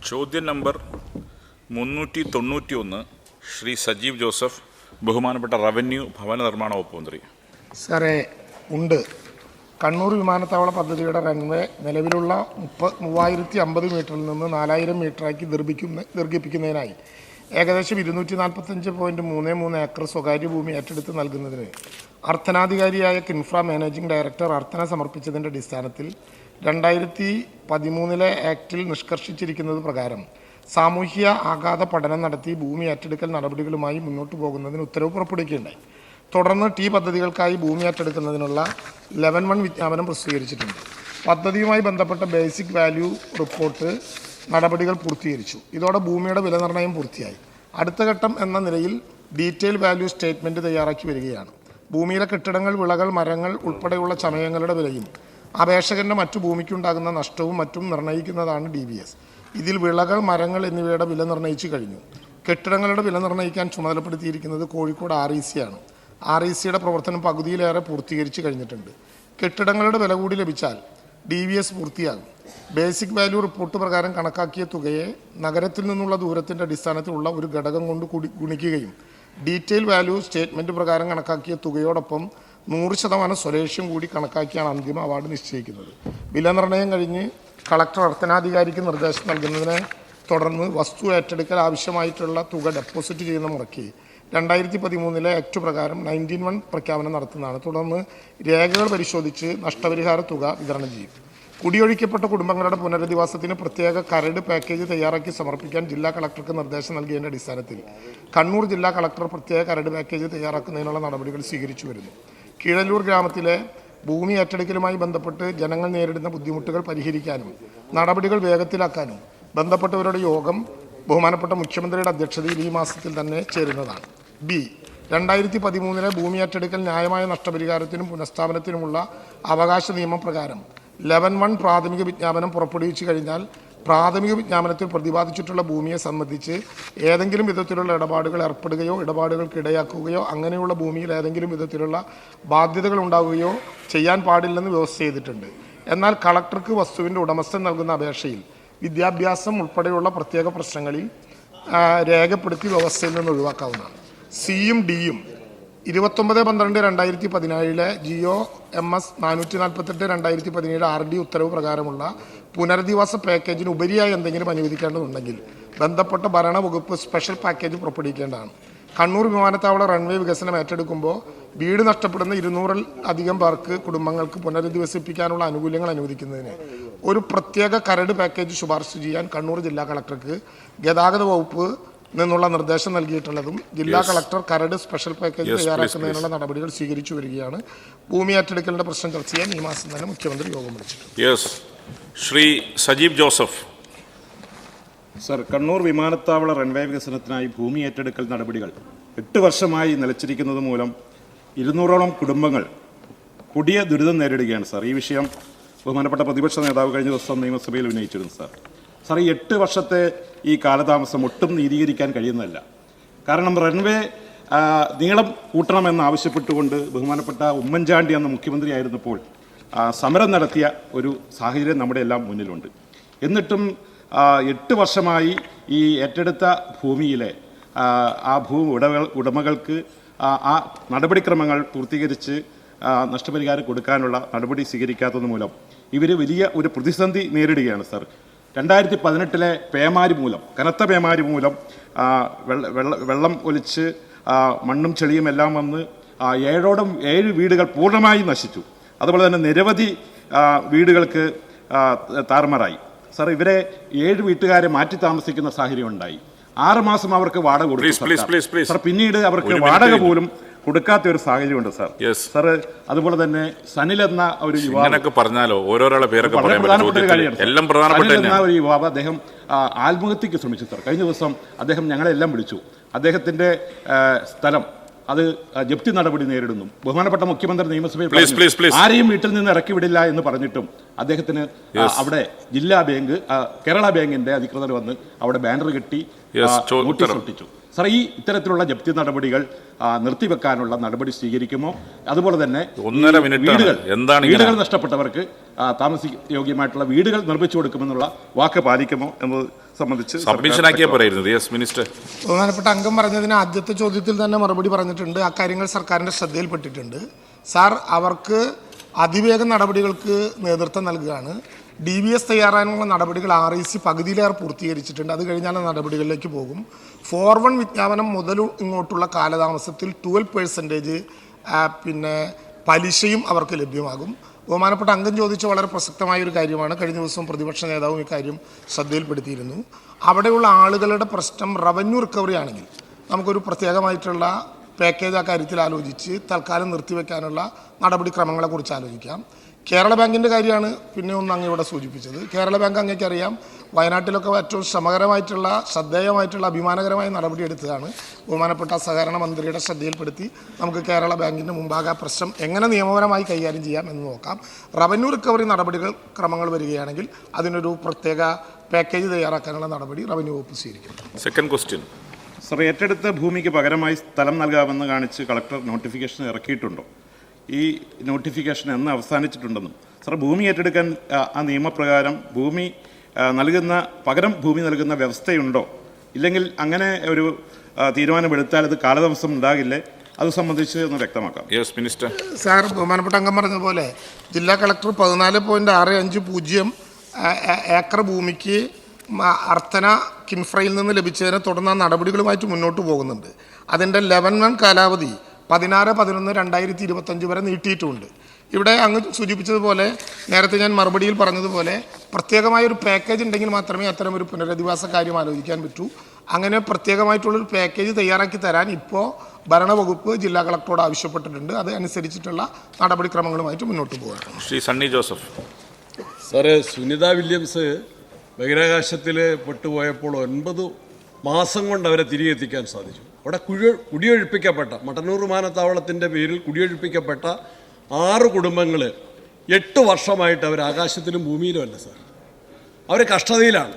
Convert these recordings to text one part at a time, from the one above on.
ചോദ്യം number 391 Shri Sajeev Joseph, ബഹുമാനപ്പെട്ട revenue ഭവന നിർമ്മാണ വകുപ്പ് മന്ത്രി. സാറേ, ഉണ്ട്. കണ്ണൂർ വിമാനത്താവള പദ്ധതിയുടെ റൺവേ നിലവിലുള്ള 3050 മീറ്ററിൽ നിന്ന് 4000 മീറ്ററാക്കി ദീർഘിപ്പിക്കുന്നതിനായി ഏകദേശം 245.33 ഏക്കർ സ്വകാര്യ ഭൂമി ഏറ്റെടുത്ത് നൽകുന്നതിന് അർത്ഥനാധികാരിയായ കിൻഫ്ര മാനേജിംഗ് ഡയറക്ടർ അർത്ഥന സമർപ്പിച്ചതിൻ്റെ അടിസ്ഥാനത്തിൽ 2013 ആക്ടിൽ നിഷ്കർഷിച്ചിരിക്കുന്നത് പ്രകാരം സാമൂഹ്യ ആഘാത പഠനം നടത്തി ഭൂമി ഏറ്റെടുക്കൽ നടപടികളുമായി മുന്നോട്ട് പോകുന്നതിന് ഉത്തരവ് പുറപ്പെടുവിക്കുകയുണ്ടായി. തുടർന്ന് പദ്ധതികൾക്കായി ഭൂമി ഏറ്റെടുക്കുന്നതിനുള്ള 11-1 വിജ്ഞാപനം പ്രസിദ്ധീകരിച്ചിട്ടുണ്ട്. പദ്ധതിയുമായി ബന്ധപ്പെട്ട ബേസിക് വാല്യൂ റിപ്പോർട്ട് നടപടികൾ പൂർത്തീകരിച്ചു. ഇതോടെ ഭൂമിയുടെ വില നിർണ്ണയം പൂർത്തിയായി. അടുത്ത ഘട്ടം എന്ന നിലയിൽ ഡീറ്റെയിൽ വാല്യൂ സ്റ്റേറ്റ്മെൻറ്റ് തയ്യാറാക്കി വരികയാണ്. ഭൂമിയിലെ കെട്ടിടങ്ങൾ, വിളകൾ, മരങ്ങൾ ഉൾപ്പെടെയുള്ള ചമയങ്ങളുടെ വിലയും അപേക്ഷകൻ്റെ മറ്റു ഭൂമിക്കുണ്ടാകുന്ന നഷ്ടവും മറ്റും നിർണ്ണയിക്കുന്നതാണ് DVS. ഇതിൽ വിളകൾ, മരങ്ങൾ എന്നിവയുടെ വില നിർണ്ണയിച്ചു കഴിഞ്ഞു. കെട്ടിടങ്ങളുടെ വില നിർണ്ണയിക്കാൻ ചുമതലപ്പെടുത്തിയിരിക്കുന്നത് കോഴിക്കോട് REC ആണ്. RECയുടെ പ്രവർത്തനം പകുതിയിലേറെ പൂർത്തീകരിച്ചു കഴിഞ്ഞിട്ടുണ്ട്. കെട്ടിടങ്ങളുടെ വില കൂടി ലഭിച്ചാൽ DVS പൂർത്തിയാകും. ബേസിക് വാല്യൂ റിപ്പോർട്ട് പ്രകാരം കണക്കാക്കിയ തുകയെ നഗരത്തിൽ നിന്നുള്ള ദൂരത്തിൻ്റെ അടിസ്ഥാനത്തിലുള്ള ഒരു ഘടകം കൊണ്ട് ഗുണിക്കുകയും ഡീറ്റെയിൽ വാല്യൂ സ്റ്റേറ്റ്മെൻറ്റ് പ്രകാരം കണക്കാക്കിയ തുകയോടൊപ്പം 100% സ്വലേഷ്യം കൂടി കണക്കാക്കിയാണ് അന്തിമ അവാർഡ് നിശ്ചയിക്കുന്നത്. വില നിർണ്ണയം കഴിഞ്ഞ് കളക്ടർ അർത്ഥനാധികാരിക്ക് നിർദ്ദേശം നൽകുന്നതിനെ തുടർന്ന് വസ്തു ഏറ്റെടുക്കൽ ആവശ്യമായിട്ടുള്ള തുക ഡെപ്പോസിറ്റ് ചെയ്യുന്ന മുറയ്ക്ക് 2013 ആക്ട് പ്രകാരം 19-1 പ്രഖ്യാപനം നടത്തുന്നതാണ്. തുടർന്ന് രേഖകൾ പരിശോധിച്ച് നഷ്ടപരിഹാര തുക വിതരണം ചെയ്യും. കുടിയൊഴിക്കപ്പെട്ട കുടുംബങ്ങളുടെ പുനരധിവാസത്തിന് പ്രത്യേക കരട് പാക്കേജ് തയ്യാറാക്കി സമർപ്പിക്കാൻ ജില്ലാ കളക്ടർക്ക് നിർദ്ദേശം നൽകിയതിൻ്റെ അടിസ്ഥാനത്തിൽ കണ്ണൂർ ജില്ലാ കളക്ടർ പ്രത്യേക കരട് പാക്കേജ് തയ്യാറാക്കുന്നതിനുള്ള നടപടികൾ സ്വീകരിച്ചു വരുന്നു. കീഴല്ലൂർ ഗ്രാമത്തിലെ ഭൂമി ഏറ്റെടുക്കലുമായി ബന്ധപ്പെട്ട് ജനങ്ങൾ നേരിടുന്ന ബുദ്ധിമുട്ടുകൾ പരിഹരിക്കാനും നടപടികൾ വേഗത്തിലാക്കാനും ബന്ധപ്പെട്ടവരുടെ യോഗം ബഹുമാനപ്പെട്ട മുഖ്യമന്ത്രിയുടെ അധ്യക്ഷതയിൽ ഈ മാസത്തിൽ തന്നെ ചേരുന്നതാണ്. 2013 ഭൂമി ഏറ്റെടുക്കൽ ന്യായമായ നഷ്ടപരിഹാരത്തിനും പുനഃസ്ഥാപനത്തിനുമുള്ള അവകാശ നിയമപ്രകാരം 11-1 പ്രാഥമിക വിജ്ഞാപനം പുറപ്പെടുവിച്ചു കഴിഞ്ഞാൽ പ്രാഥമിക വിജ്ഞാപനത്തിൽ പ്രതിപാദിച്ചിട്ടുള്ള ഭൂമിയെ സംബന്ധിച്ച് ഏതെങ്കിലും വിധത്തിലുള്ള ഇടപാടുകൾ ഏർപ്പെടുകയോ ഇടപാടുകൾക്ക് ഇടയാക്കുകയോ അങ്ങനെയുള്ള ഭൂമിയിൽ ഏതെങ്കിലും വിധത്തിലുള്ള ബാധ്യതകൾ ഉണ്ടാവുകയോ ചെയ്യാൻ പാടില്ലെന്ന് വ്യവസ്ഥ ചെയ്തിട്ടുണ്ട്. എന്നാൽ കളക്ടർക്ക് വസ്തുവിൻ്റെ ഉടമസ്ഥൻ നൽകുന്ന അപേക്ഷയിൽ വിദ്യാഭ്യാസം ഉൾപ്പെടെയുള്ള പ്രത്യേക പ്രശ്നങ്ങളിൽ രേഖപ്പെടുത്തി വ്യവസ്ഥയിൽ നിന്ന് ഒഴിവാക്കാവുന്നതാണ്. സിയും ഡിയും 29/12/2017 GOMS 448/2017 RD ഉത്തരവ് പ്രകാരമുള്ള പുനരധിവാസ പാക്കേജിന് ഉപരിയായി എന്തെങ്കിലും അനുവദിക്കേണ്ടതുണ്ടെങ്കിൽ ബന്ധപ്പെട്ട ഭരണവകുപ്പ് സ്പെഷ്യൽ പാക്കേജ് പുറപ്പെടുവിക്കേണ്ടതാണ്. കണ്ണൂർ വിമാനത്താവള റൺവേ വികസനം ഏറ്റെടുക്കുമ്പോൾ വീട് നഷ്ടപ്പെടുന്ന 200-ലധികം കുടുംബങ്ങൾക്ക് പുനരധിവസിപ്പിക്കാനുള്ള ആനുകൂല്യങ്ങൾ അനുവദിക്കുന്നതിന് ഒരു പ്രത്യേക കരട് പാക്കേജ് ശുപാർശ ചെയ്യാൻ കണ്ണൂർ ജില്ലാ കളക്ടർക്ക് ഗതാഗത വകുപ്പ് നിന്നുള്ള നിർദ്ദേശം നൽകിയിട്ടുള്ളതും ജില്ലാ കളക്ടർ കരട് സ്പെഷ്യൽ പാക്കേജ് തയ്യാറാക്കുന്നതിനുള്ള നടപടികൾ സ്വീകരിച്ചു വരികയാണ്. ഭൂമി ഏറ്റെടുക്കലിന്റെ പ്രശ്നം ചർച്ച ചെയ്യാൻ ഈ മാസം തന്നെ മുഖ്യമന്ത്രി യോഗം വിളിച്ചിട്ടുണ്ട്. ശ്രീ സജീവ് ജോസഫ്. സർ, കണ്ണൂർ വിമാനത്താവള റൺവേ വികസനത്തിനായി ഭൂമി ഏറ്റെടുക്കൽ നടപടികൾ 8 വർഷമായി നിലച്ചിരിക്കുന്നത് മൂലം 200ഓളം കുടുംബങ്ങൾ കൊടിയ ദുരിതം നേരിടുകയാണ്. സാർ, ഈ വിഷയം ബഹുമാനപ്പെട്ട പ്രതിപക്ഷ നേതാവ് കഴിഞ്ഞ ദിവസം നിയമസഭയിൽ ഉന്നയിച്ചിരുന്നു. സാർ, ഈ 8 വർഷത്തെ ഈ കാലതാമസം ഒട്ടും നീതീകരിക്കാൻ കഴിയുന്നതല്ല. കാരണം റൺവേ നീളം കൂട്ടണമെന്ന് ആവശ്യപ്പെട്ടുകൊണ്ട് ബഹുമാനപ്പെട്ട ഉമ്മൻചാണ്ടി എന്ന മുഖ്യമന്ത്രിയായിരുന്നപ്പോൾ സമരം നടത്തിയ ഒരു സാഹചര്യം നമ്മുടെ എല്ലാം മുന്നിലുണ്ട്. എന്നിട്ടും 8 വർഷമായി ഈ ഏറ്റെടുത്ത ഭൂമിയിലെ ആ ഉടമകൾക്ക് ആ നടപടിക്രമങ്ങൾ പൂർത്തീകരിച്ച് നഷ്ടപരിഹാരം കൊടുക്കാനുള്ള നടപടി സ്വീകരിക്കാത്തത് മൂലം ഇവർ വലിയ ഒരു പ്രതിസന്ധി നേരിടുകയാണ്. സാർ, 2018 പേമാരി മൂലം, കനത്ത പേമാരി മൂലം വെള്ളം ഒലിച്ച് മണ്ണും ചെളിയും എല്ലാം വന്ന് 7 വീടുകൾ പൂർണ്ണമായി നശിച്ചു. അതുപോലെ തന്നെ നിരവധി വീടുകൾക്ക് താറുമാറായി. സാർ, ഇവരെ 7 വീട്ടുകാരെ മാറ്റി താമസിക്കുന്ന സാഹചര്യം ഉണ്ടായി. 6 മാസം അവർക്ക് വാടക കൊടുത്തു. സാർ, പിന്നീട് അവർക്ക് വാടക പോലും കൊടുക്കാത്ത ഒരു സാഹചര്യമുണ്ട്. സാർ, അതുപോലെ തന്നെ സനിൽ എന്ന ഒരു യുവാവ്, പറഞ്ഞാലോ ഓരോരാളെ പേരൊക്കെ പ്രധാനപ്പെട്ട ഒരു കാര്യമാണ്. സനിൽ എന്ന ഒരു യുവാവ് അദ്ദേഹം ആത്മഹത്യക്ക് ശ്രമിച്ചു. സാർ, കഴിഞ്ഞ ദിവസം അദ്ദേഹം ഞങ്ങളെല്ലാം വിളിച്ചു. അദ്ദേഹത്തിന്റെ സ്ഥലം അത് ജപ്തി നടപടി നേരിടുന്നു. ബഹുമാനപ്പെട്ട മുഖ്യമന്ത്രി നിയമസഭയിൽ ആരെയും വീട്ടിൽ നിന്ന് ഇറക്കി വിടില്ല എന്ന് പറഞ്ഞിട്ടും അദ്ദേഹത്തിന് അവിടെ ജില്ലാ ബാങ്ക്, കേരള ബാങ്കിന്റെ അധികൃതർ വന്ന് അവിടെ ബാനർ കെട്ടി നോട്ടീസ് ഒട്ടിച്ചു. സാർ, ഈ ഇത്തരത്തിലുള്ള ജപ്തി നടപടികൾ നിർത്തിവെക്കാനുള്ള നടപടി സ്വീകരിക്കുമോ? അതുപോലെ തന്നെ 1.5 മിനിറ്റ് വീടുകൾ നഷ്ടപ്പെട്ടവർക്ക് താമസയോഗ്യമായിട്ടുള്ള വീടുകൾ നിർമ്മിച്ചു കൊടുക്കുമെന്നുള്ള വാക്ക് പാലിക്കുമോ എന്നത് സംബന്ധിച്ച് സബ്മിഷനാക്കിയാൽ പറയായിരുന്നു. Yes minister. ബഹുമാനപ്പെട്ട അംഗം പറഞ്ഞതിന് ആദ്യത്തെ ചോദ്യത്തിൽ തന്നെ മറുപടി പറഞ്ഞിട്ടുണ്ട്. ആ കാര്യങ്ങൾ സർക്കാരിൻ്റെ ശ്രദ്ധയിൽപ്പെട്ടിട്ടുണ്ട്. സാർ, അവർക്ക് അതിവേഗ നടപടികൾക്ക് നേതൃത്വം നൽകുകയാണ്. DBS തയ്യാറാനുള്ള നടപടികൾ REC പകുതിയിലേറെ പൂർത്തീകരിച്ചിട്ടുണ്ട്. അത് കഴിഞ്ഞാൽ നടപടികളിലേക്ക് പോകും. 4-1 വിജ്ഞാപനം മുതൽ ഇങ്ങോട്ടുള്ള കാലതാമസത്തിൽ 12% പിന്നെ പലിശയും അവർക്ക് ലഭ്യമാകും. ബഹുമാനപ്പെട്ട അംഗം ചോദിച്ച വളരെ പ്രസക്തമായൊരു കാര്യമാണ്. കഴിഞ്ഞ ദിവസം പ്രതിപക്ഷ നേതാവും ഇക്കാര്യം ശ്രദ്ധയിൽപ്പെടുത്തിയിരുന്നു. അവിടെയുള്ള ആളുകളുടെ പ്രശ്നം റവന്യൂ റിക്കവറി ആണെങ്കിൽ നമുക്കൊരു പ്രത്യേകമായിട്ടുള്ള പാക്കേജ് ആ കാര്യത്തിൽ ആലോചിച്ച് തൽക്കാലം നിർത്തിവെക്കാനുള്ള നടപടിക്രമങ്ങളെക്കുറിച്ച് ആലോചിക്കാം. കേരള ബാങ്കിൻ്റെ കാര്യമാണ് പിന്നെ ഒന്ന് അങ്ങ് ഇവിടെ സൂചിപ്പിച്ചത്. കേരള ബാങ്ക് അങ്ങേക്കറിയാം, വയനാട്ടിലൊക്കെ ഏറ്റവും ശ്രമകരമായിട്ടുള്ള ശ്രദ്ധേയമായിട്ടുള്ള അഭിമാനകരമായ നടപടിയെടുത്തതാണ്. ബഹുമാനപ്പെട്ട സഹകരണ മന്ത്രിയുടെ ശ്രദ്ധയിൽപ്പെടുത്തി നമുക്ക് കേരള ബാങ്കിൻ്റെ മുമ്പാകെ ആ പ്രശ്നം എങ്ങനെ നിയമപരമായി കൈകാര്യം ചെയ്യാം എന്ന് നോക്കാം. റവന്യൂ റിക്കവറി നടപടികൾ ക്രമങ്ങൾ വരികയാണെങ്കിൽ അതിനൊരു പ്രത്യേക പാക്കേജ് തയ്യാറാക്കാനുള്ള നടപടി റവന്യൂ വകുപ്പ് സ്വീകരിക്കും. Second question. സർ, ഏറ്റെടുത്ത ഭൂമിക്ക് പകരമായി സ്ഥലം നൽകാമെന്ന് കാണിച്ച് കളക്ടർ നോട്ടിഫിക്കേഷൻ ഇറക്കിയിട്ടുണ്ടോ? ഈ നോട്ടിഫിക്കേഷൻ എന്ന് അവസാനിച്ചിട്ടുണ്ടെന്നും സർ, ഭൂമി ഏറ്റെടുക്കാൻ ആ നിയമപ്രകാരം പകരം ഭൂമി നൽകുന്ന വ്യവസ്ഥയുണ്ടോ? ഇല്ലെങ്കിൽ അങ്ങനെ ഒരു തീരുമാനമെടുത്താൽ അത് കാലതാമസം ഉണ്ടാകില്ലേ? അത് സംബന്ധിച്ച് ഒന്ന് വ്യക്തമാക്കാം. Yes minister. സാർ, ബഹുമാനപ്പെട്ട അംഗം പറഞ്ഞതുപോലെ ജില്ലാ കളക്ടർ 14.65 ഏക്കർ ഭൂമിക്ക് അർത്തന കിൻഫ്രയിൽ നിന്ന് ലഭിച്ചതിനെ തുടർന്ന് ആ നടപടികളുമായിട്ട് മുന്നോട്ട് പോകുന്നുണ്ട്. അതിൻ്റെ 11 കാലാവധി 16/11/2025 വരെ നീട്ടിയിട്ടുമുണ്ട്. ഇവിടെ അങ്ങ് സൂചിപ്പിച്ചതുപോലെ നേരത്തെ ഞാൻ മറുപടിയിൽ പറഞ്ഞതുപോലെ പ്രത്യേകമായൊരു പാക്കേജ് ഉണ്ടെങ്കിൽ മാത്രമേ അത്തരം ഒരു പുനരധിവാസ കാര്യം ആലോചിക്കാൻ പറ്റൂ. അങ്ങനെ പ്രത്യേകമായിട്ടുള്ളൊരു പാക്കേജ് തയ്യാറാക്കി തരാൻ ഇപ്പോൾ ഭരണവകുപ്പ് ജില്ലാ കളക്ടറോട് ആവശ്യപ്പെട്ടിട്ടുണ്ട്. അത് അനുസരിച്ചിട്ടുള്ള നടപടിക്രമങ്ങളുമായിട്ട് മുന്നോട്ട് പോകുകയാണ്. ശ്രീ സണ്ണി ജോസഫ്. സാറ്, സുനിത വില്യംസ് ബഹിരാകാശത്തിൽ പെട്ടുപോയപ്പോൾ 9 മാസം കൊണ്ട് അവരെ തിരികെ എത്തിക്കാൻ സാധിച്ചു. അവിടെ കുടിയൊഴിപ്പിക്കപ്പെട്ട മട്ടന്നൂർ വിമാനത്താവളത്തിൻ്റെ പേരിൽ കുടിയൊഴിപ്പിക്കപ്പെട്ട 6 കുടുംബങ്ങൾ 8 വർഷമായിട്ട് അവർ ആകാശത്തിലും ഭൂമിയിലും അല്ല സാർ. അവർ കഷ്ടതയിലാണ്.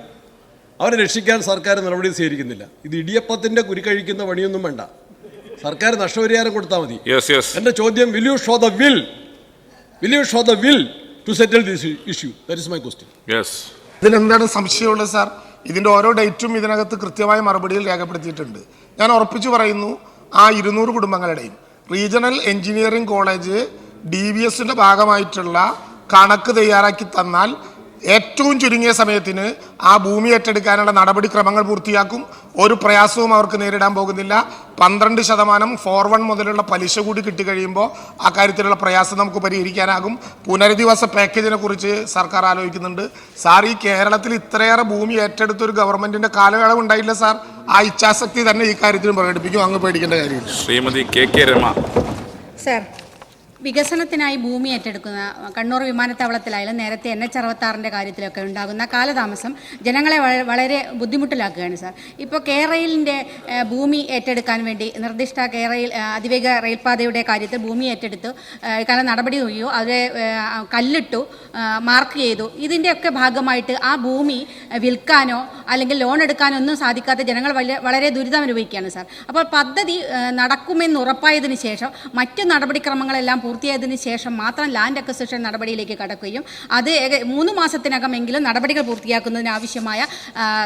അവരെ രക്ഷിക്കാൻ സർക്കാർ നടപടി സ്വീകരിക്കുന്നില്ല. ഇത് ഇടിയപ്പത്തിൻ്റെ കുരുക്കഴിക്കുന്ന പണിയൊന്നും വേണ്ട. സർക്കാർ നഷ്ടപരിഹാരം കൊടുത്താൽ മതി. എൻ്റെ ചോദ്യം, will you show the will to settle this issue? That is my question. ഇതിലെന്താണ് സംശയമുള്ളത് സാർ? ഇതിൻ്റെ ഓരോ ഡേറ്റും ഇതിനകത്ത് കൃത്യമായ മറുപടിയിൽ രേഖപ്പെടുത്തിയിട്ടുണ്ട്. ഞാൻ ഉറപ്പിച്ചു പറയുന്നു, ആ 200 കുടുംബങ്ങളുടെയും റീജിയണൽ എഞ്ചിനീയറിംഗ് കോളേജ് DBSൻ്റെ ഭാഗമായിട്ടുള്ള കണക്ക് തയ്യാറാക്കി തന്നാൽ ഏറ്റവും ചുരുങ്ങിയ സമയത്തിന് ആ ഭൂമി ഏറ്റെടുക്കാനുള്ള നടപടിക്രമങ്ങൾ പൂർത്തിയാക്കും. ഒരു പ്രയാസവും അവർക്ക് നേരിടാൻ പോകുന്നില്ല. 12% 4-1 മുതലുള്ള പലിശ കൂടി കിട്ടിക്കഴിയുമ്പോൾ ആ കാര്യത്തിലുള്ള പ്രയാസം നമുക്ക് പരിഹരിക്കാനാകും. പുനരധിവാസ പാക്കേജിനെ കുറിച്ച് സർക്കാർ ആലോചിക്കുന്നുണ്ട്. സാർ, ഈ കേരളത്തിൽ ഇത്രയേറെ ഭൂമി ഏറ്റെടുത്തൊരു ഗവൺമെന്റിന്റെ കാലയളവ് ഉണ്ടായില്ല സാർ. ആ ഇച്ഛാശക്തി തന്നെ ഈ കാര്യത്തിലും പ്രകടിപ്പിക്കും. അങ്ങ് പേടിക്കേണ്ട കാര്യമില്ല. ശ്രീമതി KK രമ. സാർ, വികസനത്തിനായി ഭൂമി ഏറ്റെടുക്കുന്ന കണ്ണൂർ വിമാനത്താവളത്തിലായാലും നേരത്തെ NH-66 കാര്യത്തിലൊക്കെ ഉണ്ടാകുന്ന കാലതാമസം ജനങ്ങളെ വളരെ ബുദ്ധിമുട്ടിലാക്കുകയാണ് സാർ. ഇപ്പോൾ KRailൻ്റെ ഭൂമി ഏറ്റെടുക്കാൻ വേണ്ടി നിർദ്ദിഷ്ട KRail അതിവേഗ റെയിൽപാതയുടെ കാര്യത്തിൽ ഭൂമി ഏറ്റെടുത്തു കാരണം നടപടി നോക്കിയോ, അവരെ കല്ലിട്ടു, മാർക്ക് ചെയ്തു. ഇതിൻ്റെയൊക്കെ ഭാഗമായിട്ട് ആ ഭൂമി വിൽക്കാനോ അല്ലെങ്കിൽ ലോൺ എടുക്കാനോ ഒന്നും സാധിക്കാത്ത ജനങ്ങൾ വളരെ ദുരിതം അനുഭവിക്കുകയാണ് സാർ. അപ്പോൾ പദ്ധതി നടക്കുമെന്ന് ഉറപ്പായതിനു ശേഷം മറ്റു നടപടിക്രമങ്ങളെല്ലാം പൂർത്തിയായതിനു ശേഷം മാത്രം ലാൻഡ് അക്വിസിഷൻ നടപടിയിലേക്ക് കടക്കുകയും അത് 3 മാസത്തിനകമെങ്കിലും നടപടികൾ പൂർത്തിയാക്കുന്നതിന് ആവശ്യമായ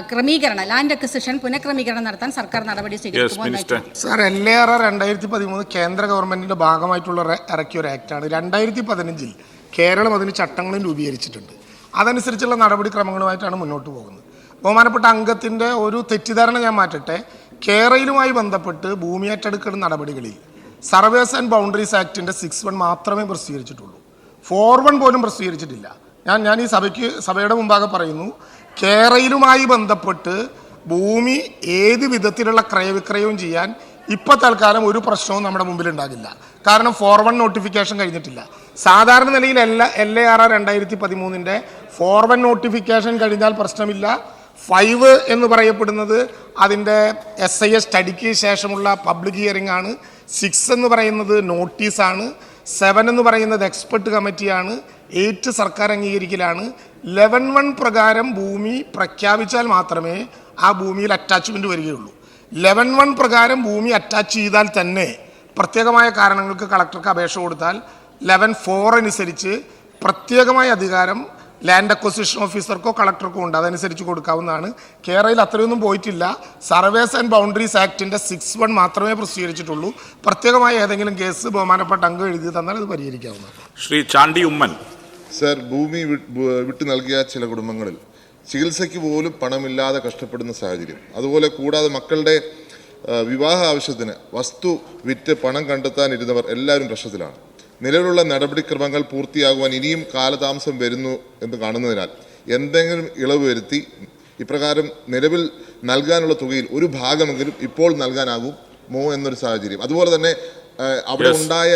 ക്രമീകരണം, ലാൻഡ് അക്വിസിഷൻ പുനഃക്രമീകരണം നടത്താൻ സർക്കാർ നടപടി സ്വീകരിക്കുമോ? സാർ, LAR 2013 കേന്ദ്ര ഗവൺമെന്റിന്റെ ഭാഗമായിട്ടുള്ള ഇറക്കിയ ഒരു ആക്ടാണ്. 2015 കേരളം അതിന് ചട്ടങ്ങളും രൂപീകരിച്ചിട്ടുണ്ട്. അതനുസരിച്ചുള്ള നടപടിക്രമങ്ങളുമായിട്ടാണ് മുന്നോട്ട് പോകുന്നത്. ബഹുമാനപ്പെട്ട അംഗത്തിൻ്റെ ഒരു തെറ്റിദ്ധാരണ ഞാൻ മാറ്റട്ടെ. കേരളയുമായി ബന്ധപ്പെട്ട് ഭൂമി ഏറ്റെടുക്കൽ നടപടികളിൽ സർവേസ് ആൻഡ് ബൗണ്ടറീസ് ആക്ടിൻ്റെ 6(1) മാത്രമേ പ്രസിദ്ധീകരിച്ചിട്ടുള്ളൂ. 4(1) പോലും പ്രസിദ്ധീകരിച്ചിട്ടില്ല. ഞാൻ ഈ സഭയുടെ മുമ്പാകെ പറയുന്നു, കേരളയുമായി ബന്ധപ്പെട്ട് ഭൂമി ഏത് വിധത്തിലുള്ള ക്രയവിക്രയവും ചെയ്യാൻ ഇപ്പോൾ തൽക്കാലം ഒരു പ്രശ്നവും നമ്മുടെ മുമ്പിൽ ഉണ്ടാകില്ല. കാരണം 4(1) നോട്ടിഫിക്കേഷൻ കഴിഞ്ഞിട്ടില്ല. സാധാരണ നിലയിൽ LAR 2013 4(1) നോട്ടിഫിക്കേഷൻ കഴിഞ്ഞാൽ പ്രശ്നമില്ല. 5 എന്ന് പറയപ്പെടുന്നത് അതിൻ്റെ SIA സ്റ്റഡിക്ക് ശേഷമുള്ള പബ്ലിക് ഹിയറിംഗ് ആണ്. 6 എന്ന് പറയുന്നത് നോട്ടീസാണ്. 7 എന്ന് പറയുന്നത് എക്സ്പെർട്ട് കമ്മിറ്റിയാണ്. 8 സർക്കാർ അംഗീകരിക്കലാണ്. 11(1) പ്രകാരം ഭൂമി പ്രഖ്യാപിച്ചാൽ മാത്രമേ ആ ഭൂമിയിൽ അറ്റാച്ച്മെൻറ്റ് വരികയുള്ളൂ. 11(1) പ്രകാരം ഭൂമി അറ്റാച്ച് ചെയ്താൽ തന്നെ പ്രത്യേകമായ കാരണങ്ങൾക്ക് കളക്ടർക്ക് അപേക്ഷ കൊടുത്താൽ 11(4) അനുസരിച്ച് പ്രത്യേകമായ അധികാരം ലാൻഡ് അക്വസിഷൻ ഓഫീസർക്കോ കളക്ടർക്കോ ഉണ്ട്, അതനുസരിച്ച് കൊടുക്കാവുന്നതാണ്. കേരളയിൽ അത്രയൊന്നും പോയിട്ടില്ല. സർവേസ് ആൻഡ് ബൗണ്ടറീസ് ആക്ടിൻ്റെ 6(1) മാത്രമേ പ്രസിദ്ധീകരിച്ചിട്ടുള്ളൂ. പ്രത്യേകമായ ഏതെങ്കിലും കേസ് ബഹുമാനപ്പെട്ട അംഗം എഴുതി തന്നാൽ അത് പരിഹരിക്കാവുന്നതാണ്. ശ്രീ ചാണ്ടി ഉമ്മൻ. സർ, ഭൂമി വിട്ടു നൽകിയ ചില കുടുംബങ്ങളിൽ ചികിത്സയ്ക്ക് പോലും പണമില്ലാതെ കഷ്ടപ്പെടുന്ന സാഹചര്യം, അതുപോലെ കൂടാതെ മക്കളുടെ വിവാഹ ആവശ്യത്തിന് വസ്തു വിറ്റ് പണം കണ്ടെത്താനിരുന്നവർ എല്ലാവരും പ്രശ്നത്തിലാണ്. നിലവിലുള്ള നടപടിക്രമങ്ങൾ പൂർത്തിയാകുവാൻ ഇനിയും കാലതാമസം വരുന്നു എന്ന് കാണുന്നതിനാൽ എന്തെങ്കിലും ഇളവ് വരുത്തി ഇപ്രകാരം നിലവിൽ നൽകാനുള്ള തുകയിൽ ഒരു ഭാഗമെങ്കിലും ഇപ്പോൾ നൽകാനാകുമോ എന്നൊരു സാഹചര്യം. അതുപോലെ തന്നെ അവിടെ ഉണ്ടായ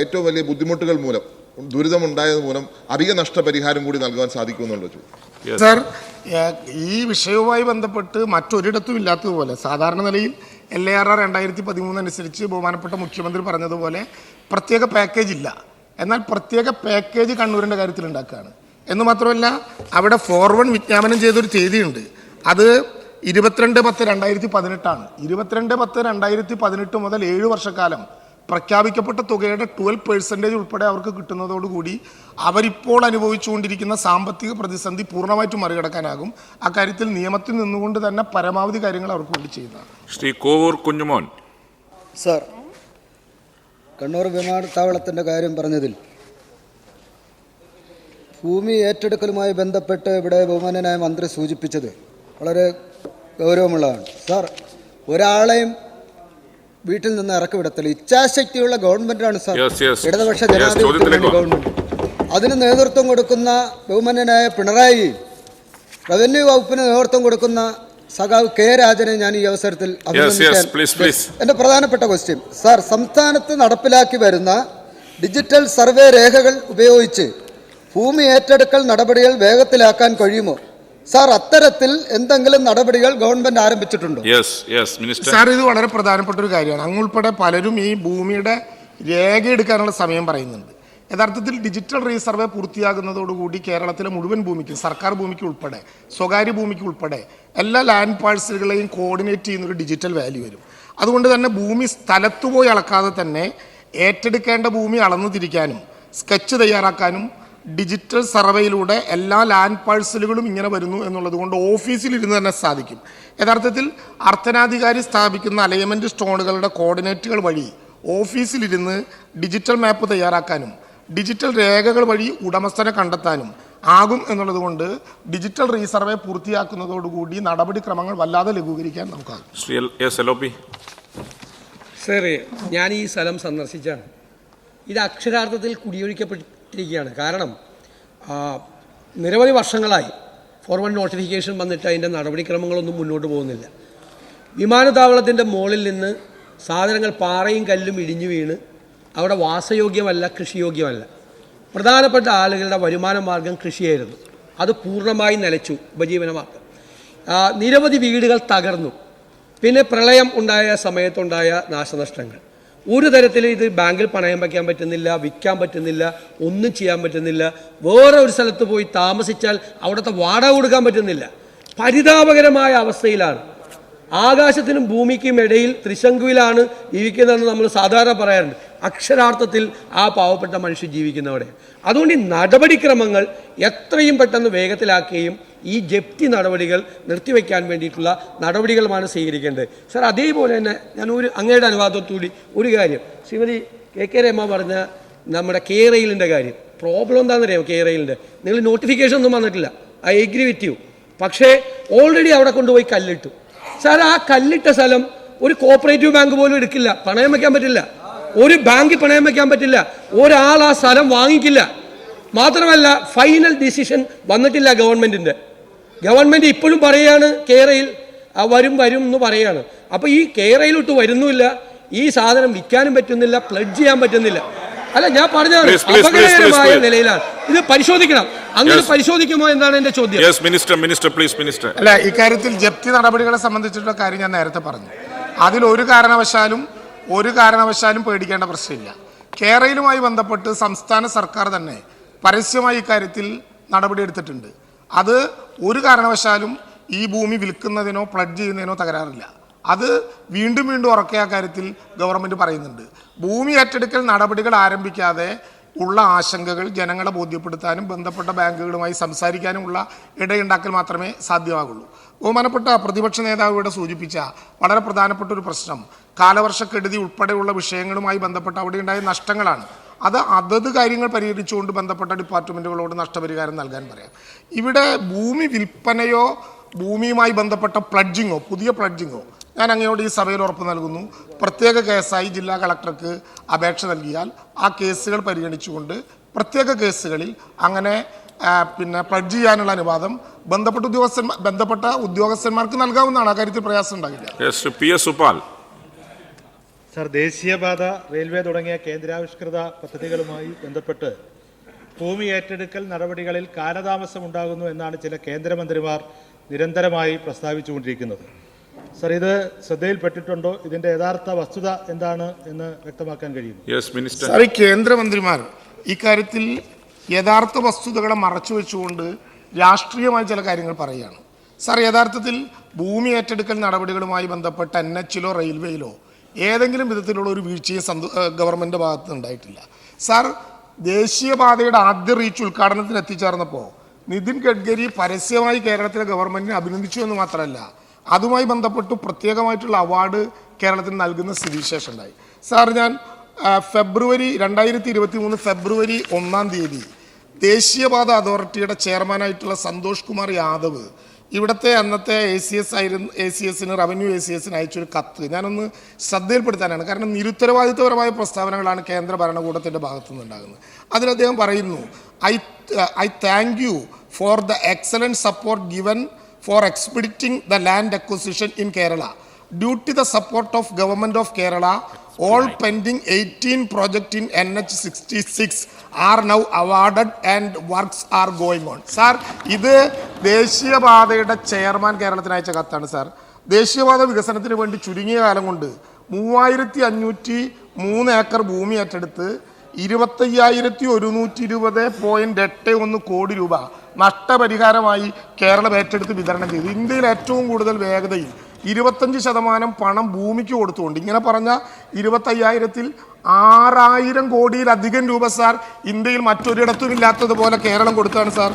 ഏറ്റവും വലിയ ബുദ്ധിമുട്ടുകൾ മൂലം, ദുരിതമുണ്ടായത് മൂലം അധിക നഷ്ടപരിഹാരം കൂടി നൽകുവാൻ സാധിക്കുമെന്നുള്ള ചോദ്യം. സർ, ഈ വിഷയവുമായി ബന്ധപ്പെട്ട് മറ്റൊരിടത്തും ഇല്ലാത്തതുപോലെ സാധാരണ നിലയിൽ LARR 2013 അനുസരിച്ച് ബഹുമാനപ്പെട്ട മുഖ്യമന്ത്രി പറഞ്ഞതുപോലെ പ്രത്യേക പാക്കേജ് ഇല്ല. എന്നാൽ പ്രത്യേക പാക്കേജ് കണ്ണൂരിൻ്റെ കാര്യത്തിൽ ഉണ്ടാക്കുകയാണ്. എന്ന് മാത്രമല്ല, അവിടെ 4(1) വിജ്ഞാപനം ചെയ്തൊരു തീയതിയുണ്ട്. അത് 22/10/2018 22/10/2018 മുതൽ 7 വർഷക്കാലം പ്രഖ്യാപിക്കപ്പെട്ട തുകയുടെ 12% ഉൾപ്പെടെ അവർക്ക് കിട്ടുന്നതോടുകൂടി അവരിപ്പോൾ അനുഭവിച്ചുകൊണ്ടിരിക്കുന്ന സാമ്പത്തിക പ്രതിസന്ധി പൂർണ്ണമായിട്ടും മറികടക്കാനാകും. അക്കാര്യത്തിൽ നിയമത്തിൽ നിന്നുകൊണ്ട് തന്നെ പരമാവധി കാര്യങ്ങൾ അവർക്ക് വേണ്ടി ചെയ്യുന്നതാണ്. ശ്രീ കോവൂർ കുഞ്ഞുമോൻ. സർ, കണ്ണൂർ വിമാനത്താവളത്തിൻ്റെ കാര്യം പറഞ്ഞതിൽ ഭൂമി ഏറ്റെടുക്കലുമായി ബന്ധപ്പെട്ട് ഇവിടെ ബഹുമാന്യനായ മന്ത്രി സൂചിപ്പിച്ചത് വളരെ ഗൗരവമുള്ളതാണ്. സാർ, ഒരാളെയും വീട്ടിൽ നിന്ന് ഇറക്കി വിടത്തില്ല. ഇച്ഛാശക്തിയുള്ള ഗവൺമെന്റാണ് സാർ, ഇടതുപക്ഷ ജനാധിപത്യ ഗവൺമെന്റ്. അതിന് നേതൃത്വം കൊടുക്കുന്ന ബഹുമാന്യനായ പിണറായി, റവന്യൂ വകുപ്പിന് നേതൃത്വം കൊടുക്കുന്ന സഖാവ് കെ രാജനെ ഞാൻ ഈ അവസരത്തിൽ അഭിനന്ദിക്കാൻ. എൻ്റെ പ്രധാനപ്പെട്ട ക്വസ്റ്റ്യൻ സാർ, സംസ്ഥാനത്ത് നടപ്പിലാക്കി വരുന്ന ഡിജിറ്റൽ സർവേ രേഖകൾ ഉപയോഗിച്ച് ഭൂമി ഏറ്റെടുക്കൽ നടപടികൾ വേഗത്തിലാക്കാൻ കഴിയുമോ സാർ? അത്തരത്തിൽ എന്തെങ്കിലും നടപടികൾ ഗവൺമെന്റ് ആരംഭിച്ചിട്ടുണ്ടോ? സാർ, ഇത് വളരെ പ്രധാനപ്പെട്ട ഒരു കാര്യമാണ്. അങ്ങുൾപ്പെടെ പലരും ഈ ഭൂമിയുടെ രേഖ എടുക്കാനുള്ള സമയം പറയുന്നുണ്ട്. യഥാർത്ഥത്തിൽ ഡിജിറ്റൽ റീസർവേ പൂർത്തിയാകുന്നതോടുകൂടി കേരളത്തിലെ മുഴുവൻ ഭൂമിക്ക്, സർക്കാർ ഭൂമിക്ക് ഉൾപ്പെടെ സ്വകാര്യ ഭൂമിക്ക് ഉൾപ്പെടെ എല്ലാ ലാൻഡ് പാഴ്സലുകളെയും കോർഡിനേറ്റ് ചെയ്യുന്നൊരു ഡിജിറ്റൽ വാല്യൂ വരും. അതുകൊണ്ട് തന്നെ ഭൂമി സ്ഥലത്തു പോയി അളക്കാതെ തന്നെ ഏറ്റെടുക്കേണ്ട ഭൂമി അളന്നു തിരിക്കാനും സ്കെച്ച് തയ്യാറാക്കാനും ഡിജിറ്റൽ സർവേയിലൂടെ എല്ലാ ലാൻഡ് പാഴ്സലുകളും ഇങ്ങനെ വരുന്നു എന്നുള്ളത് കൊണ്ട് ഓഫീസിലിരുന്ന് തന്നെ സാധിക്കും. യഥാർത്ഥത്തിൽ അർത്ഥനാധികാരി സ്ഥാപിക്കുന്ന അലൈൻമെൻറ്റ് സ്റ്റോണുകളുടെ കോർഡിനേറ്റുകൾ വഴി ഓഫീസിലിരുന്ന് ഡിജിറ്റൽ മാപ്പ് തയ്യാറാക്കാനും ഡിജിറ്റൽ രേഖകൾ വഴി ഉടമസ്ഥനെ കണ്ടെത്താനും ആകും എന്നുള്ളത് കൊണ്ട് ഡിജിറ്റൽ റീസർവേ പൂർത്തിയാക്കുന്നതോടുകൂടി നടപടിക്രമങ്ങൾ വല്ലാതെ ലഘൂകരിക്കാൻ നമുക്കാകും. സാറേ, ഞാൻ ഈ സ്ഥലം സന്ദർശിച്ചാണ്. ഇത് അക്ഷരാർത്ഥത്തിൽ കുടിയൊഴിക്കപ്പെട്ടിരിക്കുകയാണ്. കാരണം നിരവധി വർഷങ്ങളായി 4(1) നോട്ടിഫിക്കേഷൻ വന്നിട്ട് അതിൻ്റെ നടപടിക്രമങ്ങളൊന്നും മുന്നോട്ട് പോകുന്നില്ല. വിമാനത്താവളത്തിൻ്റെ മുകളിൽ നിന്ന് സാധനങ്ങൾ പാറയും കല്ലും ഇടിഞ്ഞു വീണ് അവിടെ വാസയോഗ്യമല്ല, കൃഷിയോഗ്യമല്ല. പ്രധാനപ്പെട്ട ആളുകളുടെ വരുമാന മാർഗം കൃഷിയായിരുന്നു. അത് പൂർണ്ണമായി നിലച്ചു, ഉപജീവന മാർഗം. നിരവധി വീടുകൾ തകർന്നു. പിന്നെ പ്രളയം ഉണ്ടായ സമയത്തുണ്ടായ നാശനഷ്ടങ്ങൾ. ഒരു തരത്തിൽ ഇത് ബാങ്കിൽ പണയം വയ്ക്കാൻ പറ്റുന്നില്ല, വിൽക്കാൻ പറ്റുന്നില്ല, ഒന്നും ചെയ്യാൻ പറ്റുന്നില്ല. വേറെ ഒരു സ്ഥലത്ത് പോയി താമസിച്ചാൽ അവിടുത്തെ വാടക കൊടുക്കാൻ പറ്റുന്നില്ല. പരിതാപകരമായ അവസ്ഥയിലാണ്. ആകാശത്തിനും ഭൂമിക്കും ഇടയിൽ ത്രിശങ്കുവിലാണ് ജീവിക്കുന്നതെന്ന് നമ്മൾ സാധാരണ പറയാറുണ്ട്. അക്ഷരാർത്ഥത്തിൽ ആ പാവപ്പെട്ട മനുഷ്യർ ജീവിക്കുന്നവിടെ. അതുകൊണ്ട് ഈ നടപടിക്രമങ്ങൾ എത്രയും പെട്ടെന്ന് വേഗത്തിലാക്കുകയും ഈ ജപ്തി നടപടികൾ നിർത്തിവെക്കാൻ വേണ്ടിയിട്ടുള്ള നടപടികളുമാണ് സ്വീകരിക്കേണ്ടത്. സാർ, അതേപോലെ തന്നെ ഞാൻ അങ്ങയുടെ അനുവാദത്തോടുകൂടി ഒരു കാര്യം, ശ്രീമതി KK രമ പറഞ്ഞ നമ്മുടെ റെയിലിൻ്റെ കാര്യം, പ്രോബ്ലം എന്താണെന്നറിയാമോ? റെയിലിൻ്റെ നിങ്ങൾ നോട്ടിഫിക്കേഷൻ ഒന്നും വന്നിട്ടില്ല, ഐ എഗ്രി വിത്ത് യു. പക്ഷേ ഓൾറെഡി അവിടെ കൊണ്ടുപോയി കല്ലിട്ടു. സാർ, ആ കല്ലിട്ട സ്ഥലം ഒരു കോപ്പറേറ്റീവ് ബാങ്ക് പോലും എടുക്കില്ല, പണയം വയ്ക്കാൻ പറ്റില്ല. ഒരു ബാങ്കിൽ പണയം വയ്ക്കാൻ പറ്റില്ല. ഒരാൾ ആ സ്ഥലം വാങ്ങിക്കില്ല. മാത്രമല്ല, ഫൈനൽ ഡിസിഷൻ വന്നിട്ടില്ല ഗവൺമെൻറ്റിൻ്റെ. ഗവൺമെൻറ് ഇപ്പോഴും പറയുകയാണ് റെയിൽ വരും എന്ന് പറയുകയാണ്. അപ്പോൾ ഈ റെയിലിട്ട് വരുന്നുമില്ല, ഈ സാധനം വിൽക്കാനും പറ്റുന്നില്ല, പ്ലഡ് ചെയ്യാൻ പറ്റുന്നില്ല. അല്ല, ഞാൻ പറഞ്ഞതാണ് അപകടകരമായ നിലയിലാണ്. ഇത് പരിശോധിക്കണം. അങ്ങനെ പരിശോധിക്കുമോ എന്നാണ് എന്റെ ചോദ്യം. അല്ല, ഇക്കാര്യത്തിൽ ജപ്തി നടപടികളെ സംബന്ധിച്ചിട്ടുള്ള കാര്യം ഞാൻ നേരത്തെ പറഞ്ഞു. അതിൽ ഒരു കാരണവശാലും പേടിക്കേണ്ട പ്രശ്നമില്ല. റെയിലുമായി ബന്ധപ്പെട്ട് സംസ്ഥാന സർക്കാർ തന്നെ പരസ്യമായി ഇക്കാര്യത്തിൽ നടപടിയെടുത്തിട്ടുണ്ട്. അത് ഒരു കാരണവശാലും ഈ ഭൂമി വിൽക്കുന്നതിനോ പ്ലഡ് ചെയ്യുന്നതിനോ തകരാറില്ല. അത് വീണ്ടും വീണ്ടും ഉറക്കെ ആ കാര്യത്തിൽ ഗവൺമെൻറ് പറയുന്നുണ്ട്. ഭൂമി ഏറ്റെടുക്കൽ നടപടികൾ ആരംഭിക്കാതെ ഉള്ള ആശങ്കകൾ ജനങ്ങളെ ബോധ്യപ്പെടുത്താനും ബന്ധപ്പെട്ട ബാങ്കുകളുമായി സംസാരിക്കാനുമുള്ള ഇടയുണ്ടാക്കൽ മാത്രമേ സാധ്യമാകുള്ളൂ. ബഹുമാനപ്പെട്ട പ്രതിപക്ഷ നേതാവ് ഇവിടെ സൂചിപ്പിച്ച വളരെ പ്രധാനപ്പെട്ട ഒരു പ്രശ്നം കാലവർഷക്കെടുതി ഉൾപ്പെടെയുള്ള വിഷയങ്ങളുമായി ബന്ധപ്പെട്ട് അവിടെ ഉണ്ടായ നഷ്ടങ്ങളാണ്. അത് അതത് കാര്യങ്ങൾ പരിഹരിച്ചുകൊണ്ട് ബന്ധപ്പെട്ട ഡിപ്പാർട്ട്മെൻറ്റുകളോട് നഷ്ടപരിഹാരം നൽകാൻ പറയാം. ഇവിടെ ഭൂമി വിൽപ്പനയോ ഭൂമിയുമായി ബന്ധപ്പെട്ട പ്ലഡ്ജിങ്ങോ പുതിയ പ്ലഡ്ജിങ്ങോ ഞാൻ അങ്ങയോട് ഈ സഭയിൽ ഉറപ്പ് നൽകുന്നു. പ്രത്യേക കേസായി ജില്ലാ കളക്ടർക്ക് അപേക്ഷ നൽകിയാൽ ആ കേസുകൾ പരിഗണിച്ചുകൊണ്ട് പ്രത്യേക കേസുകളിൽ അങ്ങനെ പ്ലഡ്ജ് ചെയ്യാനുള്ള അനുവാദം ബന്ധപ്പെട്ട ഉദ്യോഗസ്ഥന്മാർക്ക് നൽകാവുന്നതാണ്. ആ കാര്യത്തിൽ പ്രയാസം ഉണ്ടാകില്ല. സർ, ദേശീയപാത, റെയിൽവേ തുടങ്ങിയ കേന്ദ്രാവിഷ്കൃത പദ്ധതികളുമായി ബന്ധപ്പെട്ട് ഭൂമി ഏറ്റെടുക്കൽ നടപടികളിൽ കാലതാമസം ഉണ്ടാകുന്നു എന്നാണ് ചില കേന്ദ്രമന്ത്രിമാർ നിരന്തരമായി പ്രസ്താവിച്ചുകൊണ്ടിരിക്കുന്നത്. സർ, ഇത് ശ്രദ്ധയിൽപ്പെട്ടിട്ടുണ്ടോ? ഇതിന്റെ യഥാർത്ഥ വസ്തുത എന്താണ് എന്ന് വ്യക്തമാക്കാൻ കഴിയും? സാർ, ഈ കേന്ദ്രമന്ത്രിമാർ ഇക്കാര്യത്തിൽ യഥാർത്ഥ വസ്തുതകളെ മറച്ചു വെച്ചുകൊണ്ട് രാഷ്ട്രീയമായ ചില കാര്യങ്ങൾ പറയുകയാണ്. സാർ, യഥാർത്ഥത്തിൽ ഭൂമി ഏറ്റെടുക്കൽ നടപടികളുമായി ബന്ധപ്പെട്ട NHലോ റെയിൽവേയിലോ ഏതെങ്കിലും വിധത്തിലുള്ള ഒരു വീഴ്ചയും ഗവൺമെൻറ് ഭാഗത്ത് ഉണ്ടായിട്ടില്ല. സാർ, ദേശീയപാതയുടെ ആദ്യ റീച്ച് ഉദ്ഘാടനത്തിന് എത്തിച്ചേർന്നപ്പോൾ നിതിൻ ഗഡ്കരി പരസ്യമായി കേരളത്തിലെ ഗവൺമെൻറ്റിനെ അഭിനന്ദിച്ചു എന്ന് മാത്രമല്ല അതുമായി ബന്ധപ്പെട്ട് പ്രത്യേകമായിട്ടുള്ള അവാർഡ് കേരളത്തിന് നൽകുന്ന സ്ഥിതിവിശേഷം ഉണ്ടായി. സാർ, ഞാൻ 2023 ഫെബ്രുവരി 1 ദേശീയപാത അതോറിറ്റിയുടെ ചെയർമാനായിട്ടുള്ള സന്തോഷ് കുമാർ യാദവ് ഇവിടുത്തെ അന്നത്തെ ACSന് റവന്യൂ ACSന് അയച്ചൊരു കത്ത് ഞാനൊന്ന് ശ്രദ്ധയിൽപ്പെടുത്താനാണ്. കാരണം നിരുത്തരവാദിത്വപരമായ പ്രസ്താവനകളാണ് കേന്ദ്ര ഭരണകൂടത്തിൻ്റെ ഭാഗത്തു നിന്നുണ്ടാകുന്നത്. അതിൽ അദ്ദേഹം പറയുന്നു, I thank you for the excellent support given for expediting the land acquisition in Kerala. Due to the support of Government of Kerala, all pending 18 projects in NH 66 are now awarded and works are going on. Sir, ഇത് ദേശീയപാതയുടെ chairman കേരളത്തിന് അയച്ച കത്താണ്. Sir, ദേശീയപാത വികസനത്തിന് വേണ്ടി ചുരുങ്ങിയ കാലം കൊണ്ട് 3503 ഏക്കർ ഭൂമി ഏറ്റെടുത്ത് 25,120.81 കോടി രൂപ നഷ്ടപരിഹാരമായി കേരളം ഏറ്റെടുത്ത് വിതരണം ചെയ്തു. ഇന്ത്യയിൽ ഏറ്റവും കൂടുതൽ വേഗതയിൽ 25% പണം ഭൂമിക്ക് കൊടുത്തുകൊണ്ട് ഇങ്ങനെ പറഞ്ഞ 25,000-ൽ 6,000 കോടിയിലധികം രൂപ സാർ ഇന്ത്യയിൽ മറ്റൊരിടത്തും ഇല്ലാത്തതുപോലെ കേരളം കൊടുത്താണ്. സാർ,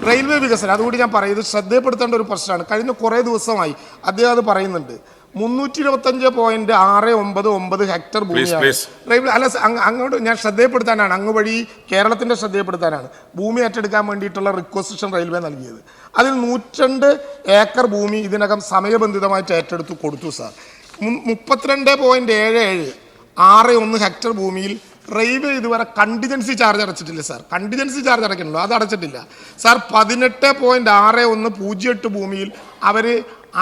റെയിൽവേ വികസനം അതുകൂടി ഞാൻ പറയുന്നത് ശ്രദ്ധയപ്പെടുത്തേണ്ട ഒരു പ്രശ്നമാണ്. കഴിഞ്ഞ കുറേ ദിവസമായി അദ്ദേഹം അത് പറയുന്നുണ്ട്. 325.699 ഹെക്ടർ ഭൂമിയാണ് റെയിൽവേ. അല്ല, അങ്ങോട്ട് ഞാൻ ശ്രദ്ധയപ്പെടുത്താനാണ്, അങ്ങ് വഴി കേരളത്തിൻ്റെ ശ്രദ്ധയപ്പെടുത്താനാണ് ഭൂമി ഏറ്റെടുക്കാൻ വേണ്ടിയിട്ടുള്ള റിക്വസിഷൻ റെയിൽവേ നൽകിയത്. അതിൽ 102 ഏക്കർ ഭൂമി ഇതിനകം സമയബന്ധിതമായിട്ട് ഏറ്റെടുത്ത് കൊടുത്തു. സാർ, 32.7761 ഹെക്ടർ ഭൂമിയിൽ റെയിൽവേ ഇതുവരെ കണ്ടിജൻസി ചാർജ് അടച്ചിട്ടില്ല. സാർ, കണ്ടിജൻസി ചാർജ് അടയ്ക്കണല്ലോ, അത് അടച്ചിട്ടില്ല. സാർ, 18.6108 ഭൂമിയിൽ അവർ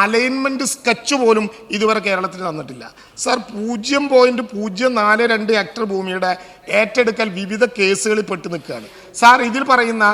അലൈൻമെൻറ്റ് സ്കെച്ച് പോലും ഇതുവരെ കേരളത്തിൽ തന്നിട്ടില്ല. സാർ, 0.042 ഹെക്ടർ ഭൂമിയുടെ ഏറ്റെടുക്കൽ വിവിധ കേസുകളിൽ പെട്ട് നിൽക്കുകയാണ്. സാർ, ഇതിൽ പറയുന്ന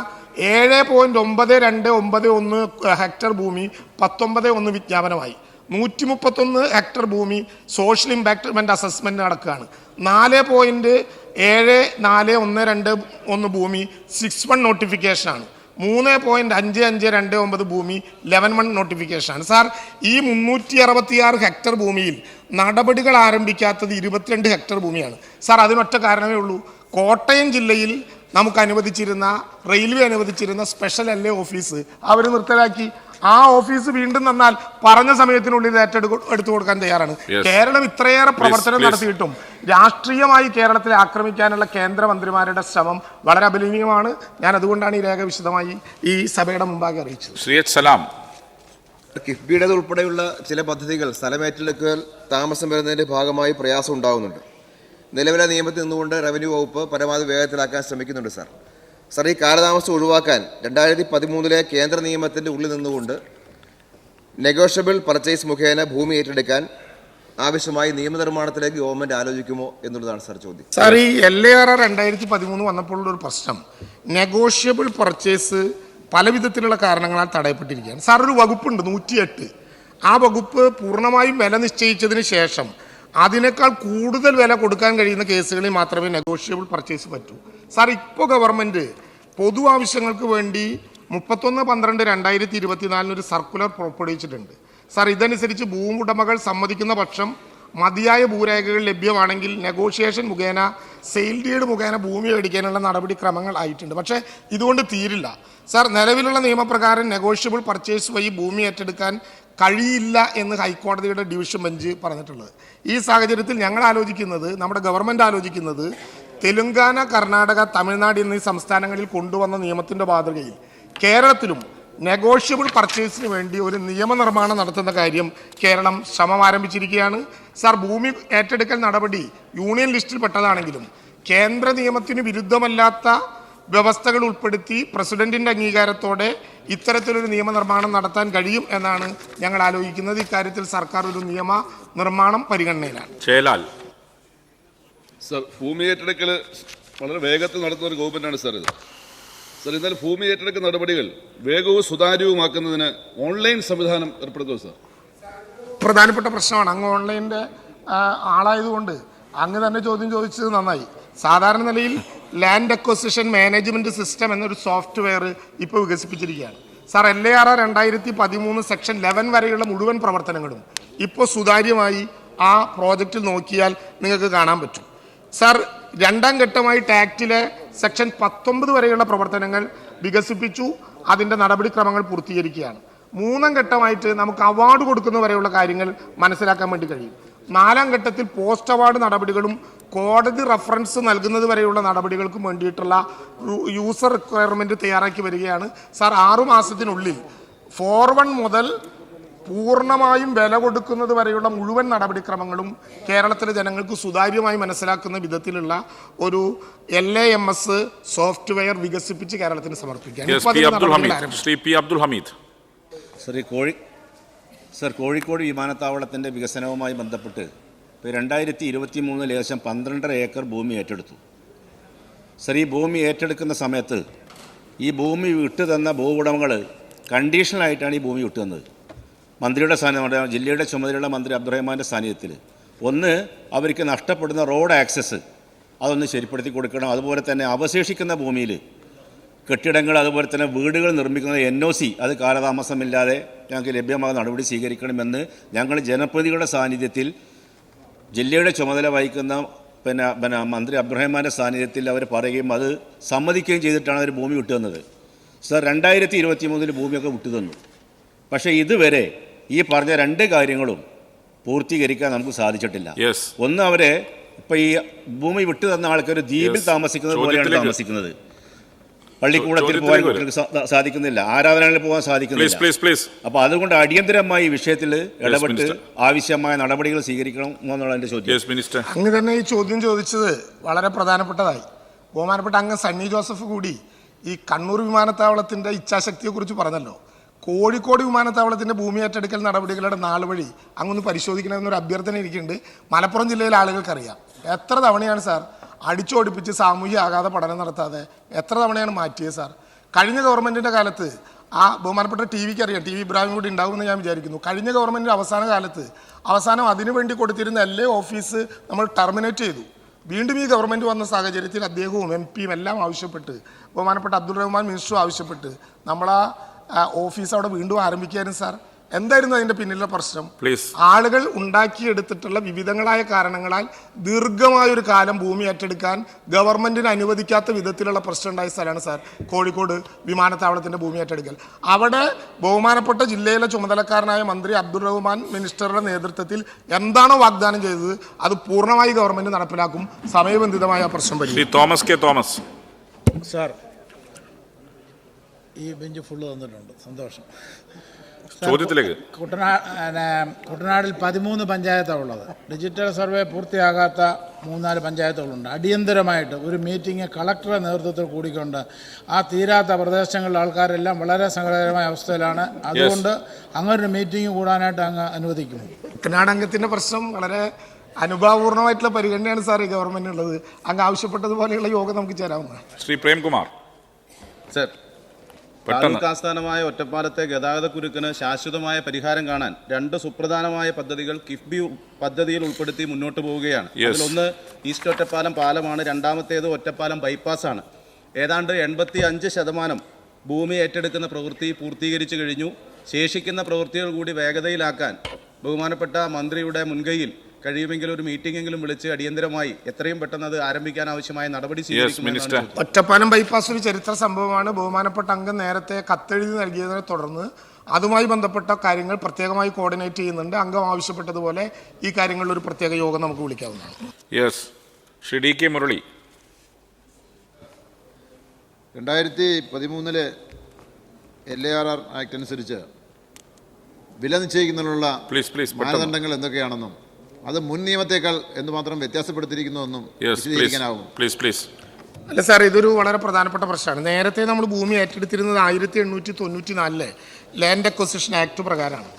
7.9291 ഹെക്ടർ ഭൂമി 19.1 വിജ്ഞാപനമായി. 131 ഹെക്ടർ ഭൂമി സോഷ്യൽ ഇമ്പാക്ട്മെൻറ്റ് അസസ്മെൻറ്റ് നടക്കുകയാണ്. 4.7412 ഭൂമി 6.1 നോട്ടിഫിക്കേഷനാണ്. 3.5529 ഭൂമി 11.1 നോട്ടിഫിക്കേഷനാണ്. സാർ, ഈ 366 ഹെക്ടർ ഭൂമിയിൽ നടപടികൾ ആരംഭിക്കാത്തത് 22 ഹെക്ടർ ഭൂമിയാണ്. സാർ, അതിനൊറ്റ കാരണമേ ഉള്ളൂ. കോട്ടയം ജില്ലയിൽ നമുക്ക് അനുവദിച്ചിരുന്ന റെയിൽവേ അനുവദിച്ചിരുന്ന സ്പെഷ്യൽ LA ഓഫീസ് അവർ നിർത്തലാക്കി. ആ ഓഫീസ് വീണ്ടും തന്നാൽ പറഞ്ഞ സമയത്തിനുള്ളിൽ എടുത്തു കൊടുക്കാൻ തയ്യാറാണ്. കേരളം ഇത്രയേറെ പ്രവർത്തനം നടത്തിയിട്ടും രാഷ്ട്രീയമായി കേരളത്തെ ആക്രമിക്കാനുള്ള കേന്ദ്രമന്ത്രിമാരുടെ ശ്രമം വളരെ അപലപനീയമാണ്. ഞാൻ അതുകൊണ്ടാണ് ഈ രേഖ വിശദമായി ഈ സഭയുടെ മുമ്പാകെ അറിയിച്ചത്. കിഫ്ബിയുടേത് ഉൾപ്പെടെയുള്ള ചില പദ്ധതികൾ സ്ഥലമേറ്റെടുക്കൽ താമസം വരുന്നതിൻ്റെ ഭാഗമായി പ്രയാസം ഉണ്ടാകുന്നുണ്ട്. നിലവിലെ നിയമത്തിൽ നിന്നുകൊണ്ട് റവന്യൂ വകുപ്പ് പരമാവധി വേഗത്തിലാക്കാൻ ശ്രമിക്കുന്നുണ്ട്. സാർ, ഈ കാലതാമസം ഒഴിവാക്കാൻ 2013 കേന്ദ്ര നിയമത്തിൻ്റെ ഉള്ളിൽ നിന്നുകൊണ്ട് നെഗോഷ്യബിൾ പർച്ചേസ് മുഖേന ഭൂമി ഏറ്റെടുക്കാൻ ആവശ്യമായി നിയമനിർമ്മാണത്തിലേക്ക് ഗവൺമെൻറ് ആലോചിക്കുമോ എന്നുള്ളതാണ് സാർ ചോദ്യം. സാർ, ഈ LARR 2013 വന്നപ്പോഴുള്ളൊരു പ്രശ്നം നെഗോഷ്യബിൾ പർച്ചേസ് പല വിധത്തിലുള്ള കാരണങ്ങളാൽ തടയപ്പെട്ടിരിക്കുകയാണ്. സാർ, ഒരു വകുപ്പുണ്ട് 108. ആ വകുപ്പ് പൂർണ്ണമായും വില നിശ്ചയിച്ചതിന് ശേഷം അതിനേക്കാൾ കൂടുതൽ വില കൊടുക്കാൻ കഴിയുന്ന കേസുകളിൽ മാത്രമേ നെഗോഷ്യബിൾ പർച്ചേസ് പറ്റൂ. സാർ, ഇപ്പോൾ ഗവൺമെൻറ് പൊതു ആവശ്യങ്ങൾക്ക് വേണ്ടി 31/12/2024 ഒരു സർക്കുലർ പുറപ്പെടുവിച്ചിട്ടുണ്ട്. സാർ, ഇതനുസരിച്ച് ഭൂവുടമകൾ സമ്മതിക്കുന്ന പക്ഷം മതിയായ ഭൂരേഖകൾ ലഭ്യമാണെങ്കിൽ നെഗോഷിയേഷൻ മുഖേന സെയിൽ ഡീഡ് മുഖേന ഭൂമി മേടിക്കാനുള്ള നടപടിക്രമങ്ങൾ ആയിട്ടുണ്ട്. പക്ഷേ ഇതുകൊണ്ട് തീരില്ല സാർ. നിലവിലുള്ള നിയമപ്രകാരം നെഗോഷ്യബിൾ പർച്ചേസ് വഴി ഭൂമി ഏറ്റെടുക്കാൻ കഴിയില്ല എന്ന് ഹൈക്കോടതിയുടെ ഡിവിഷൻ ബെഞ്ച് പറഞ്ഞിട്ടുള്ളത്. ഈ സാഹചര്യത്തിൽ ഞങ്ങൾ ആലോചിക്കുന്നത്, നമ്മുടെ ഗവൺമെൻറ് ആലോചിക്കുന്നത്, തെലുങ്കാന, കർണാടക, തമിഴ്നാട് എന്നീ സംസ്ഥാനങ്ങളിൽ കൊണ്ടുവന്ന നിയമത്തിൻ്റെ മാതൃകയിൽ കേരളത്തിലും നെഗോഷ്യബിൾ പർച്ചേസിന് വേണ്ടി ഒരു നിയമനിർമ്മാണം നടത്തുന്ന കാര്യം കേരളം ശ്രമം ആരംഭിച്ചിരിക്കുകയാണ്. സാർ, ഭൂമി ഏറ്റെടുക്കൽ നടപടി യൂണിയൻ ലിസ്റ്റിൽപ്പെട്ടതാണെങ്കിലും കേന്ദ്ര നിയമത്തിന് വിരുദ്ധമല്ലാത്ത വ്യവസ്ഥകൾ ഉൾപ്പെടുത്തി പ്രസിഡന്റിൻ്റെ അംഗീകാരത്തോടെ ഇത്തരത്തിലൊരു നിയമനിർമ്മാണം നടത്താൻ കഴിയും എന്നാണ് ഞങ്ങൾ ആലോചിക്കുന്നത്. ഇക്കാര്യത്തിൽ സർക്കാർ ഒരു നിയമ നിർമ്മാണം പരിഗണനയിലാണ്. ചേലാൽ സർ, ഭൂമി ഏറ്റെടുക്കൽ വളരെ വേഗത്തിൽ നടത്തുന്ന ഒരു ഗവൺമെൻറ്റാണ് സാർ ഇത്. സാർ, എന്നാൽ ഭൂമി ഏറ്റെടുക്കൽ നടപടികൾ വേഗവും സുതാര്യവുമാക്കുന്നതിന് ഓൺലൈൻ സംവിധാനം ഏർപ്പെടുത്തുക സാർ. പ്രധാനപ്പെട്ട പ്രശ്നമാണ്. അങ്ങ് ഓൺലൈനിൻ്റെ ആളായതുകൊണ്ട് അങ്ങ് തന്നെ ചോദ്യം ചോദിച്ചത് നന്നായി. സാധാരണ നിലയിൽ ലാൻഡ് അക്വസിഷൻ മാനേജ്മെൻറ്റ് സിസ്റ്റം എന്നൊരു സോഫ്റ്റ്വെയർ ഇപ്പോൾ വികസിപ്പിച്ചിരിക്കുകയാണ് സാർ. LAR 2013 സെക്ഷൻ 11 വരെയുള്ള മുഴുവൻ പ്രവർത്തനങ്ങളും ഇപ്പോൾ സുതാര്യമായി ആ പ്രോജക്റ്റിൽ നോക്കിയാൽ നിങ്ങൾക്ക് കാണാൻ പറ്റും സാർ. രണ്ടാം ഘട്ടമായി ടാക്റ്റിലെ സെക്ഷൻ 19 വരെയുള്ള പ്രവർത്തനങ്ങൾ വികസിപ്പിച്ചു. അതിൻ്റെ നടപടിക്രമങ്ങൾ പൂർത്തീകരിക്കുകയാണ്. മൂന്നാം ഘട്ടമായിട്ട് നമുക്ക് അവാർഡ് കൊടുക്കുന്ന വരെയുള്ള കാര്യങ്ങൾ മനസ്സിലാക്കാൻ വേണ്ടി കഴിയും. നാലാം ഘട്ടത്തിൽ പോസ്റ്റ് അവാർഡ് നടപടികളും കോടതി റഫറൻസ് നൽകുന്നത് വരെയുള്ള നടപടികൾക്കും വേണ്ടിയിട്ടുള്ള യൂസർ റിക്വയർമെൻറ്റ് തയ്യാറാക്കി വരികയാണ് സാർ. 6 മാസത്തിനുള്ളിൽ 4-1 മുതൽ പൂർണ്ണമായും വില കൊടുക്കുന്നത് വരെയുള്ള മുഴുവൻ നടപടിക്രമങ്ങളും കേരളത്തിലെ ജനങ്ങൾക്ക് സുതാര്യമായി മനസ്സിലാക്കുന്ന വിധത്തിലുള്ള ഒരു LAMS സോഫ്റ്റ്വെയർ വികസിപ്പിച്ച് കേരളത്തിന് സമർപ്പിക്കുകയാണ്. ശ്രീ പി അബ്ദുൽ ഹമീദ്. സർ, കോഴിക്കോട് വിമാനത്താവളത്തിൻ്റെ വികസനവുമായി ബന്ധപ്പെട്ട് ഇപ്പോൾ 2023 ഏകദേശം 12.5 ഏക്കർ ഭൂമി ഏറ്റെടുത്തു. സർ, ഈ ഭൂമി ഏറ്റെടുക്കുന്ന സമയത്ത് ഈ ഭൂമി വിട്ടു തന്ന ഭൂവുടമകൾ കണ്ടീഷണലായിട്ടാണ് ഈ ഭൂമി വിട്ടു തന്നത്. മന്ത്രിയുടെ സാന്നിധ്യം, ജില്ലയുടെ ചുമതലയുള്ള മന്ത്രി അബ്ദുറഹ്മാൻ്റെ സാന്നിധ്യത്തിൽ ഒന്ന് അവർക്ക് നഷ്ടപ്പെടുന്ന റോഡ് ആക്സസ് അതൊന്ന് ശരിപ്പെടുത്തി കൊടുക്കണം. അതുപോലെ തന്നെ അവശേഷിക്കുന്ന ഭൂമിയിൽ കെട്ടിടങ്ങൾ അതുപോലെ തന്നെ വീടുകൾ നിർമ്മിക്കുന്ന NOC അത് കാലതാമസമില്ലാതെ ഞങ്ങൾക്ക് ലഭ്യമാകുന്ന നടപടി സ്വീകരിക്കണമെന്ന് ഞങ്ങൾ ജനപ്രതിനിധികളുടെ സാന്നിധ്യത്തിൽ ജില്ലയുടെ ചുമതല വഹിക്കുന്ന പിന്നെ മന്ത്രി അബ്ദുറഹ്മാൻ്റെ സാന്നിധ്യത്തിൽ അവർ പറയുകയും അത് സമ്മതിക്കുകയും ചെയ്തിട്ടാണ് അവർ ഭൂമി വിട്ടുതന്നത്. സർ, 2023 ഭൂമിയൊക്കെ വിട്ടുതന്നു. പക്ഷേ ഇതുവരെ ഈ പറഞ്ഞ 2 കാര്യങ്ങളും പൂർത്തീകരിക്കാൻ നമുക്ക് സാധിച്ചിട്ടില്ല. ഒന്ന്, അവരെ ഇപ്പം ഈ ഭൂമി വിട്ടു തന്ന ആൾക്കാർ ദ്വീപിൽ താമസിക്കുന്നത് പോലെയാണ് താമസിക്കുന്നത്. പള്ളിക്കൂടത്തിൽ പോകാൻ കുട്ടികൾക്ക് സാധിക്കുന്നില്ല, ആരാധനകളിൽ പോകാൻ സാധിക്കുന്നില്ല. അപ്പോൾ അതുകൊണ്ട് അടിയന്തരമായി ഈ വിഷയത്തിൽ ഇടപെട്ട് ആവശ്യമായ നടപടികൾ സ്വീകരിക്കണം എന്നുള്ള എൻ്റെ ചോദ്യം. അങ്ങ് തന്നെ ഈ ചോദ്യം ചോദിച്ചത് വളരെ പ്രധാനപ്പെട്ടതായി. ബഹുമാനപ്പെട്ട അങ്ങ് സണ്ണി ജോസഫ് കൂടി ഈ കണ്ണൂർ വിമാനത്താവളത്തിൻ്റെ ഇച്ഛാശക്തിയെക്കുറിച്ച് പറഞ്ഞല്ലോ. കോഴിക്കോട് വിമാനത്താവളത്തിൻ്റെ ഭൂമി ഏറ്റെടുക്കൽ നടപടികളുടെ നാൾ വഴി അങ്ങൊന്ന് പരിശോധിക്കണമെന്നൊരു അഭ്യർത്ഥന എനിക്കുണ്ട്. മലപ്പുറം ജില്ലയിലെ ആളുകൾക്കറിയാം എത്ര തവണയാണ് സാർ അടിച്ചോടിപ്പിച്ച് സാമൂഹ്യ ആഘാത പഠനം നടത്താതെ എത്ര തവണയാണ് മാറ്റിയത് സാർ. കഴിഞ്ഞ ഗവൺമെൻറ്റിൻ്റെ കാലത്ത് ആ ബഹുമാനപ്പെട്ട TVക്ക് അറിയാം, TV ഇബ്രാഹിം കൂടി ഉണ്ടാകുമെന്ന് ഞാൻ വിചാരിക്കുന്നു. കഴിഞ്ഞ ഗവൺമെൻറ്റിൻ്റെ അവസാന കാലത്ത് അതിനു വേണ്ടി കൊടുത്തിരുന്ന LA ഓഫീസ് നമ്മൾ ടെർമിനേറ്റ് ചെയ്തു. വീണ്ടും ഈ ഗവൺമെൻറ് വന്ന സാഹചര്യത്തിൽ അദ്ദേഹവും MP എല്ലാം ആവശ്യപ്പെട്ട്, ബഹുമാനപ്പെട്ട അബ്ദുൾ റഹ്മാൻ മിനിസ്റ്ററും ആവശ്യപ്പെട്ട് നമ്മളാ ഓഫീസ് അവിടെ വീണ്ടും ആരംഭിക്കാനും സാർ. എന്തായിരുന്നു അതിൻ്റെ പിന്നിലുള്ള പ്രശ്നം? ആളുകൾ ഉണ്ടാക്കിയെടുത്തിട്ടുള്ള വിവിധങ്ങളായ കാരണങ്ങളാൽ ദീർഘമായൊരു കാലം ഭൂമി ഏറ്റെടുക്കാൻ ഗവൺമെൻറ്റിന് അനുവദിക്കാത്ത വിധത്തിലുള്ള പ്രശ്നം ഉണ്ടായ സ്ഥലമാണ് സാർ കോഴിക്കോട് വിമാനത്താവളത്തിൻ്റെ ഭൂമി ഏറ്റെടുക്കൽ. അവിടെ ബഹുമാനപ്പെട്ട ജില്ലയിലെ ചുമതലക്കാരനായ മന്ത്രി അബ്ദുൾ റഹ്മാൻ മിനിസ്റ്ററുടെ നേതൃത്വത്തിൽ എന്താണോ വാഗ്ദാനം ചെയ്തത് അത് പൂർണ്ണമായി ഗവൺമെൻറ് നടപ്പിലാക്കും. സമയബന്ധിതമായ പ്രശ്നം പരിഹരിക്കും. തോമസ് സാർ, ഈ ബെഞ്ച് ഫുള്ള് തന്നിട്ടുണ്ട്, സന്തോഷം. ചോദ്യത്തിലേക്ക്. കുട്ടനാടിൽ 13 പഞ്ചായത്താണ് ഉള്ളത്. ഡിജിറ്റൽ സർവേ പൂർത്തിയാകാത്ത 3-4 പഞ്ചായത്തുകളുണ്ട്. അടിയന്തരമായിട്ട് ഒരു മീറ്റിംഗ് കളക്ടറുടെ നേതൃത്വത്തിൽ കൂടിക്കൊണ്ട് ആ തീരാത്ത പ്രദേശങ്ങളിലെ ആൾക്കാരെല്ലാം വളരെ സങ്കടകരമായ അവസ്ഥയിലാണ്. അതുകൊണ്ട് അങ്ങനൊരു മീറ്റിംഗ് കൂടാനായിട്ട് അങ്ങ് അനുവദിക്കുന്നു. കുട്ടനാടംഗത്തിൻ്റെ പ്രശ്നം വളരെ അനുഭാവപൂർണ്ണമായിട്ടുള്ള പരിഗണനയാണ് സാർ ഈ ഗവൺമെൻറ്റിനുള്ളത്. അങ്ങ് ആവശ്യപ്പെട്ടതുപോലെയുള്ള യോഗം നമുക്ക് ചേരാവുന്നതാണ്. ശ്രീ പ്രേംകുമാർ. സർ, താലൂക്ക് ആസ്ഥാനമായ ഒറ്റപ്പാലത്തെ ഗതാഗതക്കുരുക്കിന് ശാശ്വതമായ പരിഹാരം കാണാൻ 2 സുപ്രധാനമായ പദ്ധതികൾ കിഫ്ബി പദ്ധതിയിൽ ഉൾപ്പെടുത്തി മുന്നോട്ട് പോവുകയാണ്. അതിലൊന്ന് ഈസ്റ്റ് ഒറ്റപ്പാലം പാലമാണ്, രണ്ടാമത്തേത് ഒറ്റപ്പാലം ബൈപ്പാസാണ്. ഏതാണ്ട് 85% ഭൂമി ഏറ്റെടുക്കുന്ന പ്രവൃത്തി പൂർത്തീകരിച്ചു കഴിഞ്ഞു. ശേഷിക്കുന്ന പ്രവൃത്തികൾ കൂടി വേഗതയിലാക്കാൻ ബഹുമാനപ്പെട്ട മന്ത്രിയുടെ മുൻകൈയിൽ കഴിയുമെങ്കിൽ ഒരു മീറ്റിംഗെങ്കിലും വിളിച്ച് അടിയന്തരമായി എത്രയും പെട്ടെന്ന് അത് ആരംഭിക്കാൻ ആവശ്യമായ നടപടി സ്വീകരിക്കുമെന്നാണ്. ഒറ്റപ്പാലം ബൈപ്പാസ് ഒരു ചരിത്ര സംഭവമാണ്. ബഹുമാനപ്പെട്ട അംഗം നേരത്തെ കത്തെഴുതി നൽകിയതിനെ തുടർന്ന് അതുമായി ബന്ധപ്പെട്ട കാര്യങ്ങൾ പ്രത്യേകമായി കോർഡിനേറ്റ് ചെയ്യുന്നുണ്ട്. അംഗം ആവശ്യപ്പെട്ടതുപോലെ ഈ കാര്യങ്ങളിൽ ഒരു പ്രത്യേക യോഗം നമുക്ക് വിളിക്കാവുന്നതാണ്. Yes, Shri D K Murali. 2013 LARR act അനുസരിച്ച് വില നിശ്ചയിക്കുന്നതിനുള്ള മാനദണ്ഡങ്ങൾ എന്തൊക്കെയാണെന്നും അത് മുൻ നിയമത്തേക്കാൾ എന്തുമാത്രം വ്യത്യാസപ്പെടുത്തിയിരിക്കുന്നുവെന്നും വിശദീകരിക്കാനാവും. അല്ല സാർ, ഇതൊരു വളരെ പ്രധാനപ്പെട്ട പ്രശ്നമാണ്. നേരത്തെ നമ്മൾ ഭൂമി ഏറ്റെടുത്തിരുന്നത് 1894 ലാൻഡ് അക്വസിഷൻ ആക്ട് പ്രകാരമാണ്.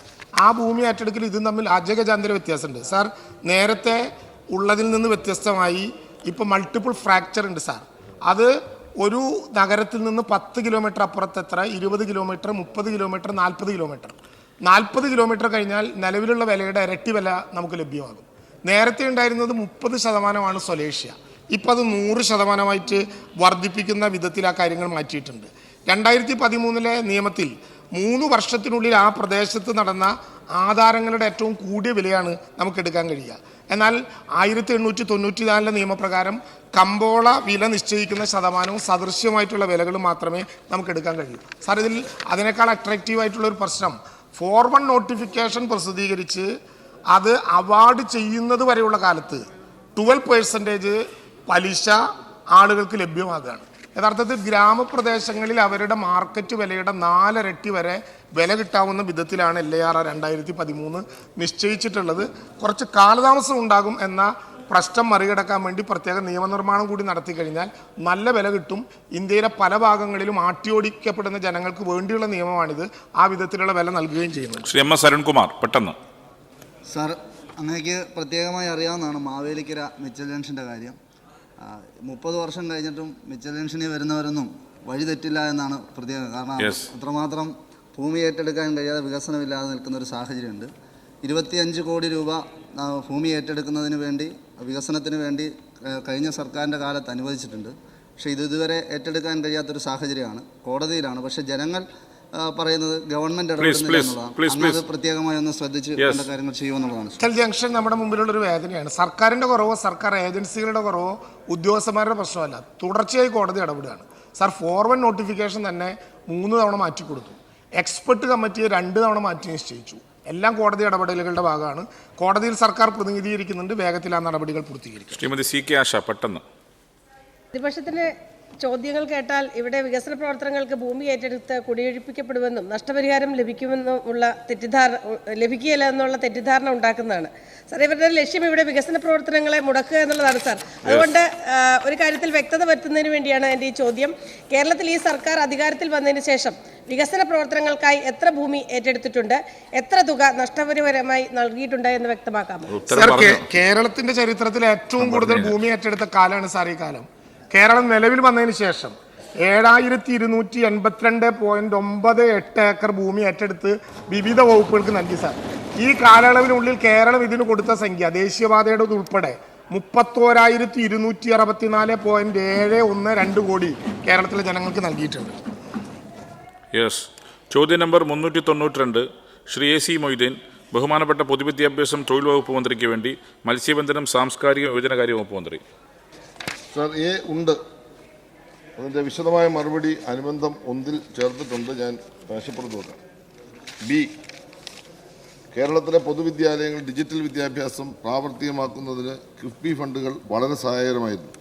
ആ ഭൂമി ഏറ്റെടുക്കൽ ഇതും തമ്മിൽ അജഗജാന്തര വ്യത്യാസമുണ്ട് സാർ. നേരത്തെ ഉള്ളതിൽ നിന്ന് വ്യത്യസ്തമായി ഇപ്പോൾ മൾട്ടിപ്പിൾ ഫ്രാക്ചർ ഉണ്ട് സാർ. അത് ഒരു നഗരത്തിൽ നിന്ന് 10 കിലോമീറ്റർ അപ്പുറത്ത് എത്ര, 20 കിലോമീറ്റർ, 30 കിലോമീറ്റർ, 40 കിലോമീറ്റർ. 40 കിലോമീറ്റർ കഴിഞ്ഞാൽ നിലവിലുള്ള വിലയുടെ ഇരട്ടി വില നമുക്ക് ലഭ്യമാകും. നേരത്തെ ഉണ്ടായിരുന്നത് 30% സ്വലേഷ്യ. ഇപ്പം അത് 100% വർദ്ധിപ്പിക്കുന്ന വിധത്തിൽ ആ കാര്യങ്ങൾ മാറ്റിയിട്ടുണ്ട്. 2013 നിയമത്തിൽ 3 വർഷത്തിനുള്ളിൽ ആ പ്രദേശത്ത് നടന്ന ആധാരങ്ങളുടെ ഏറ്റവും കൂടിയ വിലയാണ് നമുക്ക് എടുക്കാൻ കഴിയുക. എന്നാൽ 1894 നിയമപ്രകാരം കമ്പോള വില നിശ്ചയിക്കുന്ന ശതമാനവും സദൃശ്യമായിട്ടുള്ള വിലകളും മാത്രമേ നമുക്ക് എടുക്കാൻ കഴിയൂ സാർ. ഇതിൽ അതിനേക്കാൾ അട്രാക്റ്റീവായിട്ടുള്ളൊരു പ്രശ്നം, ഫോർവേഡ് നോട്ടിഫിക്കേഷൻ പ്രസിദ്ധീകരിച്ച് അത് അവാർഡ് ചെയ്യുന്നത് വരെയുള്ള കാലത്ത് 12% പലിശ ആളുകൾക്ക് ലഭ്യമാകുകയാണ്. യഥാർത്ഥത്തിൽ ഗ്രാമപ്രദേശങ്ങളിൽ അവരുടെ മാർക്കറ്റ് വിലയുടെ 4 ഇരട്ടി വരെ വില കിട്ടാവുന്ന വിധത്തിലാണ് LARR 2013 നിശ്ചയിച്ചിട്ടുള്ളത്. കുറച്ച് കാലതാമസം ഉണ്ടാകും എന്ന പ്രശ്നം മറികടക്കാൻ വേണ്ടി പ്രത്യേക നിയമനിർമ്മാണം കൂടി നടത്തി കഴിഞ്ഞാൽ നല്ല വില കിട്ടും. ഇന്ത്യയിലെ പല ഭാഗങ്ങളിലും ആട്ടിയോടിക്കപ്പെടുന്ന ജനങ്ങൾക്ക് വേണ്ടിയുള്ള നിയമമാണിത്. ആ വിധത്തിലുള്ള വില നൽകുകയും ചെയ്യുന്നു. ശ്രീ എം എസ് അരുൺകുമാർ പെട്ടെന്ന്. സാർ, അങ്ങേക്ക് പ്രത്യേകമായി അറിയാവുന്നതാണ് മാവേലിക്കര മിച്ചൽ ജംഗ്ഷൻ്റെ കാര്യം. 30 വർഷം കഴിഞ്ഞിട്ടും മിച്ചൽ ജംഗ്ഷനിൽ വരുന്നവരൊന്നും വഴി തെറ്റില്ല എന്നാണ് പ്രത്യേകം. കാരണം അത്രമാത്രം ഭൂമി ഏറ്റെടുക്കാൻ കഴിയാതെ വികസനമില്ലാതെ നിൽക്കുന്ന ഒരു സാഹചര്യമുണ്ട്. 25 കോടി രൂപ ഭൂമി ഏറ്റെടുക്കുന്നതിന് വേണ്ടി, വികസനത്തിന് വേണ്ടി കഴിഞ്ഞ സർക്കാരിൻ്റെ കാലത്ത് അനുവദിച്ചിട്ടുണ്ട്. പക്ഷേ ഇതുവരെ ഏറ്റെടുക്കാൻ കഴിയാത്തൊരു സാഹചര്യമാണ്, കോടതിയിലാണ്. പക്ഷേ ജനങ്ങൾ പറയുന്നത് ഗവൺമെന്റ് ഇടപെടുന്നില്ല എന്നുള്ളതാണ്. അത് പ്രത്യേകമായി ഒന്ന് ശ്രദ്ധിച്ച് വേണ്ട കാര്യങ്ങൾ ചെയ്യുമെന്നുള്ളതാണ്. മിച്ചൽ ജംഗ്ഷൻ നമ്മുടെ മുമ്പിലുള്ളൊരു വേദനയാണ്. സർക്കാരിൻ്റെ കുറവോ സർക്കാർ ഏജൻസികളുടെ കുറവോ ഉദ്യോഗസ്ഥന്മാരുടെ പ്രശ്നമല്ല, തുടർച്ചയായി കോടതി ഇടപെടുകയാണ് സാർ. ഫോർവേഡ് നോട്ടിഫിക്കേഷൻ തന്നെ 3 തവണ മാറ്റിക്കൊടുത്തു. എക്സ്പെർട്ട് കമ്മിറ്റിയെ 2 തവണ മാറ്റി നിശ്ചയിച്ചു. എല്ലാം കോടതി ഇടപെടലുകളുടെ ഭാഗമാണ്. കോടതിയിൽ സർക്കാർ പ്രതിനിധീകരിക്കുന്നുണ്ട്. വേഗത്തിൽ ആ നടപടികൾ പൂർത്തീകരിക്കും. ശ്രീമതി സി കെ ആശ പെട്ടെന്ന്. പ്രതിപക്ഷത്തിന്റെ ചോദ്യങ്ങൾ കേട്ടാൽ ഇവിടെ വികസന പ്രവർത്തനങ്ങൾക്ക് ഭൂമി ഏറ്റെടുത്ത് കുടിയൊഴിപ്പിക്കപ്പെടുമെന്നും നഷ്ടപരിഹാരം ലഭിക്കുകയില്ല എന്നുള്ള തെറ്റിദ്ധാരണ ഉണ്ടാക്കുന്നതാണ് സാർ. ഇവരുടെ ലക്ഷ്യം ഇവിടെ വികസന പ്രവർത്തനങ്ങളെ മുടക്കുക എന്നുള്ളതാണ് സാർ. അതുകൊണ്ട് ഒരു കാര്യത്തിൽ വ്യക്തത വരുത്തുന്നതിന് വേണ്ടിയാണ് എൻ്റെ ഈ ചോദ്യം. കേരളത്തിൽ ഈ സർക്കാർ അധികാരത്തിൽ വന്നതിന് ശേഷം വികസന പ്രവർത്തനങ്ങൾക്കായി എത്ര ഭൂമി ഏറ്റെടുത്തിട്ടുണ്ട്, എത്ര തുക നഷ്ടപരിഹാരമായി നൽകിയിട്ടുണ്ട് എന്ന് വ്യക്തമാക്കാമോ? കേരളത്തിന്റെ ചരിത്രത്തിൽ ഏറ്റവും കൂടുതൽ ഭൂമി ഏറ്റെടുത്ത കാലമാണ് സാർ ഈ കാലം. കേരളം നിലവിൽ വന്നതിന് ശേഷം 7282.98 ഏക്കർ ഭൂമി ഏറ്റെടുത്ത് വിവിധ വകുപ്പുകൾക്ക് നൽകി സാർ. ഈ കാലയളവിനുള്ളിൽ കേരളം ഇതിന് കൊടുത്ത സംഖ്യ ദേശീയപാതയുടെ ഉൾപ്പെടെ 31,264.712 കോടി കേരളത്തിലെ ജനങ്ങൾക്ക് നൽകിയിട്ടുണ്ട്. യെസ്, ചോദ്യം നമ്പർ 392 ശ്രീ AC മൊയ്തീൻ, ബഹുമാനപ്പെട്ട പൊതുവിദ്യാഭ്യാസം തൊഴിൽ വകുപ്പ് മന്ത്രിക്ക് വേണ്ടി മത്സ്യബന്ധനം സാംസ്കാരിക യുവജനകാര്യ വകുപ്പ് മന്ത്രി. സാർ, ഉണ്ട്. അതിൻ്റെ വിശദമായ മറുപടി അനുബന്ധം 1 ചേർത്തിട്ടുണ്ട്. ഞാൻ മേശപ്പുറത്ത് നോക്കാം. ബി, കേരളത്തിലെ പൊതുവിദ്യാലയങ്ങൾ ഡിജിറ്റൽ വിദ്യാഭ്യാസം പ്രാവർത്തികമാക്കുന്നതിന് കിഫ്ബി ഫണ്ടുകൾ വളരെ സഹായകരമായിരുന്നു.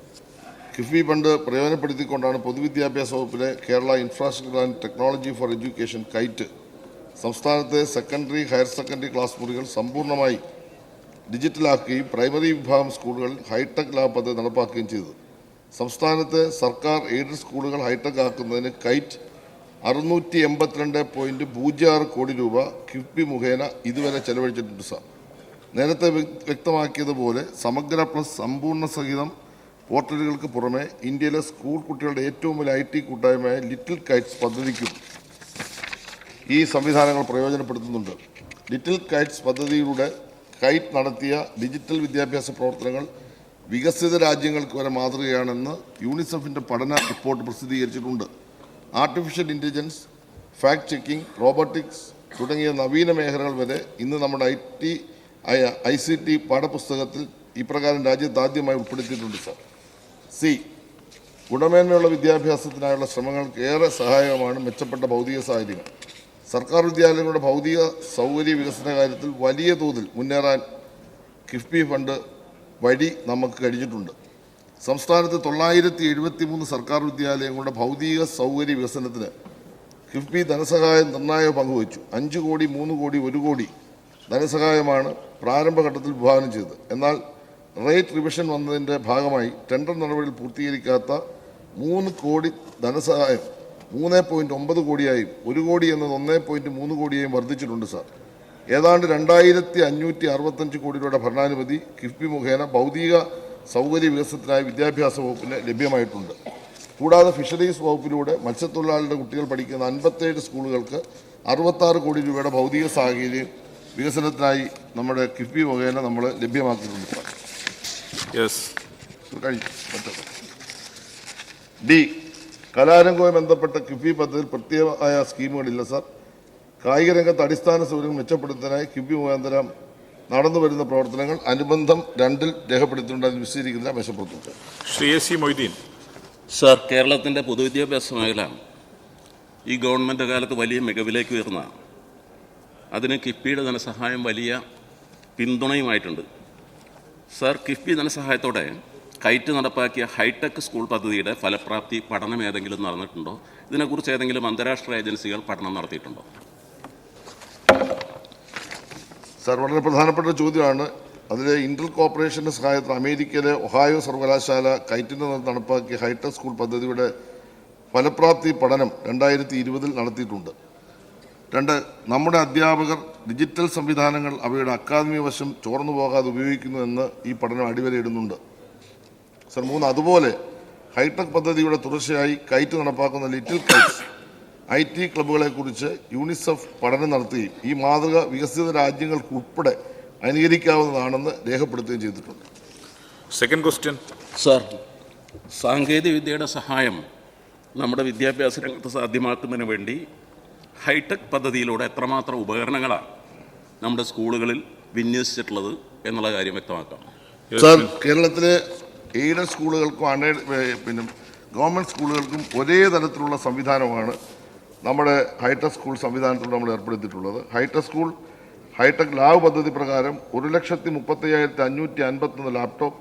കിഫ്ബി ഫണ്ട് പ്രയോജനപ്പെടുത്തിക്കൊണ്ടാണ് പൊതുവിദ്യാഭ്യാസ വകുപ്പിലെ Kerala infrastructure and technology for education KITE സംസ്ഥാനത്തെ സെക്കൻഡറി, ഹയർ സെക്കൻഡറി ക്ലാസ് മുറികൾ സമ്പൂർണ്ണമായി ഡിജിറ്റലാക്കുകയും പ്രൈമറി വിഭാഗം സ്കൂളുകളിൽ ഹൈടെക് ലാബ് പദ്ധതി നടപ്പാക്കുകയും ചെയ്തത്. സംസ്ഥാനത്തെ സർക്കാർ എയ്ഡഡ് സ്കൂളുകൾ ഹൈടെക് ആക്കുന്നതിന് കൈറ്റ് 682.06 കോടി രൂപ കിഫ്ബി മുഖേന ഇതുവരെ ചെലവഴിച്ചിട്ടുണ്ട് സാർ. നേരത്തെ വ്യക്തമാക്കിയതുപോലെ സമഗ്ര പ്ലസ് സമ്പൂർണ്ണ സഹിതം പോർട്ടലുകൾക്ക് പുറമെ ഇന്ത്യയിലെ സ്കൂൾ കുട്ടികളുടെ ഏറ്റവും വലിയ IT കൂട്ടായ്മയായ ലിറ്റിൽ കൈറ്റ്സ് പദ്ധതിക്കും ഈ സംവിധാനങ്ങൾ പ്രയോജനപ്പെടുത്തുന്നുണ്ട്. ലിറ്റിൽ കൈറ്റ്സ് പദ്ധതിയിലൂടെ കൈറ്റ് നടത്തിയ ഡിജിറ്റൽ വിദ്യാഭ്യാസ പ്രവർത്തനങ്ങൾ വികസിത രാജ്യങ്ങൾക്ക് വരെ മാതൃകയാണെന്ന് യൂണിസെഫിൻ്റെ പഠന റിപ്പോർട്ട് പ്രസിദ്ധീകരിച്ചിട്ടുണ്ട്. Artificial intelligence, fact checking, robotics, തുടങ്ങിയ നവീന മേഖലകൾ വരെ ഇന്ന് നമ്മുടെ ICT പാഠപുസ്തകത്തിൽ ഇപ്രകാരം രാജ്യത്ത് ആദ്യമായി ഉൾപ്പെടുത്തിയിട്ടുണ്ട് സാർ. സി, ഗുണമേന്മയുള്ള വിദ്യാഭ്യാസത്തിനായുള്ള ശ്രമങ്ങൾക്ക് ഏറെ സഹായകമാണ് മെച്ചപ്പെട്ട ഭൗതിക സാഹചര്യങ്ങൾ. സർക്കാർ വിദ്യാലയങ്ങളുടെ ഭൗതിക സൗകര്യ വികസന കാര്യത്തിൽ വലിയ തോതിൽ മുന്നേറാൻ കിഫ്ബി ഫണ്ട് വഴി നമുക്ക് കഴിഞ്ഞിട്ടുണ്ട്. സംസ്ഥാനത്ത് 973 സർക്കാർ വിദ്യാലയങ്ങളുടെ ഭൗതിക സൗകര്യ വികസനത്തിന് കിഫ്ബി ധനസഹായം നിർണായക പങ്കുവച്ചു. 5 കോടി, 3 കോടി, 1 കോടി ധനസഹായമാണ് പ്രാരംഭഘട്ടത്തിൽ വിഭാവനം ചെയ്തത്. എന്നാൽ റേറ്റ് റിവിഷൻ വന്നതിൻ്റെ ഭാഗമായി ടെൻഡർ നടപടികൾ പൂർത്തീകരിക്കാത്ത 3 കോടി ധനസഹായം 3.9 കോടിയായും 1 കോടി എന്നത് 1.3 കോടിയായും വർദ്ധിച്ചിട്ടുണ്ട് സാർ. ഏതാണ്ട് 2565 കോടി രൂപയുടെ ഭരണാനുമതി കിഫ്ബി മുഖേന ഭൗതിക സൗകര്യ വികസനത്തിനായി വിദ്യാഭ്യാസ വകുപ്പിന് ലഭ്യമായിട്ടുണ്ട്. കൂടാതെ ഫിഷറീസ് വകുപ്പിലൂടെ മത്സ്യത്തൊഴിലാളികളുടെ കുട്ടികൾ പഠിക്കുന്ന 57 സ്കൂളുകൾക്ക് 66 കോടി രൂപയുടെ ഭൗതിക സാഹചര്യം വികസനത്തിനായി നമ്മുടെ കിഫ്ബി മുഖേന നമ്മൾ ലഭ്യമാക്കിയിട്ടുണ്ട് സാർ. ഡി, കലാരംഗവുമായി ബന്ധപ്പെട്ട കിഫ്ബി പദ്ധതിയിൽ പ്രത്യേകമായ സ്കീമുകളില്ല സാർ. കായിക രംഗത്ത് അടിസ്ഥാന സൗകര്യങ്ങൾ മെച്ചപ്പെടുത്താനായി കിഫ്ബി മുഖാന്തരം നടന്നു വരുന്ന പ്രവർത്തനങ്ങൾ അനുബന്ധം 2-ൽ രേഖപ്പെടുത്തിയിട്ടുണ്ട്. അതിൽ വിശദീകരിക്കുന്ന മെച്ചപ്പെടുത്തുന്നു. ശ്രീ AC മൊയ്തീൻ. സാർ, കേരളത്തിൻ്റെ പൊതുവിദ്യാഭ്യാസ മേഖല ഈ ഗവൺമെൻറ് കാലത്ത് വലിയ മികവിലേക്ക് ഉയർന്ന അതിന് കിഫ്ബിയുടെ ധനസഹായം വലിയ പിന്തുണയുമായിട്ടുണ്ട്. സാർ, കിഫ്ബി ധനസഹായത്തോടെ കൈറ്റ് നടപ്പാക്കിയ ഹൈടെക് സ്കൂൾ പദ്ധതിയുടെ ഫലപ്രാപ്തി പഠനം ഏതെങ്കിലും നടന്നിട്ടുണ്ടോ? ഇതിനെക്കുറിച്ച് ഏതെങ്കിലും അന്താരാഷ്ട്ര ഏജൻസികൾ പഠനം നടത്തിയിട്ടുണ്ടോ? സാർ, വളരെ പ്രധാനപ്പെട്ട ചോദ്യമാണ്. അതിലെ ഇന്റർ കോർപ്പറേഷൻ്റെ സഹായത്തിൽ അമേരിക്കയിലെ ഒഹായോ സർവകലാശാല കൈറ്റിൻ്റെ നടപ്പാക്കിയ ഹൈടെക് സ്കൂൾ പദ്ധതിയുടെ ഫലപ്രാപ്തി പഠനം 2020 നടത്തിയിട്ടുണ്ട്. 2, നമ്മുടെ അധ്യാപകർ ഡിജിറ്റൽ സംവിധാനങ്ങൾ അവയുടെ അക്കാദമിക വശം ചോർന്നു പോകാതെ ഉപയോഗിക്കുന്നു എന്ന് ഈ പഠനം അടിവരയിടുന്നുണ്ട്. സർ, 3, അതുപോലെ ഹൈടെക് പദ്ധതിയുടെ തുടർച്ചയായി കൈറ്റ് നടപ്പാക്കുന്ന ലിറ്റിൽ കൈറ്റ്സ് IT ക്ലബ്ബുകളെക്കുറിച്ച് യൂണിസെഫ് പഠനം നടത്തുകയും ഈ മാതൃക വികസിത രാജ്യങ്ങൾക്ക് ഉൾപ്പെടെ അനുകരിക്കാവുന്നതാണെന്ന് രേഖപ്പെടുത്തുകയും ചെയ്തിട്ടുണ്ട്. Second question. സാർ, സാങ്കേതിക വിദ്യയുടെ സഹായം നമ്മുടെ വിദ്യാഭ്യാസ രംഗത്ത് സാധ്യമാക്കുന്നതിന് വേണ്ടി ഹൈടെക് പദ്ധതിയിലൂടെ എത്രമാത്രം ഉപകരണങ്ങളാണ് നമ്മുടെ സ്കൂളുകളിൽ വിന്യസിച്ചിട്ടുള്ളത് എന്നുള്ള കാര്യം വ്യക്തമാക്കാം. സാർ, കേരളത്തിലെ എയ്ഡഡ് സ്കൂളുകൾക്കും ഗവൺമെൻറ് സ്കൂളുകൾക്കും ഒരേ തരത്തിലുള്ള സംവിധാനമാണ് നമ്മുടെ ഹൈടെക് സ്കൂൾ സംവിധാനത്തിലൂടെ നമ്മൾ ഏർപ്പെടുത്തിയിട്ടുള്ളത്. ഹൈടെക് ലാബ് പദ്ധതി പ്രകാരം 1,35,551 laptop,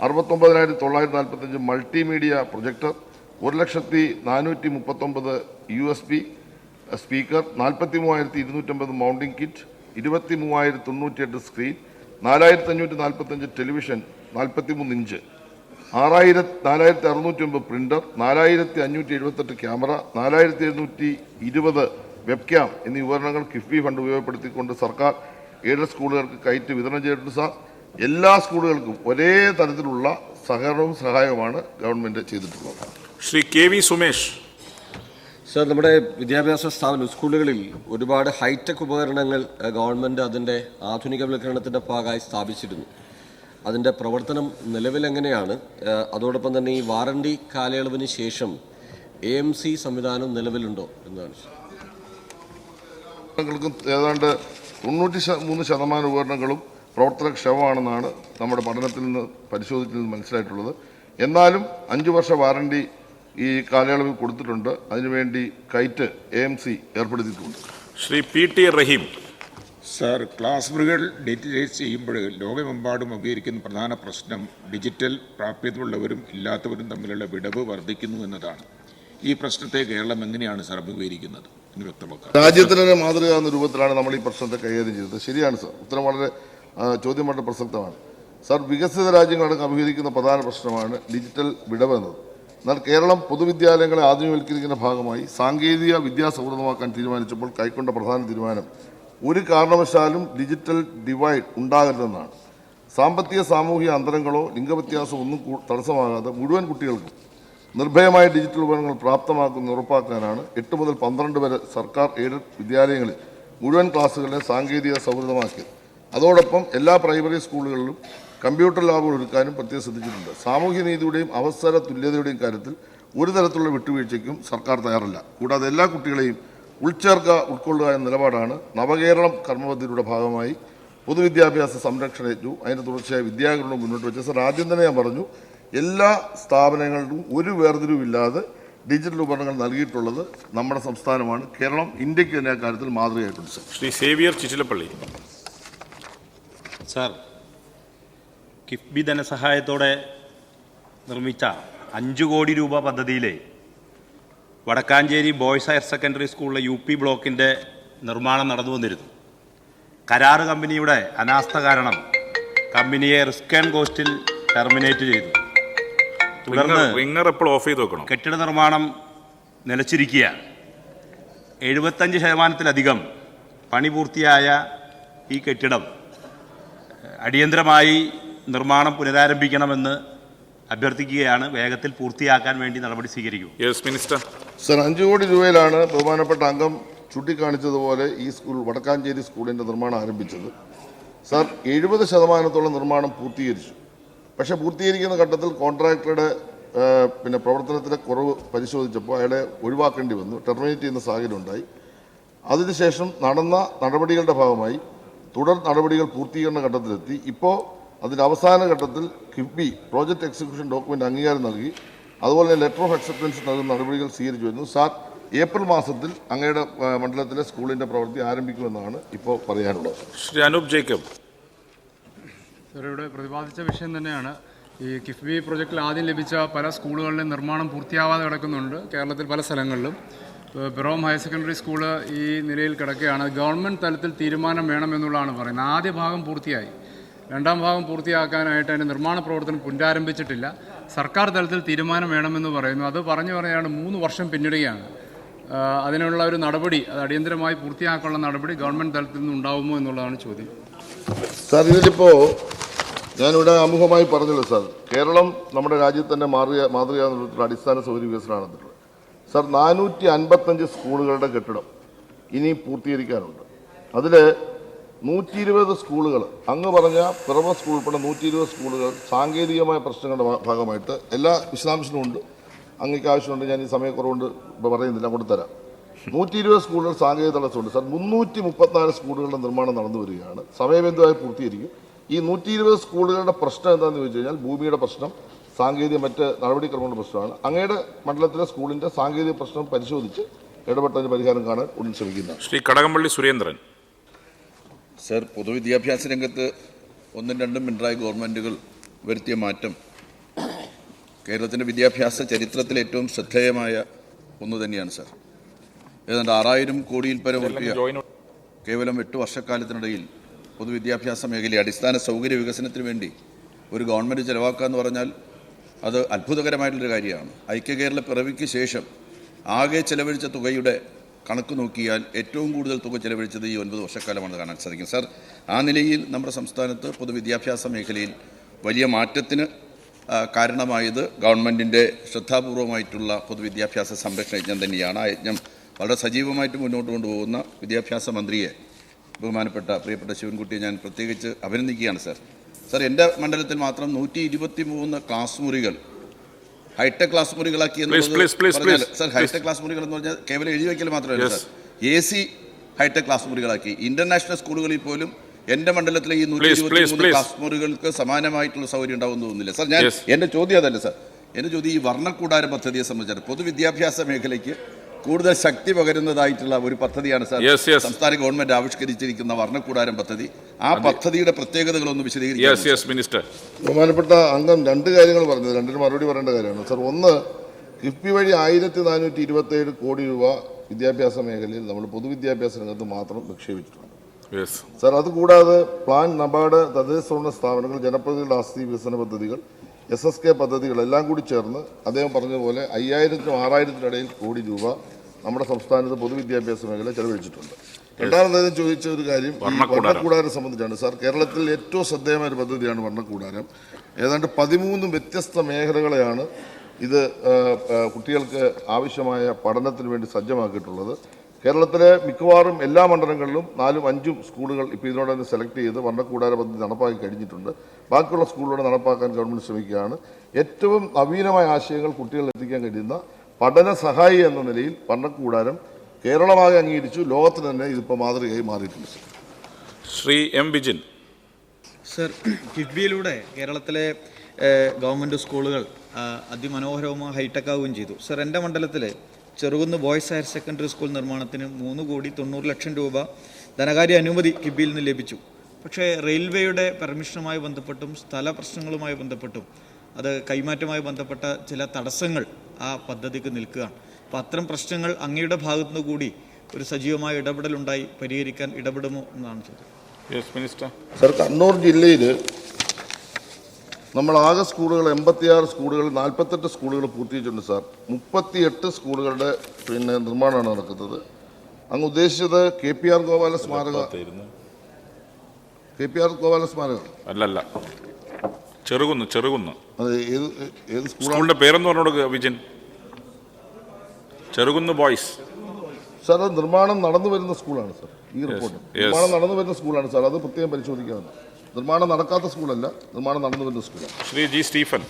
69,945 multimedia projector, 1,439 USB speaker, 43,250 mounting kit, 23,098 screen, 4,545 television 43 inch, 4,609 printer, 4,578 camera, 4,720 webcam എന്നീ ഉപകരണങ്ങൾ കിഫ്ബി ഫണ്ട് ഉപയോഗപ്പെടുത്തിക്കൊണ്ട് സർക്കാർ എയ്ഡഡ് സ്കൂളുകൾക്ക് കൈറ്റ് വിതരണം ചെയ്തിട്ടുണ്ട് സാർ. എല്ലാ സ്കൂളുകൾക്കും ഒരേ തരത്തിലുള്ള സഹകരണവും സഹായവുമാണ് ഗവൺമെൻറ് ചെയ്തിട്ടുള്ളത്. ശ്രീ KV സുമേഷ്. സാർ, നമ്മുടെ വിദ്യാഭ്യാസ സ്കൂളുകളിൽ ഒരുപാട് ഹൈടെക് ഉപകരണങ്ങൾ ഗവൺമെൻറ് അതിൻ്റെ ആധുനികവൽക്കരണത്തിൻ്റെ ഭാഗമായി സ്ഥാപിച്ചിരുന്നു. അതിൻ്റെ പ്രവർത്തനം നിലവിൽ എങ്ങനെയാണ്? അതോടൊപ്പം തന്നെ ഈ വാറണ്ടി കാലയളവിന് ശേഷം AMC സംവിധാനം നിലവിലുണ്ടോ എന്നാണ്. ഏതാണ്ട് 93% ഉപകരണങ്ങളും പ്രവർത്തനക്ഷമമാണെന്നാണ് നമ്മുടെ പഠനത്തിൽ നിന്ന് പരിശോധിച്ചതിൽ മനസ്സിലായിട്ടുള്ളത്. എന്നാലും 5 വർഷ വാറണ്ടി ഈ കാലയളവിൽ കൊടുത്തിട്ടുണ്ട്. അതിനുവേണ്ടി കൈറ്റ് AMC ഏർപ്പെടുത്തിയിട്ടുണ്ട്. ശ്രീ PT റഹീം. സാർ, ക്ലാസ് മുറികൾ ഡിജിറ്റലൈസ് ചെയ്യുമ്പോൾ ലോകമെമ്പാടും അഭിമുഖീകരിക്കുന്ന പ്രധാന പ്രശ്നം ഡിജിറ്റൽ പ്രാപ്യതയുള്ളവരും ഇല്ലാത്തവരും തമ്മിലുള്ള വിടവ് വർദ്ധിക്കുന്നു എന്നതാണ്. ഈ പ്രശ്നത്തെ കേരളം എങ്ങനെയാണ് സാർ അഭിമുഖീകരിക്കുന്നത് എന്ന് വ്യക്തമാക്കാം. രാജ്യത്തിന് മാതൃക എന്ന രൂപത്തിലാണ് നമ്മൾ ഈ പ്രശ്നത്തെ കൈകാര്യം ചെയ്തത്. ശരിയാണ് സാർ, ഉത്തരം ചോദ്യം വളരെ പ്രസക്തമാണ്. സാർ, വികസിത രാജ്യങ്ങളടക്കം അഭിമുഖീകരിക്കുന്ന പ്രധാന പ്രശ്നമാണ് ഡിജിറ്റൽ വിടവ് എന്നത്. എന്നാൽ കേരളം പൊതുവിദ്യാലയങ്ങളെ ആധുനികവൽക്കരിക്കുന്ന ഭാഗമായി സാങ്കേതിക വിദ്യാസൗഹൃദമാക്കാൻ തീരുമാനിച്ചപ്പോൾ കൈക്കൊണ്ട പ്രധാന തീരുമാനം ഒരു കാരണവശാലും ഡിജിറ്റൽ ഡിവൈഡ് ഉണ്ടാകരുതെന്നാണ്. സാമ്പത്തിക സാമൂഹിക അന്തരങ്ങളോ ലിംഗവ്യത്യാസമോ ഒന്നും തടസ്സമാകാതെ മുഴുവൻ കുട്ടികൾക്കും നിർഭയമായ ഡിജിറ്റൽ ഉപകരണങ്ങൾ പ്രാപ്തമാക്കുന്ന ഉറപ്പാക്കാനാണ് 8 മുതൽ 12 വരെ സർക്കാർ എയ്ഡഡ് വിദ്യാലയങ്ങളിൽ മുഴുവൻ ക്ലാസ്സുകളെ സാങ്കേതിക സൗഹൃദമാക്കിയത്. അതോടൊപ്പം എല്ലാ പ്രൈമറി സ്കൂളുകളിലും കമ്പ്യൂട്ടർ ലാബുകൾ ഒരുക്കാനും പ്രത്യേകം ശ്രദ്ധിച്ചിട്ടുണ്ട്. സാമൂഹ്യനീതിയുടെയും അവസര തുല്യതയുടെയും കാര്യത്തിൽ ഒരു തരത്തിലുള്ള വിട്ടുവീഴ്ചയ്ക്കും സർക്കാർ തയ്യാറല്ല. കൂടാതെ എല്ലാ കുട്ടികളെയും ഉൾക്കൊള്ളുക എന്ന നിലപാടാണ് നവകേരളം കർമ്മപദ്ധതിയുടെ ഭാഗമായി പൊതുവിദ്യാഭ്യാസ സംരക്ഷണ യജ്ഞവും അതിൻ്റെ തുടർച്ചയായ വിദ്യാഗ്രഹവും മുന്നോട്ട് വെച്ച സർ, ആദ്യം തന്നെ ഞാൻ പറഞ്ഞു, എല്ലാ സ്ഥാപനങ്ങളിലും ഒരു വേർതിരിവില്ലാതെ ഡിജിറ്റൽ ഉപകരണങ്ങൾ നൽകിയിട്ടുള്ളത് നമ്മുടെ സംസ്ഥാനമാണ്. കേരളം ഇന്ത്യക്ക് തന്നെ ആ കാര്യത്തിൽ മാതൃകയായിട്ടുണ്ട് സർ. ശ്രീ സേവിയർ ചിറ്റിലപ്പള്ളി. സാർ, കിഫ്ബി ധനസഹായത്തോടെ നിർമ്മിച്ച 5 കോടി രൂപ പദ്ധതിയിലെ വടക്കാഞ്ചേരി ബോയ്സ് ഹയർ സെക്കൻഡറി സ്കൂളിലെ UP ബ്ലോക്കിൻ്റെ നിർമ്മാണം നടന്നു വന്നിരുന്നു. കരാറ് കമ്പനിയുടെ അനാസ്ഥ കാരണം കമ്പനിയെ റിസ്ക് ആൻഡ് കോസ്റ്റിൽ ടെർമിനേറ്റ് ചെയ്തു. തുടർന്ന് കെട്ടിട നിർമ്മാണം നിലച്ചിരിക്കുകയാണ്. 75% പണി പൂർത്തിയായ ഈ കെട്ടിടം അടിയന്തരമായി നിർമ്മാണം പുനരാരംഭിക്കണമെന്ന് അഭ്യർത്ഥിക്കുകയാണ്. വേഗത്തിൽ പൂർത്തിയാക്കാൻ വേണ്ടി നടപടി സ്വീകരിക്കും. Yes minister. സർ, 5 കോടി രൂപയിലാണ് ബഹുമാനപ്പെട്ട അംഗം ചൂണ്ടിക്കാണിച്ചതുപോലെ ഈ സ്കൂൾ വടക്കാഞ്ചേരി സ്കൂളിൻ്റെ നിർമ്മാണം ആരംഭിച്ചത്. സർ, 70% നിർമ്മാണം പൂർത്തീകരിച്ചു. പക്ഷേ പൂർത്തീകരിക്കുന്ന ഘട്ടത്തിൽ കോൺട്രാക്ടറുടെ പ്രവർത്തനത്തിലെ കുറവ് പരിശോധിച്ചപ്പോൾ അയാളെ ഒഴിവാക്കേണ്ടി വന്നു, ടെർമിനേറ്റ് ചെയ്യുന്ന സാഹചര്യം ഉണ്ടായി. അതിനുശേഷം നടന്ന നടപടികളുടെ ഭാഗമായി തുടർ നടപടികൾ പൂർത്തീകരണ ഘട്ടത്തിലെത്തി. ഇപ്പോൾ അതിൻ്റെ അവസാന ഘട്ടത്തിൽ കിഫ്ബി പ്രോജക്റ്റ് എക്സിക്യൂഷൻ ഡോക്യുമെൻ്റ് അംഗീകാരം നൽകി. അതുപോലെ തന്നെ ലെറ്റർ ഓഫ് അക്സെപ്റ്റൻസ് നൽകുന്ന നടപടികൾ സ്വീകരിച്ചു വരുന്നു. സാർ, ഏപ്രിൽ മാസത്തിൽ അങ്ങയുടെ മണ്ഡലത്തിലെ സ്കൂളിൻ്റെ പ്രവൃത്തി ആരംഭിക്കുമെന്നാണ് ഇപ്പോൾ പറയാനുള്ളത്. ശ്രീ അനൂപ് ജേക്കബ്. സാർ, ഇവിടെ പ്രതിപാദിച്ച വിഷയം തന്നെയാണ്. ഈ കിഫ്ബി പ്രൊജക്റ്റിൽ ആദ്യം ലഭിച്ച പല സ്കൂളുകളിലും നിർമ്മാണം പൂർത്തിയാവാതെ കിടക്കുന്നുണ്ട്. കേരളത്തിൽ പല സ്ഥലങ്ങളിലും പിറവം ഹയർ സെക്കൻഡറി സ്കൂള് ഈ നിലയിൽ കിടക്കുകയാണ്. ഗവൺമെൻറ് തലത്തിൽ തീരുമാനം വേണമെന്നുള്ളതാണ് പറയുന്നത്. ആദ്യ ഭാഗം പൂർത്തിയായി, രണ്ടാം ഭാഗം പൂർത്തിയാക്കാനായിട്ട് അതിൻ്റെ നിർമ്മാണ പ്രവർത്തനം പുനരാരംഭിച്ചിട്ടില്ല. സർക്കാർ തലത്തിൽ തീരുമാനം വേണമെന്ന് പറയുന്നു. അത് പറഞ്ഞാണ് 3 വർഷം പിന്നിടുകയാണ്. അതിനുള്ള ഒരു നടപടി, അത് അടിയന്തരമായി പൂർത്തിയാക്കാനുള്ള നടപടി ഗവൺമെൻറ് തലത്തിൽ നിന്ന് ഉണ്ടാവുമോ എന്നുള്ളതാണ് ചോദ്യം. സാർ, ഇതിലിപ്പോൾ ഞാനിവിടെ ആമുഖമായി പറഞ്ഞല്ലോ സാർ, കേരളം നമ്മുടെ രാജ്യത്ത് തന്നെ മാതൃകയാണെന്നുള്ള അടിസ്ഥാന സൗകര്യ വികസനമാണെന്നുള്ളത്. സാർ, 455 സ്കൂളുകളുടെ കെട്ടിടം ഇനി പൂർത്തീകരിക്കാനുണ്ട്. അതിൽ 120 സ്കൂളുകൾ, അങ്ങ് പറഞ്ഞ പിറവ സ്കൂൾ ഉൾപ്പെടെ 120 സ്കൂളുകൾ സാങ്കേതികമായ പ്രശ്നങ്ങളുടെ ഭാഗമായിട്ട് എല്ലാ വിശദാംശങ്ങളും ഉണ്ട്. അങ്ങേക്ക് ആവശ്യമുണ്ട്, ഞാൻ ഈ സമയക്കുറവുകൊണ്ട് ഇപ്പോൾ പറയുന്നില്ല, കൊടുത്തരാം. 120 സ്കൂളുകൾ സാങ്കേതിക തടസ്സമുണ്ട് സാർ. 334 സ്കൂളുകളുടെ നിർമ്മാണം നടന്നു വരികയാണ്, സമയബന്ധിതമായി പൂർത്തീകരിക്കും. ഈ 120 സ്കൂളുകളുടെ പ്രശ്നം എന്താണെന്ന് ചോദിച്ചു കഴിഞ്ഞാൽ ഭൂമിയുടെ പ്രശ്നം, സാങ്കേതിക മറ്റ് നടപടിക്രമങ്ങളുടെ പ്രശ്നമാണ്. അങ്ങയുടെ മണ്ഡലത്തിലെ സ്കൂളിൻ്റെ സാങ്കേതിക പ്രശ്നം പരിശോധിച്ച് ഇടപെട്ടതിന് പരിഹാരം കാണാൻ ഉടൻ ശ്രമിക്കുന്നതാണ്. ശ്രീ കടകംപള്ളി സുരേന്ദ്രൻ. സർ, പൊതുവിദ്യാഭ്യാസ രംഗത്ത് 1ഉം 2ഉം പിണറായി ഗവൺമെൻറ്റുകൾ വരുത്തിയ മാറ്റം കേരളത്തിൻ്റെ വിദ്യാഭ്യാസ ചരിത്രത്തിലെ ഏറ്റവും ശ്രദ്ധേയമായ ഒന്ന് തന്നെയാണ് സർ. ഏതാണ്ട് 6000 കോടിയിൽ പരം രൂപ കേവലം 8 വർഷക്കാലത്തിനിടയിൽ പൊതുവിദ്യാഭ്യാസ മേഖലയെ അടിസ്ഥാന സൗകര്യ വികസനത്തിന് വേണ്ടി ഒരു ഗവൺമെൻറ് ചിലവാക്കുക എന്ന് പറഞ്ഞാൽ അത് അത്ഭുതകരമായിട്ടുള്ളൊരു കാര്യമാണ്. ഐക്യകേരള പിറവിക്ക് ശേഷം ആകെ ചെലവഴിച്ച തുകയുടെ കണക്ക് നോക്കിയാൽ ഏറ്റവും കൂടുതൽ തുക ചെലവഴിച്ചത് ഈ 9 വർഷക്കാലമാണെന്ന് കാണാൻ സാധിക്കും. സാർ, ആ നിലയിൽ നമ്മുടെ സംസ്ഥാനത്ത് പൊതുവിദ്യാഭ്യാസ മേഖലയിൽ വലിയ മാറ്റത്തിന് കാരണമായത് ഗവൺമെൻറ്റിൻ്റെ ശ്രദ്ധാപൂർവമായിട്ടുള്ള പൊതുവിദ്യാഭ്യാസ സംരക്ഷണ യജ്ഞം തന്നെയാണ്. ആ യജ്ഞം വളരെ സജീവമായിട്ട് മുന്നോട്ട് കൊണ്ടുപോകുന്ന വിദ്യാഭ്യാസ മന്ത്രിയെ, ബഹുമാനപ്പെട്ട പ്രിയപ്പെട്ട ശിവൻകുട്ടിയെ ഞാൻ പ്രത്യേകിച്ച് അഭിനന്ദിക്കുകയാണ് സാർ. സാർ, എൻ്റെ മണ്ഡലത്തിൽ മാത്രം 123 ക്ലാസ് മുറികൾ ഹൈടെക് ക്ലാസ് മുറികളാക്കി എന്നുള്ളത് സാർ, ഹൈടെക് ക്ലാസ് മുറികൾ എന്ന് പറഞ്ഞാൽ കേവലം എഴുതി വയ്ക്കൽ മാത്രമല്ല സാർ, AC ഹൈടെക് ക്ലാസ് മുറികളാക്കി. ഇന്റർനാഷണൽ സ്കൂളുകളിൽ പോലും എൻ്റെ മണ്ഡലത്തിലെ ഈ 123 ക്ലാസ് മുറികൾക്ക് സമാനമായിട്ടുള്ള സൗകര്യം ഉണ്ടാവുമെന്ന് തോന്നുന്നില്ല സാർ. ഞാൻ എൻ്റെ ചോദ്യം അതല്ല സാർ, എൻ്റെ ചോദ്യം ഈ വർണ്ണക്കൂടാര പദ്ധതിയെ സംബന്ധിച്ചാണ്. പൊതുവിദ്യാഭ്യാസ മേഖലയ്ക്ക് കൂടുതൽ ശക്തി പകരുന്നതായിട്ടുള്ള ഒരു പദ്ധതിയാണ് സാർ സംസ്ഥാന ഗവൺമെന്റ് ആവിഷ്കരിച്ചിരിക്കുന്ന വർണ്ണക്കൂടാരം പദ്ധതി. ആ പദ്ധതിയുടെ പ്രത്യേകതകളൊന്ന് വിശദീകരിക്കും. ബഹുമാനപ്പെട്ട അംഗം 2 കാര്യങ്ങൾ പറഞ്ഞത്, 2 മറുപടി പറയേണ്ട കാര്യമാണ് സാർ. ഒന്ന്, കിഫ്ബി വഴി 1427 കോടി രൂപ വിദ്യാഭ്യാസ മേഖലയിൽ നമ്മൾ പൊതുവിദ്യാഭ്യാസ രംഗത്ത് മാത്രം നിക്ഷേപിച്ചിട്ടുണ്ട് സാർ. അതുകൂടാതെ പ്ലാൻ, നബാർഡ്, തദ്ദേശ സ്വയംഭരണ സ്ഥാപനങ്ങൾ, ജനപ്രതിനിധികളുടെ ആസ്തി വികസന പദ്ധതികൾ, SSK പദ്ധതികൾ എല്ലാം കൂടി ചേർന്ന് അദ്ദേഹം പറഞ്ഞതുപോലെ 5000-നും 6000-നും ഇടയിൽ കോടി രൂപ നമ്മുടെ സംസ്ഥാനത്ത് പൊതുവിദ്യാഭ്യാസ മേഖല ചെലവഴിച്ചിട്ടുണ്ട്. രണ്ടാമതായി ചോദിച്ച ഒരു കാര്യം വർണ്ണക്കൂടാരം സംബന്ധിച്ചാണ് സാർ. കേരളത്തിൽ ഏറ്റവും ശ്രദ്ധേയമായ ഒരു പദ്ധതിയാണ് വർണ്ണക്കൂടാരം. ഏതാണ്ട് 13 വ്യത്യസ്ത മേഖലകളെയാണ് ഇത് കുട്ടികൾക്ക് ആവശ്യമായ പഠനത്തിന് വേണ്ടി സജ്ജമാക്കിയിട്ടുള്ളത്. കേരളത്തിലെ മിക്കവാറും എല്ലാ മണ്ഡലങ്ങളിലും 4ഉം 5ഉം സ്കൂളുകൾ ഇപ്പോൾ ഇതിനോടൊന്ന് സെലക്ട് ചെയ്ത് വർണ്ണക്കൂടാര പദ്ധതി നടപ്പാക്കി കഴിഞ്ഞിട്ടുണ്ട്. ബാക്കിയുള്ള സ്കൂളുകളോട് നടപ്പാക്കാൻ ഗവൺമെൻറ് ശ്രമിക്കുകയാണ്. ഏറ്റവും നവീനമായ ആശയങ്ങൾ കുട്ടികളിൽ എത്തിക്കാൻ കഴിയുന്ന പഠന സഹായി എന്ന നിലയിൽ വർണ്ണക്കൂടാരം കേരളമാകെ അംഗീകരിച്ചു. ലോകത്തിന് തന്നെ ഇതിപ്പോൾ മാതൃകയായി മാറിയിട്ടുണ്ട് sir. Shri M Vijin. Sir, കിഫ്ബിയിലൂടെ കേരളത്തിലെ ഗവൺമെൻറ് സ്കൂളുകൾ അതിമനോഹരവും ഹൈടെക് ആവുകയും ചെയ്തു. സർ, എൻ്റെ മണ്ഡലത്തിൽ Cherukunnu boys higher secondary school നിർമ്മാണത്തിന് 3,90,00,000 രൂപ ധനകാര്യ അനുമതി കിഫ്ബിയിൽ നിന്ന് ലഭിച്ചു. പക്ഷേ റെയിൽവേയുടെ പെർമിഷനുമായി ബന്ധപ്പെട്ടും സ്ഥല പ്രശ്നങ്ങളുമായി ബന്ധപ്പെട്ടും അത് കൈമാറ്റവുമായി ബന്ധപ്പെട്ട ചില തടസ്സങ്ങൾ ആ പദ്ധതിക്ക് നിൽക്കുകയാണ്. അപ്പോൾ അത്തരം പ്രശ്നങ്ങൾ അങ്ങയുടെ ഭാഗത്തുനിന്ന് കൂടി ഒരു സജീവമായ ഇടപെടലുണ്ടായി പരിഹരിക്കാൻ ഇടപെടുമോ എന്നാണ് ചോദിച്ചത്. സർ, കണ്ണൂർ ജില്ലയിൽ നമ്മൾ ആകെ സ്കൂളുകൾ 86 സ്കൂളുകൾ 48 സ്കൂളുകൾ പൂർത്തീകരിച്ചിട്ടുണ്ട് സാർ. 38 സ്കൂളുകളുടെ നിർമ്മാണമാണ് നടക്കുന്നത്. അങ്ങ് ഉദ്ദേശിച്ചത് KPR ഗോപാല സ്മാരക അല്ലല്ല, ചെറുകുന്ന്. അത് ഏത് സ്കൂളിന്റെ പേരെന്ന് പറഞ്ഞോട് വിജിൻ. ചെറുകുന്ന് ബോയ്സ്. സാർ, അത് നിർമ്മാണം നടന്നു വരുന്ന സ്കൂളാണ് സാർ. ഈ റിപ്പോർട്ട് നിർമ്മാണം നടന്നു വരുന്ന സ്കൂളാണ് സാർ. അത് പ്രത്യേകം പരിശോധിക്കാവുന്ന. നിർമ്മാണം നടക്കാത്ത സ്കൂളല്ല, നിർമ്മാണം നടന്നു വരുന്ന സ്കൂളാണ്. Shri G Stephen.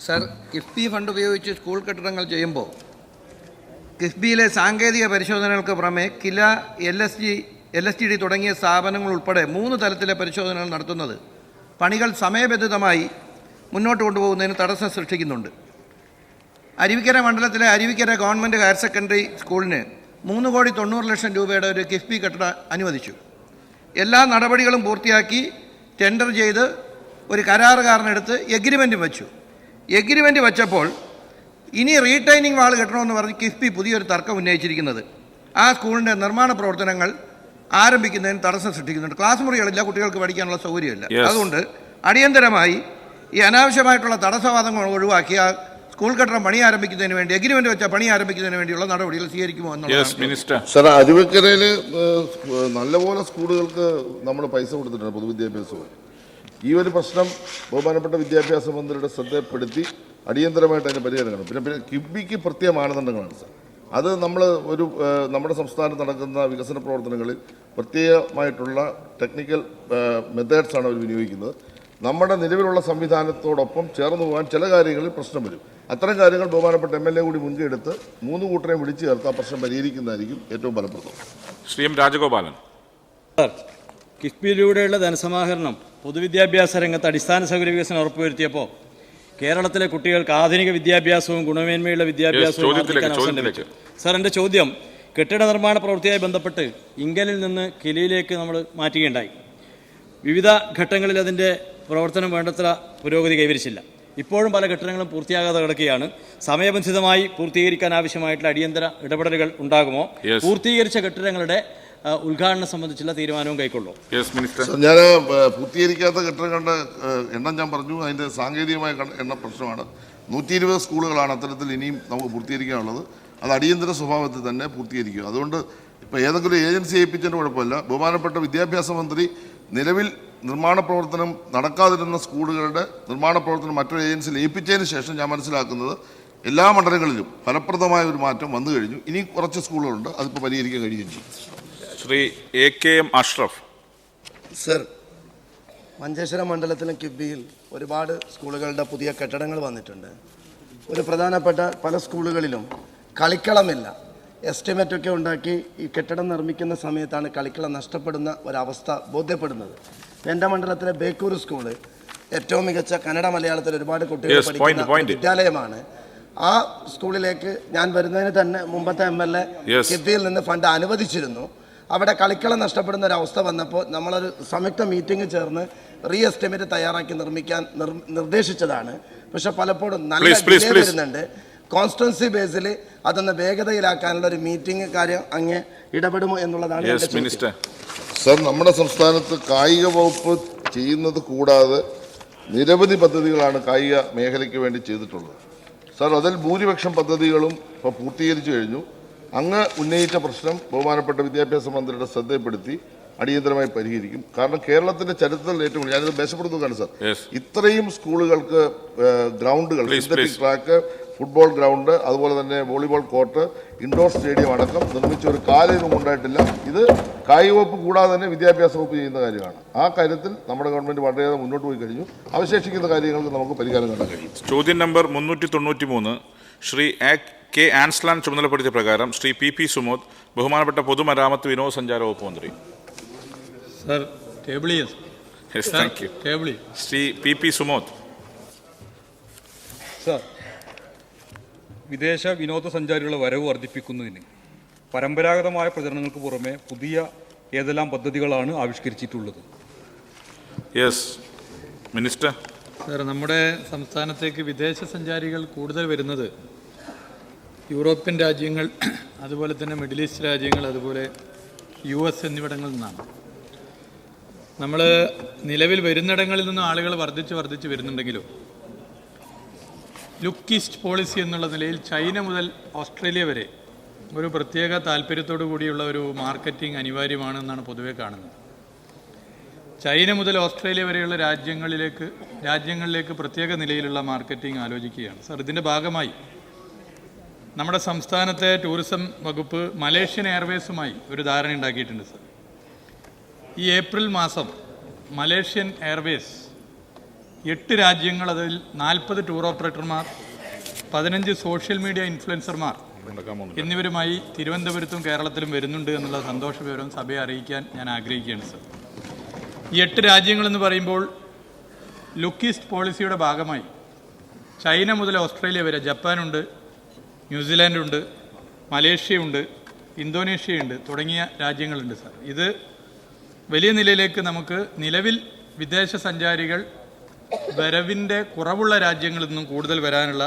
Sir, KIIFB fund ഉപയോഗിച്ച് സ്കൂൾ കെട്ടിടങ്ങൾ ചെയ്യുമ്പോൾ കിഫ്ബിയിലെ സാങ്കേതിക പരിശോധനകൾക്ക് പുറമെ കില, LSGD തുടങ്ങിയ സ്ഥാപനങ്ങൾ ഉൾപ്പെടെ 3 തലത്തിലെ പരിശോധനകൾ നടത്തുന്നത് പണികൾ സമയബന്ധിതമായി മുന്നോട്ട് കൊണ്ടുപോകുന്നതിന് തടസ്സം സൃഷ്ടിക്കുന്നുണ്ട്. അരുവിക്കര മണ്ഡലത്തിലെ അരുവിക്കര ഗവൺമെൻറ് ഹയർ സെക്കൻഡറി സ്കൂളിന് 3,90,00,000 രൂപയുടെ ഒരു കിഫ്ബി കെട്ടിടം അനുവദിച്ചു. എല്ലാ നടപടികളും പൂർത്തിയാക്കി ടെൻഡർ ചെയ്ത് ഒരു കരാറുകാരനെടുത്ത് എഗ്രിമെൻറ്റ് വെച്ചു. എഗ്രിമെൻറ്റ് വെച്ചപ്പോൾ ഇനി റീടൈനിങ് വാൾ കെട്ടണമെന്ന് പറഞ്ഞ് കിഫ്ബി പുതിയൊരു തർക്കം ഉന്നയിച്ചിരിക്കുന്നത് ആ സ്കൂളിൻ്റെ നിർമ്മാണ പ്രവർത്തനങ്ങൾ ആരംഭിക്കുന്നതിന് തടസ്സം സൃഷ്ടിക്കുന്നുണ്ട്. ക്ലാസ് മുറികളില്ല, കുട്ടികൾക്ക് പഠിക്കാനുള്ള സൗകര്യമില്ല. അതുകൊണ്ട് അടിയന്തരമായി ഈ അനാവശ്യമായിട്ടുള്ള തടസ്സവാദങ്ങൾ ഒഴിവാക്കി ആ സ്കൂൾ കെട്ടിടം പണി ആരംഭിക്കുന്നതിന് വേണ്ടി എഗ്രിമെന്റ് വെച്ച പണി ആരംഭിക്കുന്നതിന് വേണ്ടിയുള്ള നടപടികൾ സ്വീകരിക്കുമോ എന്നുള്ളത്. സാർ, അരുവിക്കരയിൽ നല്ലപോലെ സ്കൂളുകൾക്ക് നമ്മൾ പൈസ കൊടുത്തിട്ടുണ്ട് പൊതുവിദ്യാഭ്യാസവും. ഈ ഒരു പ്രശ്നം ബഹുമാനപ്പെട്ട വിദ്യാഭ്യാസ മന്ത്രിയുടെ ശ്രദ്ധപ്പെടുത്തി അടിയന്തരമായിട്ട് അതിന് പരിഹാരം കാണും. പിന്നെ കിഫ്ബിക്ക് പ്രത്യേക മാനദണ്ഡങ്ങളാണ് സാർ. അത് നമ്മൾ നമ്മുടെ സംസ്ഥാനത്ത് നടക്കുന്ന വികസന പ്രവർത്തനങ്ങളിൽ പ്രത്യേകമായിട്ടുള്ള ടെക്നിക്കൽ മെത്തേഡ്സാണ് അവർ വിനിയോഗിക്കുന്നത്. നമ്മുടെ നിലവിലുള്ള സംവിധാനത്തോടൊപ്പം ചേർന്ന് പോകാൻ ചില കാര്യങ്ങളിൽ പ്രശ്നം വരും. അത്തരം കാര്യങ്ങൾ ബഹുമാനപ്പെട്ട MLA കൂടി മുൻകൈ എടുത്ത് 3 കൂട്ടരെയും വിളിച്ചു ചേർത്ത് ആ പ്രശ്നം പരിഹരിക്കുന്നതായിരിക്കും ഏറ്റവും ഫലപ്രദം. ശ്രീ എം രാജഗോപാലൻ. കിഫ്ബിയിലൂടെയുള്ള ധനസമാഹരണം പൊതുവിദ്യാഭ്യാസ രംഗത്ത് അടിസ്ഥാന സൗകര്യ വികസനം ഉറപ്പുവരുത്തിയപ്പോൾ കേരളത്തിലെ കുട്ടികൾക്ക് ആധുനിക വിദ്യാഭ്യാസവും ഗുണമേന്മയുള്ള വിദ്യാഭ്യാസവും അവസരം ലഭിച്ചു. സാർ, എൻ്റെ ചോദ്യം കെട്ടിട നിർമ്മാണ പ്രവൃത്തിയുമായി ബന്ധപ്പെട്ട് ഇങ്കലിൽ നിന്ന് കിലയിലേക്ക് നമ്മൾ മാറ്റുകയുണ്ടായി. വിവിധ ഘട്ടങ്ങളിൽ അതിൻ്റെ പ്രവർത്തനം വേണ്ടത്ര പുരോഗതി കൈവരിച്ചില്ല. ഇപ്പോഴും പല കെട്ടിടങ്ങളും പൂർത്തിയാകാതെ കിടക്കുകയാണ്. സമയബന്ധിതമായി പൂർത്തീകരിക്കാൻ ആവശ്യമായിട്ടുള്ള അടിയന്തര ഇടപെടലുകൾ ഉണ്ടാകുമോ? പൂർത്തീകരിച്ച കെട്ടിടങ്ങളുടെ ഉദ്ഘാടനം സംബന്ധിച്ചുള്ള തീരുമാനവും കൈക്കൊള്ളും. ഞാൻ പൂർത്തീകരിക്കാത്ത കെട്ടിടങ്ങളുടെ എണ്ണം ഞാൻ പറഞ്ഞു. അതിൻ്റെ സാങ്കേതികമായ എണ്ണം പ്രശ്നമാണ്. 120 സ്കൂളുകളാണ് അത്തരത്തിൽ ഇനിയും നമുക്ക് പൂർത്തീകരിക്കാനുള്ളത്. അത് അടിയന്തര സ്വഭാവത്തിൽ തന്നെ പൂർത്തീകരിക്കുക. അതുകൊണ്ട് ഇപ്പോൾ ഏതെങ്കിലും ഏജൻസി ഏൽപ്പിച്ചതിൻ്റെ കുഴപ്പമില്ല. ബഹുമാനപ്പെട്ട വിദ്യാഭ്യാസ മന്ത്രി നിലവിൽ നിർമ്മാണ പ്രവർത്തനം നടക്കാതിരുന്ന സ്കൂളുകളുടെ നിർമ്മാണ പ്രവർത്തനം മറ്റൊരു ഏജൻസിയിൽ ഏൽപ്പിച്ചതിന് ശേഷം ഞാൻ മനസ്സിലാക്കുന്നത് എല്ലാ മണ്ഡലങ്ങളിലും ഫലപ്രദമായ ഒരു മാറ്റം വന്നു കഴിഞ്ഞു. ഇനി കുറച്ച് സ്കൂളുകളുണ്ട്, അതിപ്പോൾ പരിഹരിക്കാൻ കഴിയുകയും ചെയ്യും. ശ്രീ AKM അഷ്റഫ്. സർ, മഞ്ചേശ്വരം മണ്ഡലത്തിലും കിഫ്ബിയിൽ ഒരുപാട് സ്കൂളുകളുടെ പുതിയ കെട്ടിടങ്ങൾ വന്നിട്ടുണ്ട്. ഒരു പ്രധാനപ്പെട്ട പല സ്കൂളുകളിലും കളിക്കളമില്ല. എസ്റ്റിമേറ്റൊക്കെ ഉണ്ടാക്കി ഈ കെട്ടിടം നിർമ്മിക്കുന്ന സമയത്താണ് കളിക്കളം നഷ്ടപ്പെടുന്ന ഒരവസ്ഥ ബോധ്യപ്പെടുന്നത്. എൻ്റെ മണ്ഡലത്തിലെ ബേക്കൂർ സ്കൂള് ഏറ്റവും മികച്ച കന്നഡ മലയാളത്തിൽ ഒരുപാട് കുട്ടികൾ പഠിക്കുന്ന വിദ്യാലയമാണ്. ആ സ്കൂളിലേക്ക് ഞാൻ വരുന്നതിന് തന്നെ മുമ്പത്തെ MLA കിഫ്ബിയിൽ നിന്ന് ഫണ്ട് അനുവദിച്ചിരുന്നു. അവിടെ കളിക്കളം നഷ്ടപ്പെടുന്ന ഒരു അവസ്ഥ വന്നപ്പോൾ നമ്മളൊരു സംയുക്ത മീറ്റിംഗ് ചേർന്ന് എസ്റ്റിമേറ്റ് തയ്യാറാക്കി നിർമ്മിക്കാൻ നിർദ്ദേശിച്ചതാണ്. പക്ഷെ പലപ്പോഴും നല്ല ഡിലേ വരുന്നുണ്ട്. കോൺസ്റ്റിറ്റ്യുവൻസി ബേസിൽ അതൊന്ന് വേഗതയിലാക്കാനുള്ള ഒരു മീറ്റിംഗ് കാര്യം അങ്ങ് ഇടപെടുമോ എന്നുള്ളതാണ് എൻ്റെ ചോദ്യം. സർ, നമ്മുടെ സംസ്ഥാനത്ത് കായിക വകുപ്പ് ചെയ്യുന്നത് കൂടാതെ നിരവധി പദ്ധതികളാണ് കായിക മേഖലയ്ക്ക് വേണ്ടി ചെയ്തിട്ടുള്ളത്. സർ, അതിൽ ഭൂരിപക്ഷം പദ്ധതികളും ഇപ്പോൾ പൂർത്തീകരിച്ചു കഴിഞ്ഞു. അങ്ങ് ഉന്നയിച്ച പ്രശ്നം ബഹുമാനപ്പെട്ട വിദ്യാഭ്യാസ മന്ത്രിയുടെ ശ്രദ്ധയിൽപ്പെടുത്തി അടിയന്തരമായി പരിഹരിക്കും. കാരണം കേരളത്തിന്റെ ചരിത്രത്തിൽ ഏറ്റവും ഞാനിത് മേശപ്പെടുത്തുകയാണ് സർ. ഇത്രയും സ്കൂളുകൾക്ക് ഗ്രൗണ്ടുകൾ, സിന്തറ്റിക് ട്രാക്ക്, ഫുട്ബോൾ ഗ്രൗണ്ട്, അതുപോലെ തന്നെ വോളിബോൾ കോർട്ട്, ഇൻഡോർ സ്റ്റേഡിയം അടക്കം നിർമ്മിച്ച ഒരു കാലവും ഉണ്ടായിട്ടില്ല. ഇത് കായിക വകുപ്പ് കൂടാതെ തന്നെ വിദ്യാഭ്യാസ വകുപ്പ് ചെയ്യുന്ന കാര്യമാണ്. ആ കാര്യത്തിൽ നമ്മുടെ ഗവൺമെന്റ് വളരെയേറെ മുന്നോട്ട് പോയി കഴിഞ്ഞു. അവശേഷിക്കുന്ന കാര്യങ്ങൾക്ക് നമുക്ക് പരിഹാരം കാണാൻ കഴിയും. ചോദ്യം നമ്പർ 393 ശ്രീ കെ ആൻസ്ലാൻ ചുമതലപ്പെടുത്തിയ പ്രകാരം ശ്രീ PP സുമോദ്, ബഹുമാനപ്പെട്ട പൊതുമരാമത്ത് വിനോദസഞ്ചാര വകുപ്പ് മന്ത്രി. Sir, table Yes, thank you. Shri PP Sumod. Sir, വിദേശ വിനോദസഞ്ചാരികളുടെ വരവ് വർദ്ധിപ്പിക്കുന്നതിന് പരമ്പരാഗതമായ പ്രചരണങ്ങൾക്ക് പുറമെ പുതിയ ഏതെല്ലാം പദ്ധതികളാണ് ആവിഷ്കരിച്ചിട്ടുള്ളത്? Yes, minister. സർ, നമ്മുടെ സംസ്ഥാനത്തേക്ക് വിദേശ സഞ്ചാരികൾ കൂടുതൽ വരുന്നത് യൂറോപ്യൻ രാജ്യങ്ങൾ, അതുപോലെ തന്നെ മിഡിൽ ഈസ്റ്റ് രാജ്യങ്ങൾ, അതുപോലെ US എന്നിവിടങ്ങളിൽ നിന്നാണ്. നമ്മൾ നിലവിൽ വരുന്നിടങ്ങളിൽ നിന്നും ആളുകൾ വർദ്ധിച്ച് വരുന്നുണ്ടെങ്കിലും ലുക്ക് ഈസ്റ്റ് പോളിസി എന്നുള്ള നിലയിൽ ചൈന മുതൽ ഓസ്ട്രേലിയ വരെ ഒരു പ്രത്യേക താല്പര്യത്തോടു കൂടിയുള്ള ഒരു മാർക്കറ്റിംഗ് അനിവാര്യമാണെന്നാണ് പൊതുവെ കാണുന്നത്. ചൈന മുതൽ ഓസ്ട്രേലിയ വരെയുള്ള രാജ്യങ്ങളിലേക്ക് പ്രത്യേക നിലയിലുള്ള മാർക്കറ്റിംഗ് ആലോചിക്കുകയാണ്. സർ, ഇതിൻ്റെ ഭാഗമായി നമ്മുടെ സംസ്ഥാനത്തെ ടൂറിസം വകുപ്പ് മലേഷ്യൻ എയർവേസുമായി ഒരു ധാരണ ഉണ്ടാക്കിയിട്ടുണ്ട്. സർ, ഈ ഏപ്രിൽ മാസം മലേഷ്യൻ എയർവേസ് 8 രാജ്യങ്ങൾ, അതിൽ 40 ടൂർ ഓപ്പറേറ്റർമാർ, 15 സോഷ്യൽ മീഡിയ ഇൻഫ്ലുവൻസർമാർ എന്നിവരുമായി തിരുവനന്തപുരത്തും കേരളത്തിലും വരുന്നുണ്ട് എന്നുള്ള സന്തോഷ വിവരം സഭയെ അറിയിക്കാൻ ഞാൻ ആഗ്രഹിക്കുകയാണ്. സർ, ഈ 8 രാജ്യങ്ങളെന്ന് പറയുമ്പോൾ ലുക്ക് ഈസ്റ്റ് പോളിസിയുടെ ഭാഗമായി ചൈന മുതൽ ഓസ്ട്രേലിയ വരെ ജപ്പാനുണ്ട്, ന്യൂസിലാൻഡുണ്ട്, മലേഷ്യയുണ്ട്, ഇന്തോനേഷ്യയുണ്ട് തുടങ്ങിയ രാജ്യങ്ങളുണ്ട്. സർ, ഇത് വലിയ നിലയിലേക്ക് നമുക്ക് നിലവിൽ വിദേശ സഞ്ചാരികൾ വരവിൻ്റെ കുറവുള്ള രാജ്യങ്ങളിൽ നിന്നും കൂടുതൽ വരാനുള്ള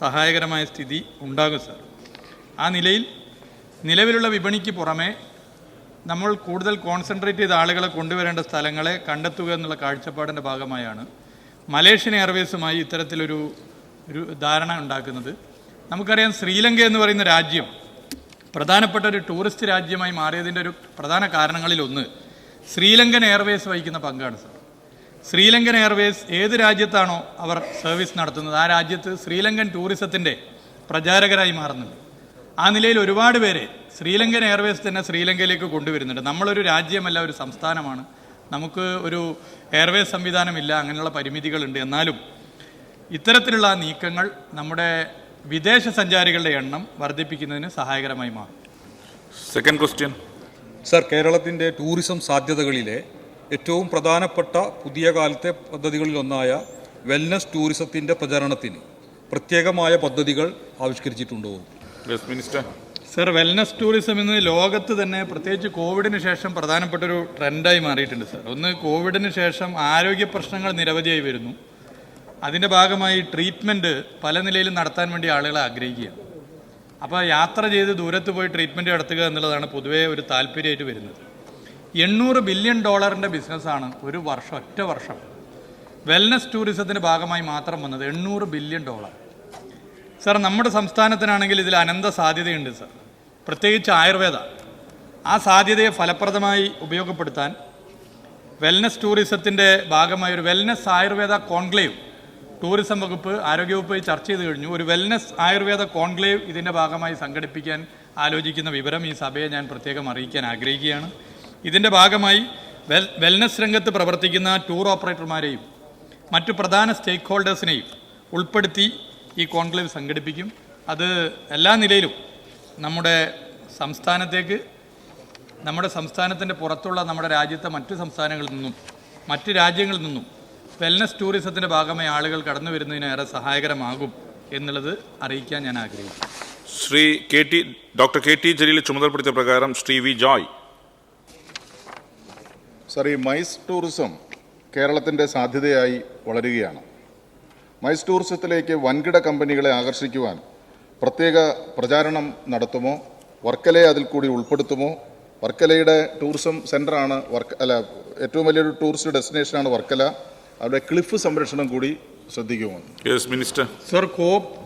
സഹായകരമായ സ്ഥിതി ഉണ്ടാകും. സർ, ആ നിലയിൽ നിലവിലുള്ള വിപണിക്ക് പുറമെ നമ്മൾ കൂടുതൽ കോൺസെൻട്രേറ്റ് ചെയ്ത ആളുകളെ കൊണ്ടുവരേണ്ട സ്ഥലങ്ങളെ കണ്ടെത്തുക എന്നുള്ള കാഴ്ചപ്പാടിൻ്റെ ഭാഗമായാണ് മലേഷ്യൻ എയർവേസുമായി ഇത്തരത്തിലൊരു ധാരണ ഉണ്ടാക്കുന്നത്. നമുക്കറിയാം, ശ്രീലങ്ക എന്ന് പറയുന്ന രാജ്യം പ്രധാനപ്പെട്ട ഒരു ടൂറിസ്റ്റ് രാജ്യമായി മാറിയതിൻ്റെ ഒരു പ്രധാന കാരണങ്ങളിലൊന്ന് ശ്രീലങ്കൻ എയർവേസ് വഹിക്കുന്ന പങ്കാണ്. സർ, ശ്രീലങ്കൻ എയർവേസ് ഏത് രാജ്യത്താണോ അവർ സർവീസ് നടത്തുന്നത് ആ രാജ്യത്ത് ശ്രീലങ്കൻ ടൂറിസത്തിൻ്റെ പ്രചാരകരായി മാറുന്നുണ്ട്. ആ നിലയിൽ ഒരുപാട് പേരെ ശ്രീലങ്കൻ എയർവേസ് തന്നെ ശ്രീലങ്കയിലേക്ക് കൊണ്ടുവരുന്നുണ്ട്. നമ്മളൊരു രാജ്യമല്ല, ഒരു സംസ്ഥാനമാണ്. നമുക്ക് ഒരു എയർവേസ് സംവിധാനമില്ല, അങ്ങനെയുള്ള പരിമിതികളുണ്ട്. എന്നാലും ഇത്തരത്തിലുള്ള നീക്കങ്ങൾ നമ്മുടെ വിദേശ സഞ്ചാരികളുടെ എണ്ണം വർദ്ധിപ്പിക്കുന്നതിന് സഹായകരമായി മാറും. Second question. സർ, കേരളത്തിൻ്റെ ടൂറിസം സാധ്യതകളിലെ ഏറ്റവും പ്രധാനപ്പെട്ട പുതിയ കാലത്തെ പദ്ധതികളിലൊന്നായ വെൽനസ് ടൂറിസത്തിൻ്റെ പ്രചരണത്തിന് പ്രത്യേകമായ പദ്ധതികൾ ആവിഷ്കരിച്ചിട്ടുണ്ടോ? Yes, minister. Sir, wellness tourism ഇന്ന് ലോകത്ത് തന്നെ പ്രത്യേകിച്ച് കോവിഡിന് ശേഷം പ്രധാനപ്പെട്ടൊരു ട്രെൻഡായി മാറിയിട്ടുണ്ട്. സർ, ഒന്ന്, കോവിഡിന് ശേഷം ആരോഗ്യ പ്രശ്നങ്ങൾ നിരവധിയായി വരുന്നു. അതിൻ്റെ ഭാഗമായി ട്രീറ്റ്മെൻറ്റ് പല നിലയിലും നടത്താൻ വേണ്ടി ആളുകളെ ആഗ്രഹിക്കുകയാണ്. അപ്പോൾ യാത്ര ചെയ്ത് ദൂരത്ത് പോയി ട്രീറ്റ്മെൻറ്റ് നടത്തുക എന്നുള്ളതാണ് പൊതുവേ ഒരു താല്പര്യമായിട്ട് വരുന്നത്. $800 ബില്യൺ ബിസിനസ്സാണ് ഒരു വർഷം, ഒറ്റ വർഷം വെൽനസ് ടൂറിസത്തിൻ്റെ ഭാഗമായി മാത്രം വന്നത്. $800 ബില്യൺ. സർ, നമ്മുടെ സംസ്ഥാനത്തിനാണെങ്കിൽ ഇതിൽ അനന്ത സാധ്യതയുണ്ട്. സർ, പ്രത്യേകിച്ച് ആയുർവേദ. ആ സാധ്യതയെ ഫലപ്രദമായി ഉപയോഗപ്പെടുത്താൻ വെൽനസ് ടൂറിസത്തിൻ്റെ ഭാഗമായി ഒരു വെൽനസ് ആയുർവേദ കോൺക്ലേവ് ടൂറിസം വകുപ്പ്, ആരോഗ്യവകുപ്പ് ചർച്ച ചെയ്ത് കഴിഞ്ഞു. ഒരു വെൽനസ് ആയുർവേദ കോൺക്ലേവ് ഇതിൻ്റെ ഭാഗമായി സംഘടിപ്പിക്കാൻ ആലോചിക്കുന്ന വിവരം ഈ സഭയെ ഞാൻ പ്രത്യേകം അറിയിക്കാൻ ആഗ്രഹിക്കുകയാണ്. ഇതിൻ്റെ ഭാഗമായി വെൽനസ് രംഗത്ത് പ്രവർത്തിക്കുന്ന ടൂർ ഓപ്പറേറ്റർമാരെയും മറ്റു പ്രധാന സ്റ്റേക്ക് ഹോൾഡേഴ്സിനെയും ഉൾപ്പെടുത്തി ഈ കോൺക്ലേവ് സംഘടിപ്പിക്കും. അത് എല്ലാ നിലയിലും നമ്മുടെ സംസ്ഥാനത്തിൻ്റെ പുറത്തുള്ള നമ്മുടെ രാജ്യത്തെ മറ്റു സംസ്ഥാനങ്ങളിൽ നിന്നും മറ്റ് രാജ്യങ്ങളിൽ നിന്നും വെൽനസ് ടൂറിസത്തിൻ്റെ ഭാഗമായി ആളുകൾ കടന്നു വരുന്നതിന് ഏറെ സഹായകരമാകും എന്നുള്ളത് അറിയിക്കാൻ ഞാൻ ആഗ്രഹിക്കുന്നു. ശ്രീ ഡോക്ടർ KT ജലീൽ ചുമതലപ്പെടുത്തിയ പ്രകാരം ശ്രീ V ജോയ്. സർ, ഈ മൈസ് ടൂറിസം കേരളത്തിൻ്റെ സാധ്യതയായി വളരുകയാണ്. മൈസ് ടൂറിസത്തിലേക്ക് വൻകിട കമ്പനികളെ ആകർഷിക്കുവാൻ പ്രത്യേക പ്രചാരണം നടത്തുമോ? വർക്കലയെ അതിൽ കൂടി ഉൾപ്പെടുത്തുമോ? വർക്കലയുടെ ടൂറിസം സെൻ്ററാണ് ഏറ്റവും വലിയൊരു ടൂറിസ്റ്റ് ഡെസ്റ്റിനേഷനാണ് വർക്കല. അവിടെ ക്ലിഫ് സംരക്ഷണം കൂടി ശ്രദ്ധിക്കുമോ? Yes, minister. സർ,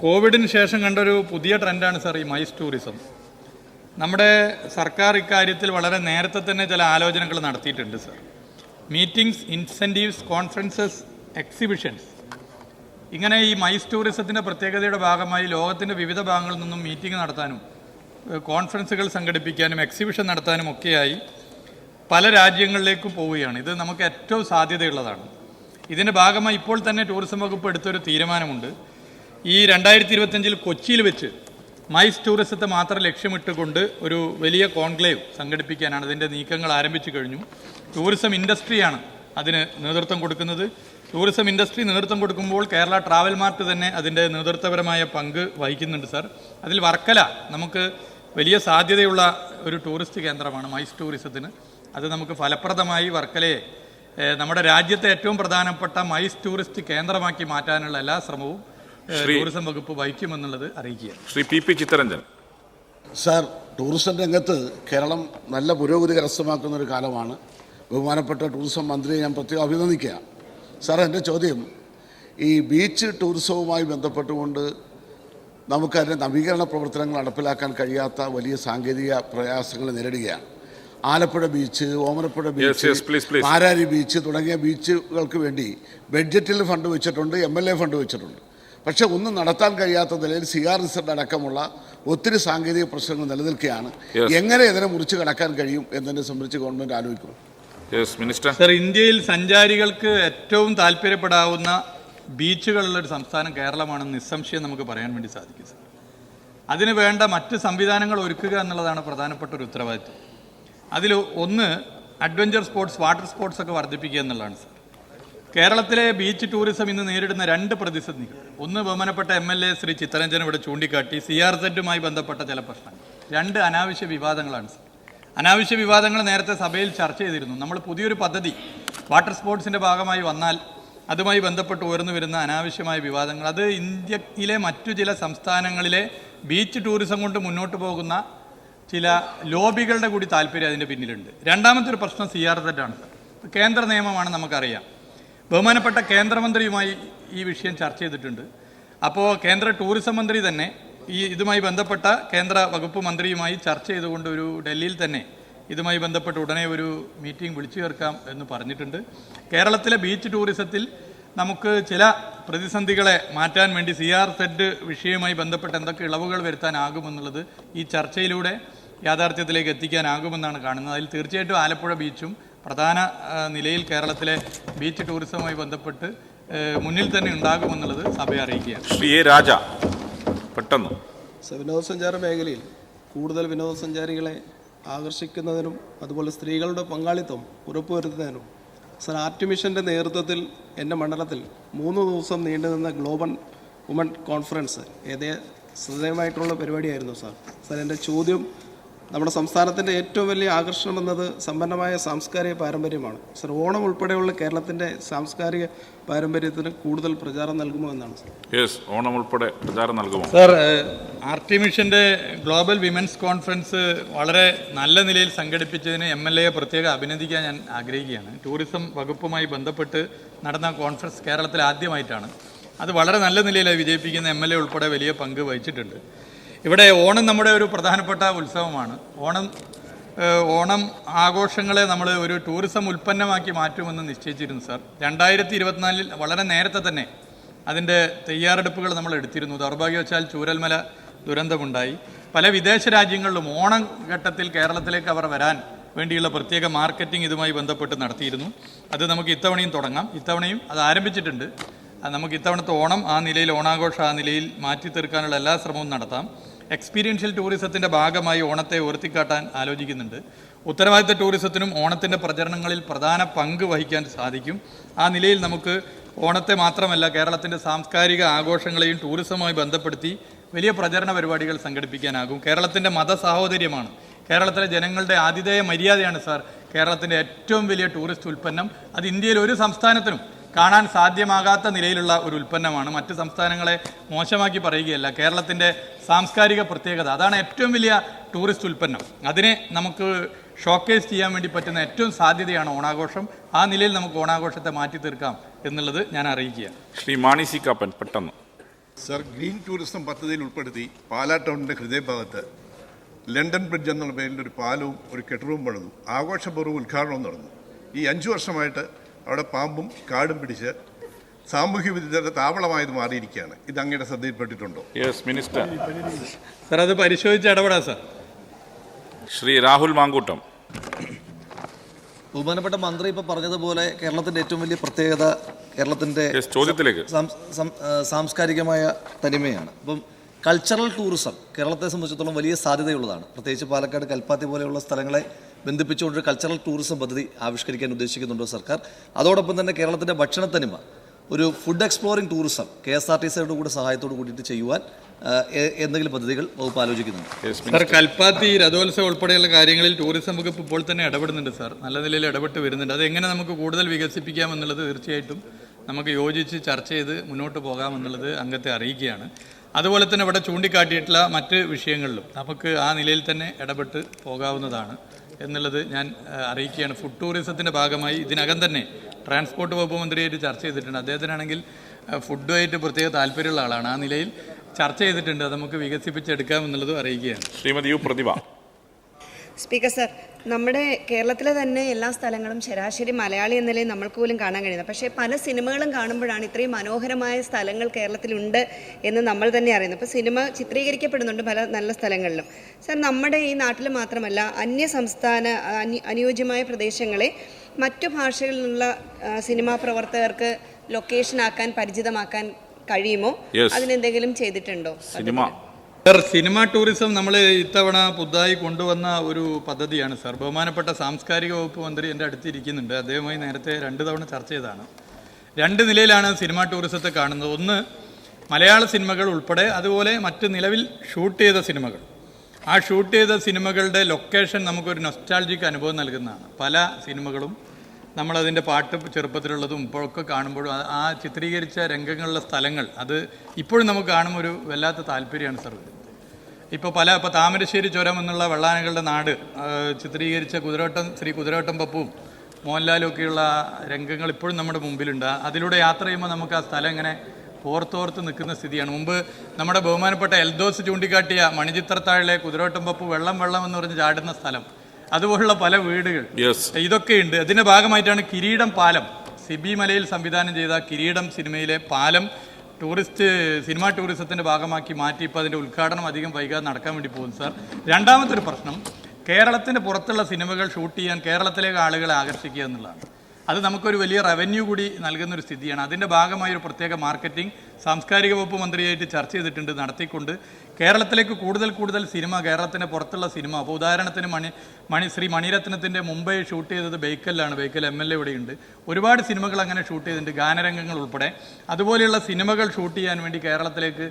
കോവിഡിന് ശേഷം കണ്ടൊരു പുതിയ ട്രെൻഡാണ് സർ ഈ മൈസ് ടൂറിസം. നമ്മുടെ സർക്കാർ ഇക്കാര്യത്തിൽ വളരെ നേരത്തെ തന്നെ ചില ആലോചനകൾ നടത്തിയിട്ടുണ്ട്. Sir, meetings, incentives, conferences, exhibitions, ഇങ്ങനെ ഈ മൈസ് ടൂറിസത്തിൻ്റെ പ്രത്യേകതയുടെ ഭാഗമായി ലോകത്തിൻ്റെ വിവിധ ഭാഗങ്ങളിൽ നിന്നും മീറ്റിംഗ് നടത്താനും കോൺഫറൻസുകൾ സംഘടിപ്പിക്കാനും എക്സിബിഷൻ നടത്താനും ഒക്കെയായി പല രാജ്യങ്ങളിലേക്കും പോവുകയാണ്. ഇത് നമുക്ക് ഏറ്റവും സാധ്യതയുള്ളതാണ്. ഇതിൻ്റെ ഭാഗമായി ഇപ്പോൾ തന്നെ ടൂറിസം വകുപ്പ് എടുത്തൊരു തീരുമാനമുണ്ട്. ഈ 2025 കൊച്ചിയിൽ വെച്ച് മൈസ് ടൂറിസത്തെ മാത്രം ലക്ഷ്യമിട്ടുകൊണ്ട് ഒരു വലിയ കോൺക്ലേവ് സംഘടിപ്പിക്കാനാണ്. അതിൻ്റെ നീക്കങ്ങൾ ആരംഭിച്ചു കഴിഞ്ഞു. ടൂറിസം ഇൻഡസ്ട്രിയാണ് അതിന് നേതൃത്വം കൊടുക്കുന്നത്. ടൂറിസം ഇൻഡസ്ട്രി നേതൃത്വം കൊടുക്കുമ്പോൾ കേരള ട്രാവൽ മാർട്ട് തന്നെ അതിൻ്റെ നേതൃത്വപരമായ പങ്ക് വഹിക്കുന്നുണ്ട് സാർ. അതിൽ വർക്കല നമുക്ക് വലിയ സാധ്യതയുള്ള ഒരു ടൂറിസ്റ്റ് കേന്ദ്രമാണ് മൈസ് ടൂറിസത്തിന്. അത് നമുക്ക് ഫലപ്രദമായി വർക്കലയെ നമ്മുടെ രാജ്യത്തെ ഏറ്റവും പ്രധാനപ്പെട്ട മൈസ് ടൂറിസ്റ്റ് കേന്ദ്രമാക്കി മാറ്റാനുള്ള എല്ലാ ശ്രമവും ടൂറിസം വകുപ്പ് വഹിക്കുമെന്നുള്ളത് അറിയിക്കുക. Shri P Chittaranjan. Sir, tourism രംഗത്ത് കേരളം നല്ല പുരോഗതി കരസ്ഥമാക്കുന്ന ഒരു കാലമാണ്. ബഹുമാനപ്പെട്ട ടൂറിസം മന്ത്രിയെ ഞാൻ പ്രത്യേകം അഭിനന്ദിക്കുക. സാർ, എൻ്റെ ചോദ്യം ഈ ബീച്ച് ടൂറിസവുമായി ബന്ധപ്പെട്ടുകൊണ്ട് നമുക്കതിൻ്റെ നവീകരണ പ്രവർത്തനങ്ങൾ നടപ്പിലാക്കാൻ കഴിയാത്ത വലിയ സാങ്കേതിക പ്രയാസങ്ങൾ നേരിടുകയാണ്. Alappuzha beach, Omanappuzha beach, Marari beach തുടങ്ങിയ ബീച്ചുകൾക്ക് വേണ്ടി ബഡ്ജറ്റിൽ ഫണ്ട് വെച്ചിട്ടുണ്ട്, MLA ഫണ്ട് വെച്ചിട്ടുണ്ട്. പക്ഷേ ഒന്നും നടത്താൻ കഴിയാത്ത നിലയിൽ CR റിസർട്ട് അടക്കമുള്ള ഒത്തിരി സാങ്കേതിക പ്രശ്നങ്ങൾ നിലനിൽക്കുകയാണ്. എങ്ങനെ ഇതിനെ മുറിച്ച് കടക്കാൻ കഴിയും എന്നതിനെ സംബന്ധിച്ച് ഗവൺമെൻറ് ആലോചിക്കും. സർ, ഇന്ത്യയിൽ സഞ്ചാരികൾക്ക് ഏറ്റവും താല്പര്യപ്പെടാവുന്ന ബീച്ചുകളുള്ളൊരു സംസ്ഥാനം കേരളമാണെന്ന് നിസ്സംശയം നമുക്ക് പറയാൻ വേണ്ടി സാധിക്കും സർ. അതിന് വേണ്ട മറ്റ് സംവിധാനങ്ങൾ ഒരുക്കുക എന്നുള്ളതാണ് പ്രധാനപ്പെട്ട ഒരു ഉത്തരവാദിത്വം. അതിൽ ഒന്ന് അഡ്വഞ്ചർ സ്പോർട്സ്, വാട്ടർ സ്പോർട്സ് ഒക്കെ വർദ്ധിപ്പിക്കുക എന്നുള്ളതാണ് സർ. കേരളത്തിലെ ബീച്ച് ടൂറിസം ഇന്ന് നേരിടുന്ന രണ്ട് പ്രതിസന്ധികൾ. ഒന്ന് ബഹുമാനപ്പെട്ട MLA ശ്രീ ചിത്തരഞ്ജൻ ഇവിടെ ചൂണ്ടിക്കാട്ടി CRZ-മായി ബന്ധപ്പെട്ട ചില പ്രശ്നങ്ങൾ. രണ്ട് അനാവശ്യ വിവാദങ്ങളാണ് സർ. അനാവശ്യ വിവാദങ്ങൾ നേരത്തെ സഭയിൽ ചർച്ച ചെയ്തിരുന്നു. നമ്മൾ പുതിയൊരു പദ്ധതി വാട്ടർ സ്പോർട്സിൻ്റെ ഭാഗമായി വന്നാൽ അതുമായി ബന്ധപ്പെട്ട് ഉയർന്നു വരുന്ന അനാവശ്യമായ വിവാദങ്ങൾ, അത് ഇന്ത്യയിലെ മറ്റു ചില സംസ്ഥാനങ്ങളിലെ ബീച്ച് ടൂറിസം കൊണ്ട് മുന്നോട്ട് പോകുന്ന ചില ലോബികളുടെ കൂടി താല്പര്യം അതിൻ്റെ പിന്നിലുണ്ട്. രണ്ടാമത്തെ ഒരു പ്രശ്നം CRZ ആണ് സർ. കേന്ദ്ര നിയമമാണ്, നമുക്കറിയാം. ബഹുമാനപ്പെട്ട കേന്ദ്രമന്ത്രിയുമായി ഈ വിഷയം ചർച്ച ചെയ്തിട്ടുണ്ട്. അപ്പോൾ കേന്ദ്ര ടൂറിസം മന്ത്രി തന്നെ ഇതുമായി ബന്ധപ്പെട്ട കേന്ദ്ര വകുപ്പ് മന്ത്രിയുമായി ചർച്ച ചെയ്തുകൊണ്ട് ഒരു ഡൽഹിയിൽ തന്നെ ഇതുമായി ബന്ധപ്പെട്ട് ഉടനെ ഒരു മീറ്റിംഗ് വിളിച്ചു ചേർക്കാം എന്ന് പറഞ്ഞിട്ടുണ്ട്. കേരളത്തിലെ ബീച്ച് ടൂറിസത്തിൽ നമുക്ക് ചില പ്രതിസന്ധികളെ മാറ്റാൻ വേണ്ടി CRZ വിഷയവുമായി ബന്ധപ്പെട്ട് എന്തൊക്കെ ഇളവുകൾ വരുത്താനാകുമെന്നുള്ളത് ഈ ചർച്ചയിലൂടെ യാഥാർത്ഥ്യത്തിലേക്ക് എത്തിക്കാനാകുമെന്നാണ് കാണുന്നത്. അതിൽ തീർച്ചയായിട്ടും ആലപ്പുഴ ബീച്ചും പ്രധാന നിലയിൽ കേരളത്തിലെ ബീച്ച് ടൂറിസവുമായി ബന്ധപ്പെട്ട് മുന്നിൽ തന്നെ ഉണ്ടാകുമെന്നുള്ളത് സഭയെ അറിയിക്കുകയാണ്. ശ്രീ രാജ, പെട്ടെന്ന്. വിനോദസഞ്ചാര മേഖലയിൽ കൂടുതൽ വിനോദസഞ്ചാരികളെ ആകർഷിക്കുന്നതിനും അതുപോലെ സ്ത്രീകളുടെ പങ്കാളിത്തം ഉറപ്പുവരുത്തുന്നതിനും സർ, ആർട്ടിമിഷൻ്റെ നേതൃത്വത്തിൽ എൻ്റെ മണ്ഡലത്തിൽ 3 ദിവസം നീണ്ടുനിന്ന ഗ്ലോബൽ വുമൺ കോൺഫറൻസ് ശ്രദ്ധേയമായിട്ടുള്ള പരിപാടിയായിരുന്നു സാർ. സാർ, എൻ്റെ ചോദ്യം, നമ്മുടെ സംസ്ഥാനത്തിൻ്റെ ഏറ്റവും വലിയ ആകർഷണം എന്നത് സമ്പന്നമായ സാംസ്കാരിക പാരമ്പര്യമാണ്. സർ, ഓണം ഉൾപ്പെടെയുള്ള കേരളത്തിൻ്റെ സാംസ്കാരിക പാരമ്പര്യത്തിന് കൂടുതൽ പ്രചാരം നൽകുമോ എന്നാണ് സർ. ഓണം ഉൾപ്പെടെ പ്രചാരം നൽകുമോ സാർ? ആർട്ടിമിഷൻ്റെ ഗ്ലോബൽ വിമൻസ് കോൺഫറൻസ് വളരെ നല്ല നിലയിൽ സംഘടിപ്പിച്ചതിന് MLAയെ പ്രത്യേകം അഭിനന്ദിക്കാൻ ഞാൻ ആഗ്രഹിക്കുകയാണ്. ടൂറിസം വകുപ്പുമായി ബന്ധപ്പെട്ട് നടന്ന കോൺഫറൻസ് കേരളത്തിൽ ആദ്യമായിട്ടാണ്. അത് വളരെ നല്ല നിലയിൽ വിജയിപ്പിക്കുന്ന MLA ഉൾപ്പെടെ വലിയ പങ്ക് വഹിച്ചിട്ടുണ്ട്. ഇവിടെ ഓണം നമ്മുടെ ഒരു പ്രധാനപ്പെട്ട ഉത്സവമാണ്. ഓണം ആഘോഷങ്ങളെ നമ്മൾ ഒരു ടൂറിസം ഉൽപ്പന്നമാക്കി മാറ്റുമെന്ന് നിശ്ചയിച്ചിരുന്നു സാർ. 2024 വളരെ നേരത്തെ തന്നെ അതിൻ്റെ തയ്യാറെടുപ്പുകൾ നമ്മൾ എടുത്തിരുന്നു. ദൗർഭാഗ്യവശാൽ ചൂരൽമല ദുരന്തമുണ്ടായി. പല വിദേശ രാജ്യങ്ങളിലും ഓണം ഘട്ടത്തിൽ കേരളത്തിലേക്ക് അവർ വരാൻ വേണ്ടിയുള്ള പ്രത്യേക മാർക്കറ്റിംഗ് ഇതുമായി ബന്ധപ്പെട്ട് നടത്തിയിരുന്നു. അത് നമുക്ക് ഇത്തവണയും തുടങ്ങാം. ഇത്തവണയും അത് ആരംഭിച്ചിട്ടുണ്ട്. നമുക്ക് ഇത്തവണത്തെ ഓണം ആ നിലയിൽ, ഓണാഘോഷം ആ നിലയിൽ മാറ്റി തീർക്കാനുള്ള എല്ലാ ശ്രമവും നടത്താം. എക്സ്പീരിയൻഷ്യൽ ടൂറിസത്തിൻ്റെ ഭാഗമായി ഓണത്തെ ഉയർത്തിക്കാട്ടാൻ ആലോചിക്കുന്നുണ്ട്. ഉത്തരവാദിത്ത ടൂറിസത്തിനും ഓണത്തിൻ്റെ പ്രചരണങ്ങളിൽ പ്രധാന പങ്ക് വഹിക്കാൻ സാധിക്കും. ആ നിലയിൽ നമുക്ക് ഓണത്തെ മാത്രമല്ല കേരളത്തിൻ്റെ സാംസ്കാരിക ആഘോഷങ്ങളെയും ടൂറിസവുമായി ബന്ധപ്പെടുത്തി വലിയ പ്രചരണ പരിപാടികൾ സംഘടിപ്പിക്കാനാകും. കേരളത്തിൻ്റെ മതസാഹോദര്യമാണ്, കേരളത്തിലെ ജനങ്ങളുടെ ആതിഥേയ മര്യാദയാണ് സാർ കേരളത്തിൻ്റെ ഏറ്റവും വലിയ ടൂറിസ്റ്റ് ഉൽപ്പന്നം. അത് ഇന്ത്യയിൽ ഒരു സംസ്ഥാനത്തിനും കാണാൻ സാധ്യമാകാത്ത നിലയിലുള്ള ഒരു ഉൽപ്പന്നമാണ്. മറ്റ് സംസ്ഥാനങ്ങളെ മോശമാക്കി പറയുകയല്ല, കേരളത്തിൻ്റെ സാംസ്കാരിക പ്രത്യേകത അതാണ് ഏറ്റവും വലിയ ടൂറിസ്റ്റ് ഉൽപ്പന്നം. അതിനെ നമുക്ക് ഷോക്കേസ് ചെയ്യാൻ വേണ്ടി പറ്റുന്ന ഏറ്റവും സാധ്യതയാണ് ഓണാഘോഷം. ആ നിലയിൽ നമുക്ക് ഓണാഘോഷത്തെ മാറ്റി തീർക്കാം എന്നുള്ളത് ഞാൻ അറിയിക്കുക. ശ്രീ മാണി സി കാപ്പൻ, പെട്ടെന്ന്. സർ, ഗ്രീൻ ടൂറിസം പദ്ധതിയിൽ ഉൾപ്പെടുത്തി പാലാ ടൗണിൻ്റെ ഹൃദയഭാഗത്ത് ലണ്ടൻ ബ്രിഡ്ജ് എന്നുള്ള പേരിൽ ഒരു പാലവും ഒരു കെട്ടിടവും പണിതു. ആഘോഷപൂർവ്വം ഉദ്ഘാടനവും നടന്നു. ഈ 5 വർഷമായിട്ട് അവിടെ പാമ്പും കാടും പിടിച്ച് സാമൂഹ്യ വിരുദ്ധരുടെ താവളമായത് മാറിയിരിക്കുകയാണ്. ഇത് അങ്ങയുടെ ശ്രദ്ധയിൽപ്പെട്ടിട്ടുണ്ടോ? മിനിസ്റ്റർ. സാർ, അത് പരിശോധിച്ച് ഇടപെടാം സാർ. ശ്രീ രാഹുൽ മാങ്കൂട്ടം. ബഹുമാനപ്പെട്ട മന്ത്രി ഇപ്പോൾ പറഞ്ഞതുപോലെ കേരളത്തിൻ്റെ ഏറ്റവും വലിയ പ്രത്യേകത കേരളത്തിൻ്റെ ചോദ്യത്തിലേക്ക് സാംസ്കാരികമായ തനിമയാണ്. അപ്പം കൾച്ചറൽ ടൂറിസം കേരളത്തെ സംബന്ധിച്ചിടത്തോളം വലിയ സാധ്യതയുള്ളതാണ്. പ്രത്യേകിച്ച് പാലക്കാട് കൽപ്പാത്തി പോലെയുള്ള സ്ഥലങ്ങളെ ബന്ധിപ്പിച്ചുകൊണ്ട് കൾച്ചറൽ ടൂറിസം പദ്ധതി ആവിഷ്കരിക്കാൻ ഉദ്ദേശിക്കുന്നുണ്ടോ സർക്കാർ? അതോടൊപ്പം തന്നെ കേരളത്തിൻ്റെ ഭക്ഷണത്തനിമ ഒരു ഫുഡ് എക്സ്പ്ലോറിംഗ് ടൂറിസം KSRTCയുടെ കൂടെ സഹായത്തോട് കൂടിയിട്ട് ചെയ്യുവാൻ എന്തെങ്കിലും പദ്ധതികൾ വകുപ്പ് ആലോചിക്കുന്നുണ്ട്? സാർ, കൽപ്പാത്തി രഥോത്സവം ഉൾപ്പെടെയുള്ള കാര്യങ്ങളിൽ ടൂറിസം വകുപ്പ് ഇപ്പോൾ തന്നെ ഇടപെടുന്നുണ്ട് സാർ. നല്ല നിലയിൽ ഇടപെട്ട് വരുന്നുണ്ട്. അതെങ്ങനെ നമുക്ക് കൂടുതൽ വികസിപ്പിക്കാമെന്നുള്ളത് തീർച്ചയായിട്ടും നമുക്ക് യോജിച്ച് ചർച്ച ചെയ്ത് മുന്നോട്ട് പോകാമെന്നുള്ളത് അംഗത്തെ അറിയിക്കുകയാണ്. അതുപോലെ തന്നെ ഇവിടെ ചൂണ്ടിക്കാട്ടിയിട്ടുള്ള മറ്റ് വിഷയങ്ങളിലും നമുക്ക് ആ നിലയിൽ തന്നെ ഇടപെട്ട് പോകാവുന്നതാണ് എന്നുള്ളത് ഞാൻ അറിയിക്കുകയാണ്. ഫുഡ് ടൂറിസത്തിൻ്റെ ഭാഗമായി ഇതിനകം തന്നെ ട്രാൻസ്പോർട്ട് വകുപ്പ് മന്ത്രിയായിട്ട് ചർച്ച ചെയ്തിട്ടുണ്ട്. അദ്ദേഹത്തിനാണെങ്കിൽ ഫുഡുമായിട്ട് പ്രത്യേക താല്പര്യമുള്ള ആളാണ്. ആ നിലയിൽ ചർച്ച ചെയ്തിട്ടുണ്ട്. അത് നമുക്ക് വികസിപ്പിച്ചെടുക്കാമെന്നുള്ളതും അറിയിക്കുകയാണ്. ശ്രീമതി യു പ്രതിഭ. സ്പീക്കർ സർ, നമ്മുടെ കേരളത്തിലെ തന്നെ എല്ലാ സ്ഥലങ്ങളും ശരാശരി മലയാളി എന്ന നിലയിൽ നമ്മൾക്ക് പോലും കാണാൻ കഴിയുന്നത്. പക്ഷേ പല സിനിമകളും കാണുമ്പോഴാണ് ഇത്രയും മനോഹരമായ സ്ഥലങ്ങൾ കേരളത്തിലുണ്ട് എന്ന് നമ്മൾ തന്നെ അറിയുന്നത്. ഇപ്പോൾ സിനിമ ചിത്രീകരിക്കപ്പെടുന്നുണ്ട് പല നല്ല സ്ഥലങ്ങളിലും. സർ, നമ്മുടെ ഈ നാട്ടിൽ മാത്രമല്ല അന്യ സംസ്ഥാന അനുയോജ്യമായ പ്രദേശങ്ങളെ മറ്റു ഭാഷകളിൽ നിന്നുള്ള സിനിമാ പ്രവർത്തകർക്ക് ലൊക്കേഷനാക്കാൻ പരിചിതമാക്കാൻ കഴിയുമോ? അതിനെന്തെങ്കിലും ചെയ്തിട്ടുണ്ടോ? സിനിമ ടൂറിസം നമ്മൾ ഇത്തവണ പുതുതായി കൊണ്ടുവന്ന ഒരു പദ്ധതിയാണ് സാർ. ബഹുമാനപ്പെട്ട സാംസ്കാരിക വകുപ്പ് മന്ത്രി എൻ്റെ അടുത്തിരിക്കുന്നുണ്ട്. അദ്ദേഹവുമായി നേരത്തെ 2 തവണ ചർച്ച ചെയ്തതാണ്. 2 നിലയിലാണ് സിനിമ ടൂറിസത്തെ കാണുന്നത്. ഒന്ന്, മലയാള സിനിമകൾ ഉൾപ്പെടെ അതുപോലെ മറ്റ് നിലവിൽ ഷൂട്ട് ചെയ്ത സിനിമകൾ. ആ ഷൂട്ട് ചെയ്ത സിനിമകളുടെ ലൊക്കേഷൻ നമുക്കൊരു നൊസ്റ്റാൾജിക് അനുഭവം നൽകുന്നതാണ്. പല സിനിമകളും നമ്മളതിൻ്റെ പാട്ട് ചെറുപ്പത്തിലുള്ളതും ഇപ്പോഴൊക്കെ കാണുമ്പോഴും ആ ചിത്രീകരിച്ച രംഗങ്ങളിലെ സ്ഥലങ്ങൾ അത് ഇപ്പോഴും നമുക്ക് കാണുമ്പോൾ ഒരു വല്ലാത്ത താല്പര്യമാണ് സാർ. ഇപ്പോൾ താമരശ്ശേരി ചുരം എന്നുള്ള വെള്ളാനകളുടെ നാട് ചിത്രീകരിച്ച ശ്രീ കുതിരവട്ടം പപ്പുവും മോഹൻലാലും ഒക്കെയുള്ള രംഗങ്ങൾ ഇപ്പോഴും നമ്മുടെ മുമ്പിലുണ്ട്. അതിലൂടെ യാത്ര ചെയ്യുമ്പോൾ നമുക്ക് ആ സ്ഥലം ഇങ്ങനെ ഓർത്തോർത്ത് നിൽക്കുന്ന സ്ഥിതിയാണ്. മുമ്പ് നമ്മുടെ ബഹുമാനപ്പെട്ട എൽദോസ് ചൂണ്ടിക്കാട്ടിയ മണിച്ചിത്രത്താഴിലെ കുതിരവട്ടം പപ്പു വെള്ളം എന്ന് പറഞ്ഞ് ചാടുന്ന സ്ഥലം, അതുപോലുള്ള പല വീടുകൾ ഇതൊക്കെയുണ്ട്. അതിൻ്റെ ഭാഗമായിട്ടാണ് കിരീടം പാലം, സിബി മലയിൽ സംവിധാനം ചെയ്ത കിരീടം സിനിമയിലെ പാലം സിനിമാ ടൂറിസത്തിൻ്റെ ഭാഗമാക്കി മാറ്റി ഇപ്പോൾ അതിൻ്റെ ഉദ്ഘാടനം അധികം വൈകാതെ നടക്കാൻ വേണ്ടി പോകുന്നു സാർ. രണ്ടാമത്തെ പ്രശ്നം, കേരളത്തിൻ്റെ പുറത്തുള്ള സിനിമകൾ ഷൂട്ട് ചെയ്യാൻ കേരളത്തിലേക്ക് ആളുകളെ ആകർഷിക്കുക എന്നുള്ളതാണ്. അത് നമുക്കൊരു വലിയ റവന്യൂ കൂടി നൽകുന്നൊരു സ്ഥിതിയാണ്. അതിൻ്റെ ഭാഗമായി ഒരു പ്രത്യേക മാർക്കറ്റിംഗ് സാംസ്കാരിക വകുപ്പ് മന്ത്രിയായിട്ട് ചർച്ച ചെയ്തിട്ടുണ്ട്, നടത്തിക്കൊണ്ട് കേരളത്തിലേക്ക് കൂടുതൽ സിനിമ, കേരളത്തിന് പുറത്തുള്ള സിനിമ. അപ്പോൾ ഉദാഹരണത്തിന് ശ്രീ മണിരത്നത്തിൻ്റെ മുംബൈ ഷൂട്ട് ചെയ്തത് ബേക്കലിലാണ്. ബേക്കൽ MLA ഇവിടെയുണ്ട്. ഒരുപാട് സിനിമകൾ അങ്ങനെ ഷൂട്ട് ചെയ്തിട്ടുണ്ട്, ഗാനരംഗങ്ങൾ ഉൾപ്പെടെ. അതുപോലെയുള്ള സിനിമകൾ ഷൂട്ട് ചെയ്യാൻ വേണ്ടി കേരളത്തിലേക്ക്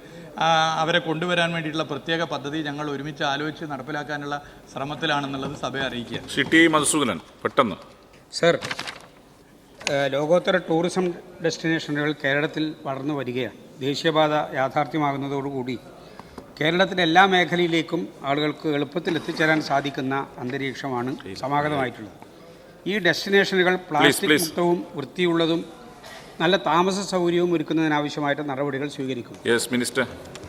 അവരെ കൊണ്ടുവരാൻ വേണ്ടിയിട്ടുള്ള പ്രത്യേക പദ്ധതി ഞങ്ങൾ ഒരുമിച്ച് ആലോചിച്ച് നടപ്പിലാക്കാനുള്ള ശ്രമത്തിലാണെന്നുള്ളത് സഭയെ അറിയിക്കുക. സിറ്റി മധുസൂദനൻ പെട്ടെന്ന്. സർ, ലോകോത്തര ടൂറിസം ഡെസ്റ്റിനേഷനുകൾ കേരളത്തിൽ വളർന്നു വരികയാണ്. ദേശീയപാത യാഥാർത്ഥ്യമാകുന്നതോടുകൂടി കേരളത്തിലെ എല്ലാ മേഖലയിലേക്കും ആളുകൾക്ക് എളുപ്പത്തിൽ എത്തിച്ചേരാൻ സാധിക്കുന്ന അന്തരീക്ഷമാണ് സമാഗതമായിട്ടുള്ളത്. ഈ ഡെസ്റ്റിനേഷനുകൾ പ്ലാസ്റ്റിക് മുക്തവും വൃത്തിയുള്ളതും നല്ല താമസ സൗകര്യവും ഒരുക്കുന്നതിനാവശ്യമായിട്ട് നടപടികൾ സ്വീകരിക്കും.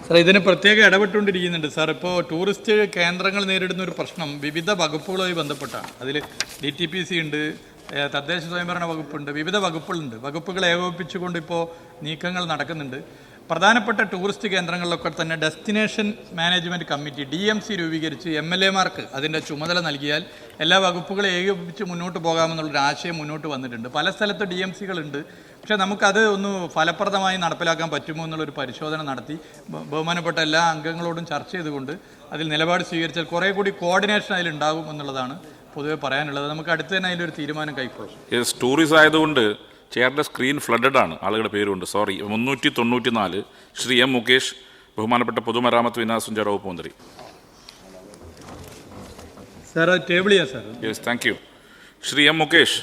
സാർ, ഇതിന് പ്രത്യേക ഇടപെട്ടുകൊണ്ടിരിക്കുന്നുണ്ട് സാർ. ഇപ്പോൾ ടൂറിസ്റ്റ് കേന്ദ്രങ്ങൾ നേരിടുന്ന ഒരു പ്രശ്നം വിവിധ വകുപ്പുകളുമായി ബന്ധപ്പെട്ടാണ്. അതിൽ DTPC ഉണ്ട്, തദ്ദേശ സ്വയംഭരണ വകുപ്പുണ്ട്, വിവിധ വകുപ്പുകളുണ്ട്. വകുപ്പുകൾ ഏകോപിപ്പിച്ചുകൊണ്ട് ഇപ്പോൾ നീക്കങ്ങൾ നടക്കുന്നുണ്ട്. പ്രധാനപ്പെട്ട ടൂറിസ്റ്റ് കേന്ദ്രങ്ങളിലൊക്കെ തന്നെ ഡെസ്റ്റിനേഷൻ മാനേജ്മെൻറ്റ് കമ്മിറ്റി DMC രൂപീകരിച്ച് MLA-മാർക്ക് അതിൻ്റെ ചുമതല നൽകിയാൽ എല്ലാ വകുപ്പുകളെ ഏകോപിപ്പിച്ച് മുന്നോട്ട് പോകാമെന്നുള്ളൊരു ആശയം മുന്നോട്ട് വന്നിട്ടുണ്ട്. പല സ്ഥലത്ത് DMC-കളുണ്ട്. പക്ഷേ നമുക്കത് ഒന്ന് ഫലപ്രദമായി നടപ്പിലാക്കാൻ പറ്റുമോ എന്നുള്ളൊരു പരിശോധന നടത്തി ബഹുമാനപ്പെട്ട എല്ലാ അംഗങ്ങളോടും ചർച്ച ചെയ്തുകൊണ്ട് അതിൽ നിലപാട് സ്വീകരിച്ചാൽ കുറേ കൂടി കോർഡിനേഷൻ അതിലുണ്ടാകും എന്നുള്ളതാണ് പൊതുവെ പറയാനുള്ളത്. നമുക്ക് അടുത്ത് തന്നെ അതിലൊരു തീരുമാനം കൈക്കൊള്ളും. ടൂറിസം ആയതുകൊണ്ട് ചെയറിൻ്റെ സ്ക്രീൻ ഫ്ലഡഡ് ആണ്, ആളുകളുടെ പേരുണ്ട്. 394 ശ്രീ M. മുകേഷ്, ബഹുമാനപ്പെട്ട പൊതുമരാമത്ത് വിനോദസഞ്ചാര വകുപ്പ് മന്ത്രി. സാർ, ടേബിൾ ചെയ്യാം sir. Yes, thank you. Shri M. Mukesh.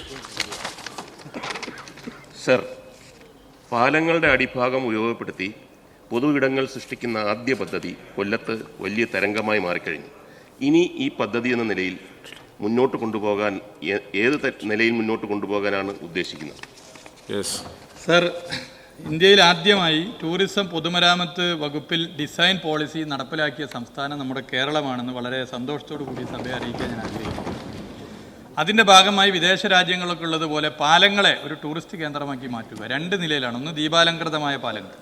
Sir, പാലങ്ങളുടെ അടിഭാഗം ഉപയോഗപ്പെടുത്തി പൊതു ഇടങ്ങൾ സൃഷ്ടിക്കുന്ന ആദ്യ പദ്ധതി കൊല്ലത്ത് വലിയ തരംഗമായി മാറിക്കഴിഞ്ഞു. ഇനി ഈ പദ്ധതി എന്ന നിലയിൽ മുന്നോട്ട് കൊണ്ടുപോകാൻ ഏത് നിലയിൽ മുന്നോട്ട് കൊണ്ടുപോകാനാണ് ഉദ്ദേശിക്കുന്നത്? സർ, ഇന്ത്യയിൽ ആദ്യമായി ടൂറിസം പൊതുമരാമത്ത് വകുപ്പിൽ ഡിസൈൻ പോളിസി നടപ്പിലാക്കിയ സംസ്ഥാനം നമ്മുടെ കേരളമാണെന്ന് വളരെ സന്തോഷത്തോടു കൂടി സഭയെ അറിയിക്കാൻ ഞാൻ ആഗ്രഹിക്കുന്നു. അതിൻ്റെ ഭാഗമായി വിദേശ രാജ്യങ്ങളൊക്കെ ഉള്ളതുപോലെ പാലങ്ങളെ ഒരു ടൂറിസ്റ്റ് കേന്ദ്രമാക്കി മാറ്റുക 2 നിലയിലാണ്. ഒന്ന്, ദീപാലങ്കൃതമായ പാലങ്ങൾ.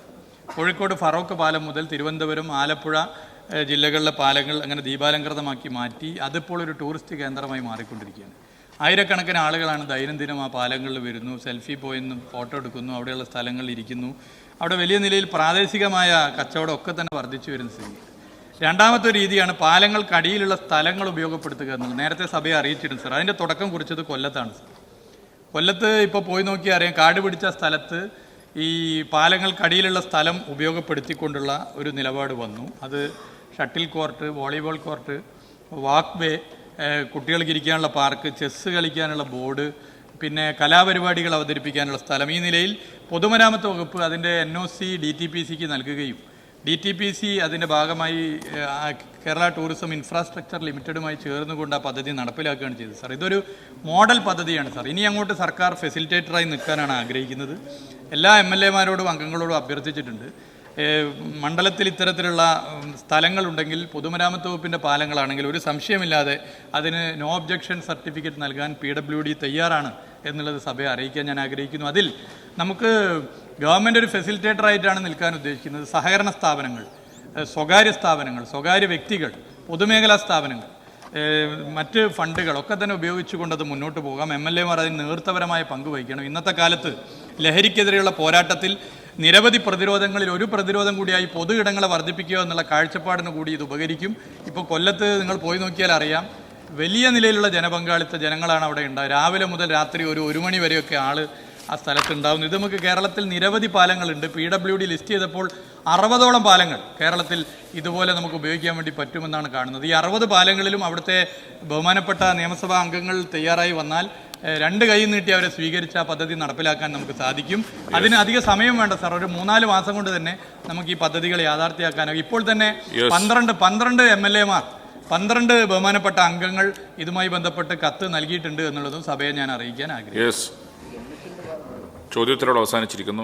കോഴിക്കോട് ഫറോക്ക് പാലം മുതൽ തിരുവനന്തപുരം, ആലപ്പുഴ ജില്ലകളിലെ പാലങ്ങൾ അങ്ങനെ ദീപാലങ്കൃതമാക്കി മാറ്റി അതിപ്പോൾ ഒരു ടൂറിസ്റ്റ് കേന്ദ്രമായി മാറിക്കൊണ്ടിരിക്കുകയാണ്. ആയിരക്കണക്കിന് ആളുകളാണ് ദൈനംദിനം ആ പാലങ്ങളിൽ വരുന്നു, സെൽഫി പോയിന്ന് ഫോട്ടോ എടുക്കുന്നു, അവിടെയുള്ള സ്ഥലങ്ങളിൽ ഇരിക്കുന്നു. അവിടെ വലിയ നിലയിൽ പ്രാദേശികമായ കച്ചവടം ഒക്കെ തന്നെ വർദ്ധിച്ചു വരുന്ന സ്ഥിതി. രണ്ടാമത്തെ രീതിയാണ് പാലങ്ങൾക്കടിയിലുള്ള സ്ഥലങ്ങൾ ഉപയോഗപ്പെടുത്തുക എന്നുള്ളത്. നേരത്തെ സഭയെ അറിയിച്ചിട്ടുണ്ട് സർ. അതിൻ്റെ തുടക്കം കുറിച്ചത് കൊല്ലത്താണ് സർ. കൊല്ലത്ത് ഇപ്പോൾ പോയി നോക്കിയാൽ അറിയാം, കാട് പിടിച്ച സ്ഥലത്ത് ഈ പാലങ്ങൾക്കടിയിലുള്ള സ്ഥലം ഉപയോഗപ്പെടുത്തിക്കൊണ്ടുള്ള ഒരു നിലപാട് വന്നു. അത് ഷട്ടിൽ കോർട്ട്, വോളിബോൾ കോർട്ട്, വാക്ക് വേ, കുട്ടികൾക്ക് ഇരിക്കാനുള്ള പാർക്ക്, ചെസ്സ് കളിക്കാനുള്ള ബോർഡ്, പിന്നെ കലാപരിപാടികൾ അവതരിപ്പിക്കാനുള്ള സ്ഥലം. ഈ നിലയിൽ പൊതുമരാമത്ത് വകുപ്പ് അതിൻ്റെ NOC DTPCക്ക് നൽകുകയും DTPC അതിൻ്റെ ഭാഗമായി കേരള ടൂറിസം ഇൻഫ്രാസ്ട്രക്ചർ ലിമിറ്റഡുമായി ചേർന്നുകൊണ്ട് ആ പദ്ധതി നടപ്പിലാക്കുകയാണ് ചെയ്തത് സാർ. ഇതൊരു മോഡൽ പദ്ധതിയാണ് സാർ. ഇനി അങ്ങോട്ട് സർക്കാർ ഫെസിലിറ്റേറ്ററായി നിൽക്കാനാണ് ആഗ്രഹിക്കുന്നത്. എല്ലാ MLAമാരോടും അംഗങ്ങളോടും അഭ്യർത്ഥിച്ചിട്ടുണ്ട്. മണ്ഡലത്തിൽ ഇത്തരത്തിലുള്ള സ്ഥലങ്ങളുണ്ടെങ്കിൽ പൊതുമരാമത്ത് വകുപ്പിൻ്റെ പാലങ്ങളാണെങ്കിൽ ഒരു സംശയമില്ലാതെ അതിന് നോ ഒബ്ജക്ഷൻ സർട്ടിഫിക്കറ്റ് നൽകാൻ PWD തയ്യാറാണ് എന്നുള്ളത് സഭയെ അറിയിക്കാൻ ഞാൻ ആഗ്രഹിക്കുന്നു. അതിൽ നമുക്ക് ഗവൺമെൻറ് ഒരു ഫെസിലിറ്റേറ്ററായിട്ടാണ് നിൽക്കാൻ ഉദ്ദേശിക്കുന്നത്. സഹകരണ സ്ഥാപനങ്ങൾ, സ്വകാര്യ സ്ഥാപനങ്ങൾ, സ്വകാര്യ വ്യക്തികൾ, പൊതുമേഖലാ സ്ഥാപനങ്ങൾ, മറ്റ് ഫണ്ടുകളൊക്കെ തന്നെ ഉപയോഗിച്ചുകൊണ്ട് അത് മുന്നോട്ട് പോകാം. MLAമാർ അതിന് നേതൃത്വപരമായ പങ്ക് വഹിക്കണം. ഇന്നത്തെ കാലത്ത് ലഹരിക്കെതിരെയുള്ള പോരാട്ടത്തിൽ നിരവധി പ്രതിരോധങ്ങളിൽ ഒരു പ്രതിരോധം കൂടിയായി പൊതു ഇടങ്ങളെ വർദ്ധിപ്പിക്കുക എന്നുള്ള കാഴ്ചപ്പാടിന് കൂടി ഇത് ഉപകരിക്കും. ഇപ്പോൾ കൊല്ലത്ത് നിങ്ങൾ പോയി നോക്കിയാൽ അറിയാം, വലിയ നിലയിലുള്ള ജനങ്ങളാണ് അവിടെ ഉണ്ടാകുക. രാവിലെ മുതൽ രാത്രി ഒരു 1 മണി വരെയൊക്കെ ആൾ ആ സ്ഥലത്തുണ്ടാകുന്നു. ഇത് നമുക്ക് കേരളത്തിൽ നിരവധി പാലങ്ങളുണ്ട്. PWD ലിസ്റ്റ് ചെയ്തപ്പോൾ 60ഓളം പാലങ്ങൾ കേരളത്തിൽ ഇതുപോലെ നമുക്ക് ഉപയോഗിക്കാൻ വേണ്ടി പറ്റുമെന്നാണ് കാണുന്നത്. ഈ 60 പാലങ്ങളിലും അവിടുത്തെ ബഹുമാനപ്പെട്ട നിയമസഭാ അംഗങ്ങൾ തയ്യാറായി വന്നാൽ 2 കൈ നീട്ടി അവരെ സ്വീകരിച്ച ആ പദ്ധതി നടപ്പിലാക്കാൻ നമുക്ക് സാധിക്കും. അതിന് അധിക സമയം വേണ്ട സാർ. ഒരു 3-4 മാസം കൊണ്ട് തന്നെ നമുക്ക് ഈ പദ്ധതികൾ യാഥാർത്ഥ്യമാക്കാനാകും. ഇപ്പോൾ തന്നെ 12 MLAമാർ, 12 ബഹുമാനപ്പെട്ട അംഗങ്ങൾ ഇതുമായി ബന്ധപ്പെട്ട് കത്ത് നൽകിയിട്ടുണ്ട് എന്നുള്ളതും സഭയെ ഞാൻ അറിയിക്കാൻ ആഗ്രഹിക്കുന്നു. ചോദ്യോത്തരങ്ങൾ അവസാനിച്ചിരിക്കുന്നു.